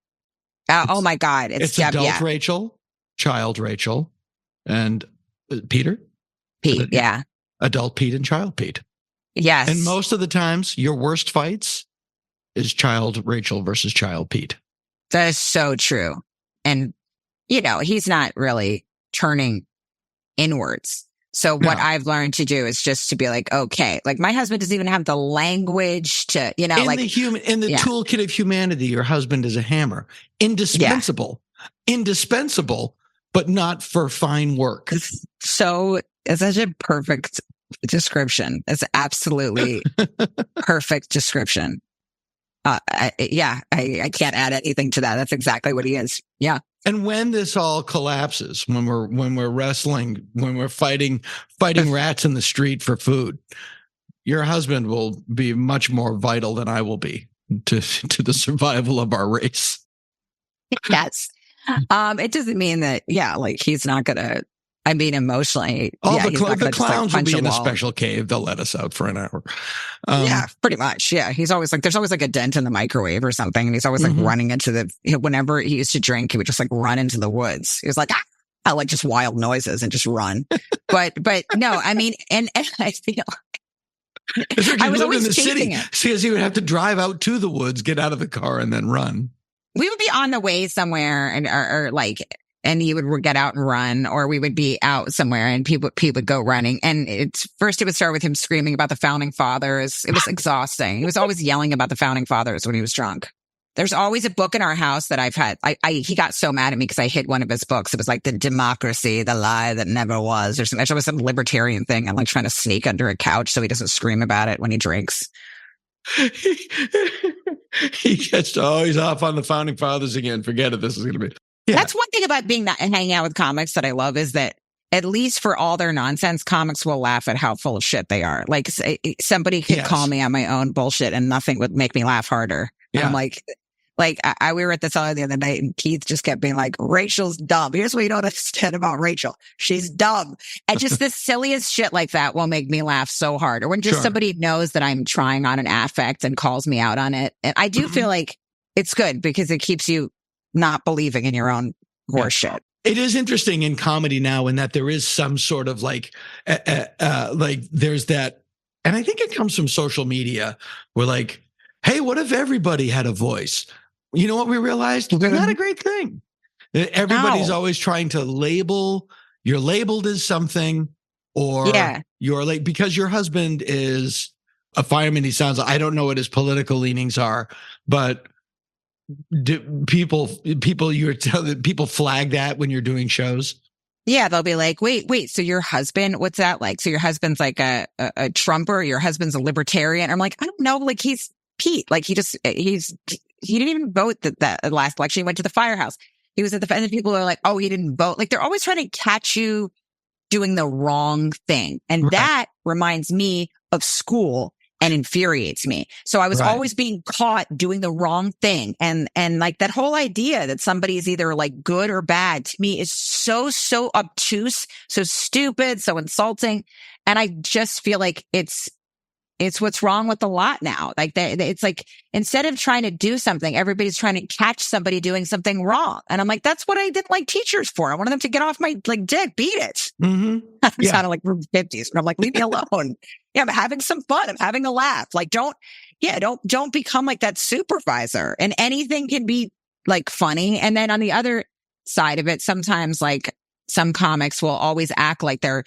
Oh my God. It's adult Rachel, child Rachel, and Peter. Pete, yeah. Adult Pete and child Pete. Yes. And most of the times, your worst fights is child Rachel versus child Pete. That is so true. And, he's not really turning inwards. So what I've learned to do is just to be like, okay, like my husband doesn't even have the language to, in the toolkit of humanity, your husband is a hammer. Indispensable, but not for fine work. So it's such a perfect description. It's absolutely perfect description. I can't add anything to that. That's exactly what he is. Yeah. And when this all collapses, when we're wrestling, when we're fighting rats in the street for food, your husband will be much more vital than I will be to the survival of our race. Yes. It doesn't mean that, he's not gonna. I mean, emotionally, the clowns will be in a special cave. They'll let us out for an hour. Yeah, pretty much. Yeah, he's always like, there's always like a dent in the microwave or something, and he's always like running into whenever he used to drink, he would just like run into the woods. He was like, I like just wild noises and just run. but no, I mean, and I feel I was always in the chasing city it. because he would have to drive out to the woods, get out of the car, and then run. We would be on the way somewhere and he would get out and run, or we would be out somewhere and people would go running. And it would start with him screaming about the founding fathers. It was exhausting. He was always yelling about the founding fathers when he was drunk. There's always a book in our house that I've had. He got so mad at me because I hid one of his books. It was like The Democracy, the Lie That Never Was, or something. It was some libertarian thing. I'm like trying to sneak under a couch so he doesn't scream about it when he drinks. He gets he's off on the founding fathers again. Forget it. This is going to be. Yeah. That's one thing about hanging out with comics that I love is that at least for all their nonsense, comics will laugh at how full of shit they are. Like somebody could call me on my own bullshit and nothing would make me laugh harder. Yeah. And I'm like we were at the cellar the other night and Keith just kept being like, Rachel's dumb. Here's what you don't understand about Rachel. She's dumb. And just the silliest shit like that will make me laugh so hard. Or when just somebody knows that I'm trying on an affect and calls me out on it. And I do feel like it's good because it keeps you not believing in your own horseshit. It is interesting in comedy now in that there is some sort of like there's that, and I think it comes from social media where like, hey, what if everybody had a voice? You know what we realized? Not a great thing. Everybody's always trying to label. You're labeled as something, or you're like, because your husband is a fireman. He sounds like, I don't know what his political leanings are, but do people flag that when you're doing shows? Yeah, they'll be like, wait, so your husband, what's that like? So your husband's like a Trumper, your husband's a libertarian. I'm like, I don't know, like he's Pete. Like he didn't even vote that last election. He went to the firehouse. He was at the, and people are like, oh, he didn't vote. Like they're always trying to catch you doing the wrong thing. And that reminds me of school and infuriates me. So I was always being caught doing the wrong thing. And like that whole idea that somebody's either like good or bad to me is so obtuse, so stupid, so insulting. And I just feel like it's what's wrong with a lot now. Like it's like, instead of trying to do something, everybody's trying to catch somebody doing something wrong. And I'm like, that's what I didn't like teachers for. I wanted them to get off my like dick, beat it. Mm-hmm. I'm sounding like we're 50s. And I'm like, leave me alone. I'm having some fun. I'm having a laugh. Like, don't become like that supervisor. And anything can be like funny. And then on the other side of it, sometimes like some comics will always act like they're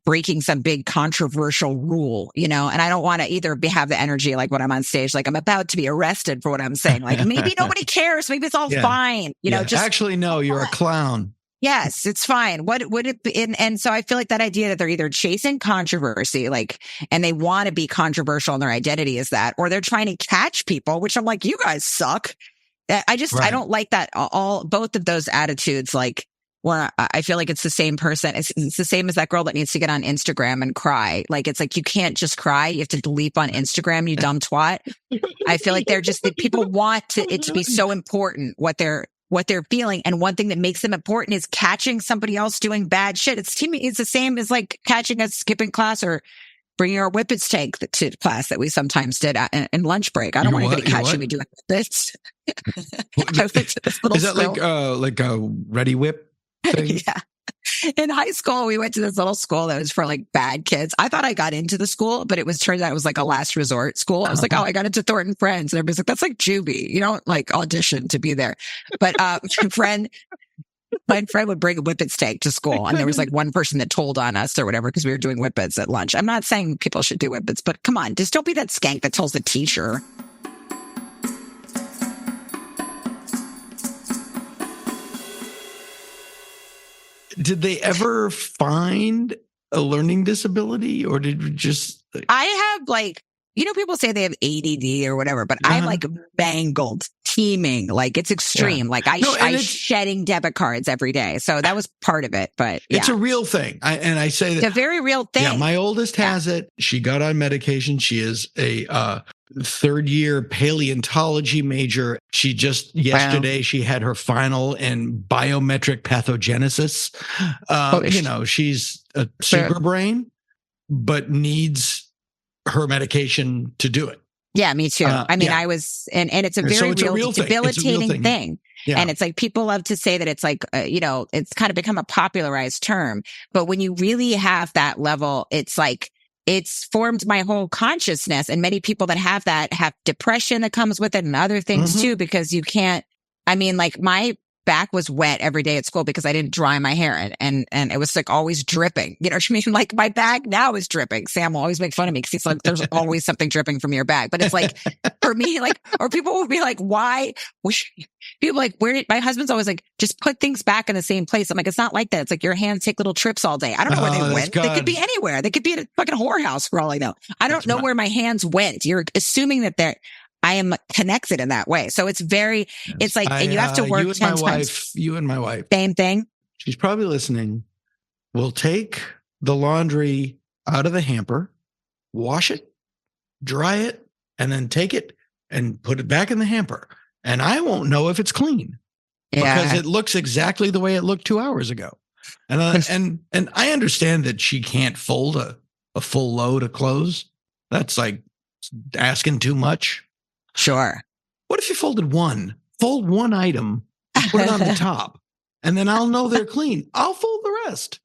breaking some big controversial rule, and I don't want to either have the energy like when I'm on stage, like I'm about to be arrested for what I'm saying. Like maybe nobody cares. Maybe it's all fine. Just actually, no, you're a clown. Yes, it's fine. What would it be? And so I feel like that idea that they're either chasing controversy, and they want to be controversial in their identity is that, or they're trying to catch people, which I'm like, you guys suck. I don't like that. Both of those attitudes, like, where I feel like it's the same person. It's the same as that girl that needs to get on Instagram and cry. Like, it's like, you can't just cry. You have to leap on Instagram, you dumb twat. I feel like people want it to be so important what they're feeling. And one thing that makes them important is catching somebody else doing bad shit. It's the same as like catching us skipping class or bringing our whippets tank to class that we sometimes did in lunch break. I don't want anybody catching me doing this. I went to this little Is that like a Ready Whip thing? Yeah. In high school, we went to this little school that was for like bad kids. I thought I got into the school, but turns out it was like a last resort school. I was like, oh, I got into Thornton Friends. And everybody's like, that's like Juvie. You don't like audition to be there. But my friend would bring a whippets tank to school. And there was like one person that told on us or whatever because we were doing whippets at lunch. I'm not saying people should do whippets, but come on, just don't be that skank that tells the teacher. Did they ever find a learning disability, or did you just? I have like, people say they have ADD or whatever, but I'm like bangled, teeming, like it's extreme. Like I'm shedding debit cards every day. So that was part of it, but it's a real thing. I say that it's a very real thing. Yeah, my oldest has it. She got on medication. She is a third-year paleontology major. She just yesterday she had her final in biometric pathogenesis. She's a super brain, but needs her medication to do it. Yeah, me too. I was, and it's a very real debilitating thing. Yeah. And it's like, people love to say that it's like, it's kind of become a popularized term, but when you really have that level, it's like, it's formed my whole consciousness. And many people that have that have depression that comes with it and other things too, because you can't, I mean, like my back was wet every day at school because I didn't dry my hair and it was like always dripping. You know what I mean? Like my bag now is dripping. Sam will always make fun of me because he's like, there's always something dripping from your bag. But it's like, for me, like, or people will be like, why? People like, where did my husband's always like, just put things back in the same place. I'm like, it's not like that. It's like your hands take little trips all day. I don't know where they went. They could be anywhere. They could be at a fucking whorehouse for all I know. I don't know where my hands went. You're assuming that I am connected in that way. So it's very, it's like, and you have to work 10 times. You and my wife. Same thing. She's probably listening. We'll take the laundry out of the hamper, wash it, dry it, and then take it and put it back in the hamper. And I won't know if it's clean because it looks exactly the way it looked 2 hours ago. And and I understand that she can't fold a full load of clothes. That's like asking too much. Sure. What if you folded one? Fold one item, put it on the top, and then I'll know they're clean. I'll fold the rest.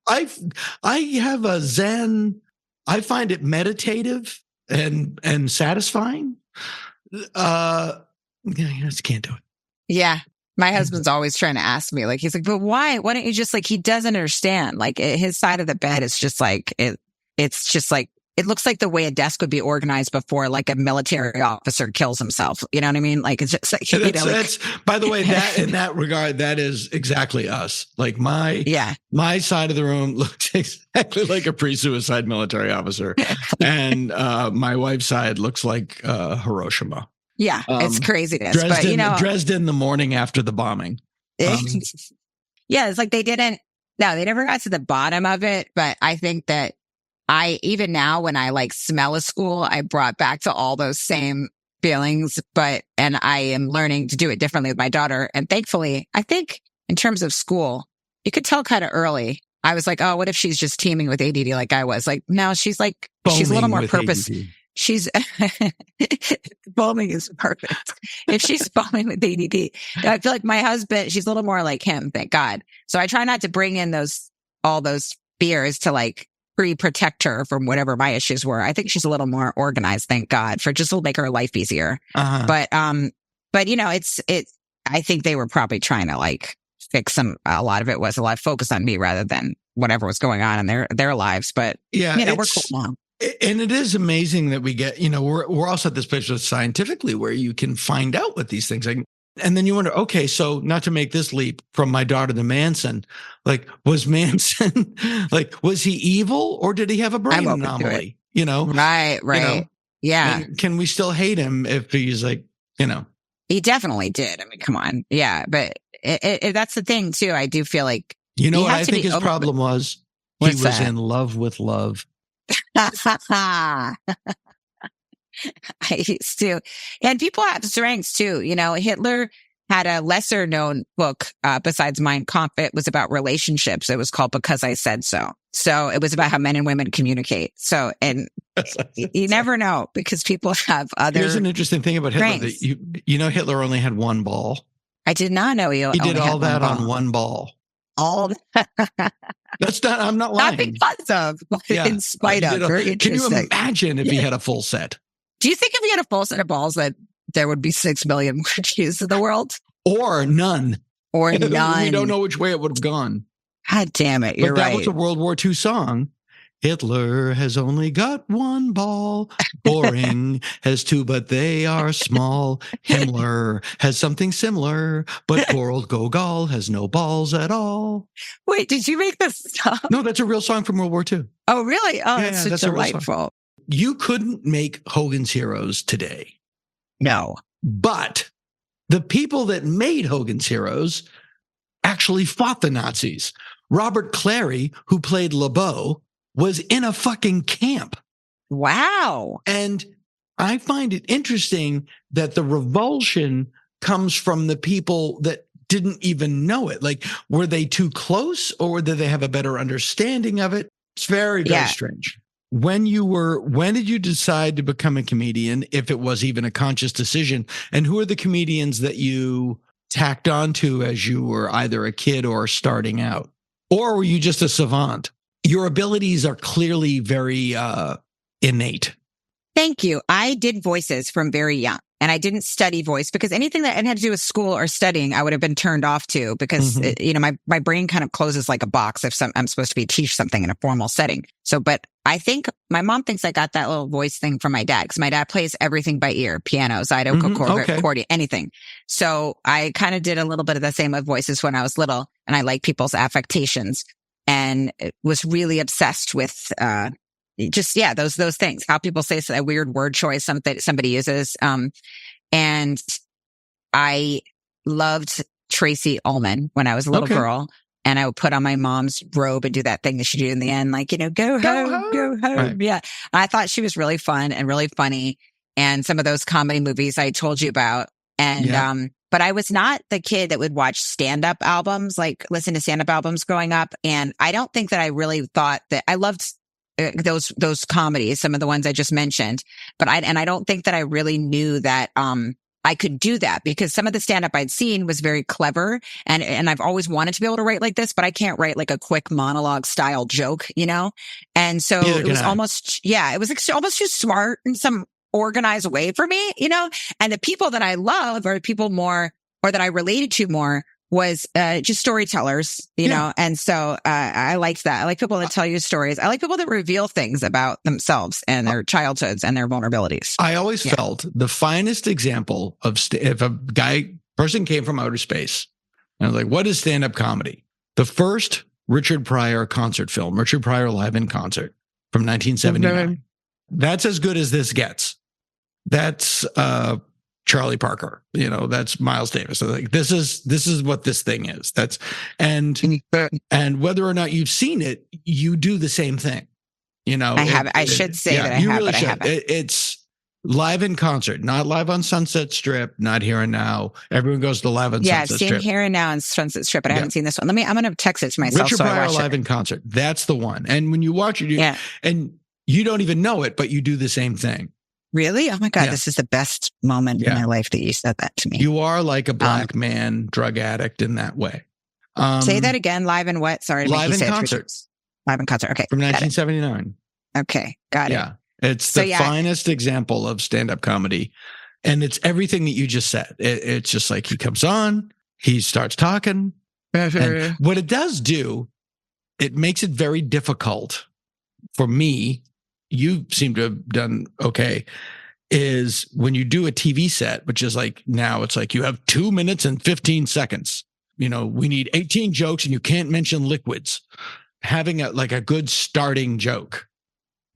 I have a Zen. I find it meditative and satisfying. I just can't do it. Yeah. My husband's always trying to ask me, like, he's like, but why? Why don't you just like, he doesn't understand. Like his side of the bed is just like, it's just like, it looks like the way a desk would be organized before like a military officer kills himself. You know what I mean? Like it's just like, that's, by the way, that in that regard, that is exactly us. Like my side of the room looks exactly like a pre-suicide military officer. And my wife's side looks like Hiroshima. Yeah, it's craziness. Dresden, but Dresden the morning after the bombing. Yeah, it's like they never got to the bottom of it. But I think that even now when I like smell a school, I brought back to all those same feelings, and I am learning to do it differently with my daughter. And thankfully, I think in terms of school, you could tell kind of early. I was like, oh, what if she's just teeming with ADD like I was? Like, no, she's like, she's a little more purpose. ADD. She's foaming is perfect. If she's foaming with ADD, I feel like my husband, she's a little more like him, thank God. So I try not to bring in all those fears to like protect her from whatever my issues were. I think she's a little more organized, thank God, for just will make her life easier. But you know, I think they were probably trying to like fix a lot of it was a lot of focus on me rather than whatever was going on in their lives. But yeah, you know, we're cool now. And it is amazing that we get, you know, we're also at this place scientifically where you can find out what these things are. And then you wonder, okay, so not to make this leap from my daughter to Manson, like was Manson, like, was he evil or did he have a brain anomaly? You know? Right. You know? Yeah. And can we still hate him if he's like, you know? He definitely did. I mean, come on. Yeah. But that's the thing too. I do feel like, you know what I think his problem was? He was in love with love. I used to. And people have strengths too. You know, Hitler had a lesser known book besides Mein Kampf. It was about relationships. It was called Because I Said So. So it was about how men and women communicate. So, and you never know because people have other. Here's an interesting thing about Hitler. That you know, Hitler only had one ball. I did not know he did all that on one ball. All that's not. I'm not lying. Not because of, but in spite of. Very can interesting. you imagine if he had a full set? Do you think if he had a full set of balls that there would be 6 million more Jews in the world, or none, or none? We don't know which way it would have gone. God damn it! You're right. That was a World War II song. Hitler has only got one ball. Boring has two, but they are small. Himmler has something similar, but poor old Gogol has no balls at all. Wait, did you make this up? No, that's a real song from World War II. Oh, really? Oh, yeah, that's delightful. You couldn't make Hogan's Heroes today. No. But the people that made Hogan's Heroes actually fought the Nazis. Robert Clary, who played LeBeau, was in a fucking camp. Wow. And I find it interesting that the revulsion comes from the people that didn't even know it. Like, were they too close or did they have a better understanding of it? It's very, very strange. When did you decide to become a comedian, if it was even a conscious decision? And who are the comedians that you tacked onto as you were either a kid or starting out? Or were you just a savant? your abilities are clearly very innate. Thank you. I did voices from very young, and I didn't study voice because anything that had to do with school or studying, I would have been turned off to because, my brain kind of closes like a box if I'm supposed to teach something in a formal setting. So, but I think my mom thinks I got that little voice thing from my dad because my dad plays everything by ear, piano, zydeco, accordion, anything. So I kind of did a little bit of the same with voices when I was little, and I like people's affectations and was really obsessed with, those things, how people say a weird word choice, somebody uses. And I loved Tracy Ullman when I was a little girl, and I would put on my mom's robe and do that thing that she did in the end, like, go home. Right. Yeah. I thought she was really fun and really funny. And some of those comedy movies I told you about. And, but I was not the kid that would watch stand-up albums, like listen to stand-up albums growing up. And I don't think that I really thought that I loved those comedies, some of the ones I just mentioned, but I don't think that I really knew that, I could do that because some of the stand up I'd seen was very clever and I've always wanted to be able to write like this, but I can't write like a quick monologue style joke, And so it was almost too smart in some organized way for me, and the people that I love are people more, or that I related to more, was just storytellers, and so I liked that. I like people that tell you stories. I like people that reveal things about themselves and their childhoods and their vulnerabilities. I always felt the finest example of if a person came from outer space, and I was like, what is stand-up comedy? The first Richard Pryor concert film, Richard Pryor Live in Concert from 1979. That's as good as this gets. That's Charlie Parker, that's Miles Davis. So like, this is what this thing is. And whether or not you've seen it, you do the same thing. I have. I should say that I have, really but I haven't. It's live in concert, not live on Sunset Strip, not Here and Now. Everyone goes to live on Sunset Strip. Yeah, I've seen Here and Now and Sunset Strip, but I haven't seen this one. I'm going to text it to myself. Richard Pryor Live in Concert. That's the one. And when you watch it, and you don't even know it, but you do the same thing. Really? Oh my God, this is the best moment in my life that you said that to me. You are like a black man, drug addict in that way. Say that again. Live in what? Sorry to make you say it. Live in concert. Okay. From 1979. Okay. Got it. Yeah. It's the finest example of stand-up comedy. And it's everything that you just said. It's just like he comes on, he starts talking. And what it does do, it makes it very difficult for me. You seem to have done okay, is when you do a TV set, which is like now it's like you have 2 minutes and 15 seconds. We need 18 jokes and you can't mention liquids. Having a good starting joke.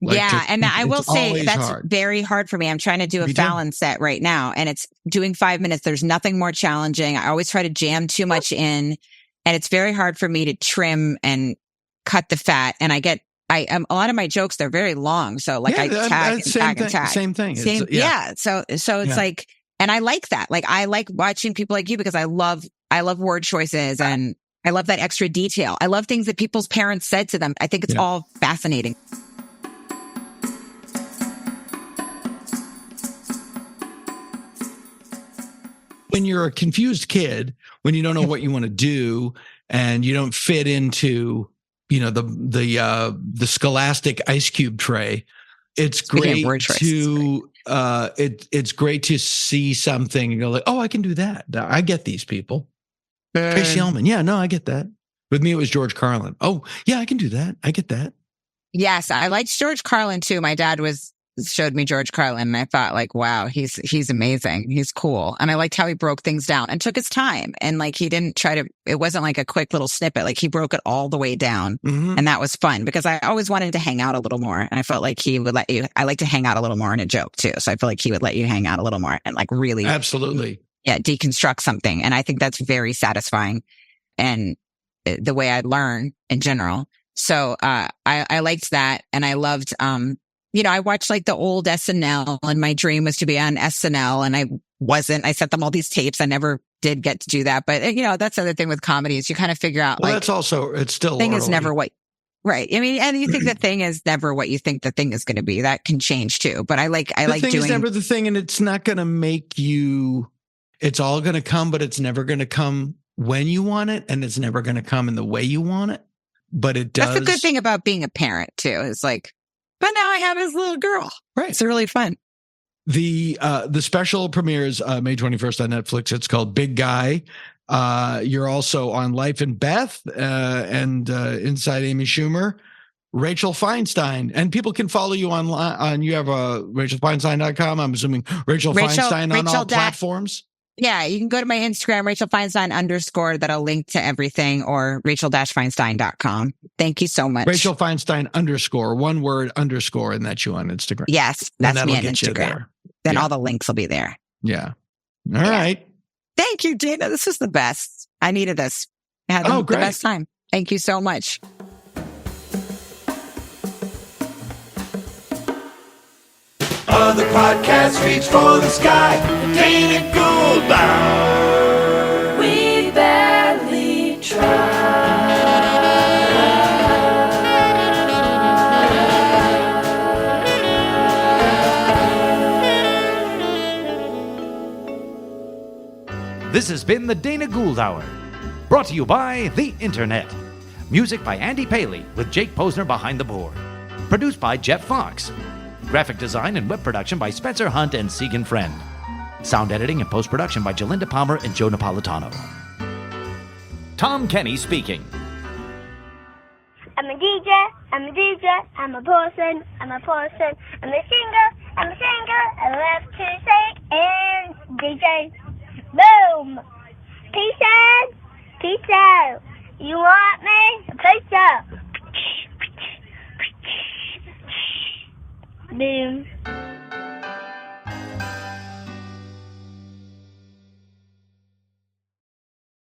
And I will say that's very hard for me. I'm trying to do a Fallon set right now and it's doing 5 minutes. There's nothing more challenging. I always try to jam too much in and it's very hard for me to trim and cut the fat. And a lot of my jokes, they're very long. So I tag and tag. Same thing. So it's like, and I like that. Like, I like watching people like you because I love word choices and I love that extra detail. I love things that people's parents said to them. I think it's all fascinating. When you're a confused kid, when you don't know what you want to do and you don't fit into the scholastic ice cube tray. It's great to it's great to see something and go like, oh, I can do that. I get these people. Tracy Ullman. Yeah, no, I get that. With me, it was George Carlin. Oh, yeah, I can do that. I get that. Yes, I liked George Carlin too. My dad showed me George Carlin and I thought like, wow, he's amazing. He's cool. And I liked how he broke things down and took his time. And like, he didn't it wasn't like a quick little snippet. Like he broke it all the way down. Mm-hmm. And that was fun because I always wanted to hang out a little more. And I felt like he would let you, I like to hang out a little more in a joke too. So I feel like he would let you hang out a little more and like really. Absolutely. Yeah. Deconstruct something. And I think that's very satisfying and the way I learn in general. So, I liked that. And I loved, I watched like the old SNL and my dream was to be on SNL and I sent them all these tapes. I never did get to do that. But, that's the other thing with comedy is you kind of figure out that's also, it's still thing early. Is never what, right. I mean, and you think the thing is never what you think the thing is going to be. That can change too. But I like doing. The thing is never the thing and it's not going to make you, it's all going to come, but it's never going to come when you want it. And it's never going to come in the way you want it. but it does. That's the good thing about being a parent too. Is like, but now I have his little girl. Right. It's really fun. The special premieres May 21st on Netflix. It's called Big Guy. You're also on Life and Beth and Inside Amy Schumer. Rachel Feinstein, and people can follow you on you have RachelFeinstein.com. I'm assuming Rachel Feinstein on all platforms. Yeah, you can go to my Instagram, Rachel Feinstein _ that'll link to everything, or Rachel-Feinstein.com. Thank you so much. Rachel Feinstein _ one word _ and that's you on Instagram. Yes, that's me on Instagram. Then all the links will be there. Yeah. All right. Thank you, Dana. This was the best. I needed this. I had the best time. Thank you so much. Other podcasts reach for the sky. Dana Goldbauer. We barely try. This has been the Dana Gould Hour, brought to you by the Internet. Music by Andy Paley with Jake Posner behind the board. Produced by Jeff Fox. Graphic design and web production by Spencer Hunt and Segan Friend. Sound editing and post-production by Jalinda Palmer and Joe Napolitano. Tom Kenny speaking. I'm a DJ, I'm a person, I'm a singer, I love to sing and DJ. Boom! Peace out. You want me? Peace out. Boom.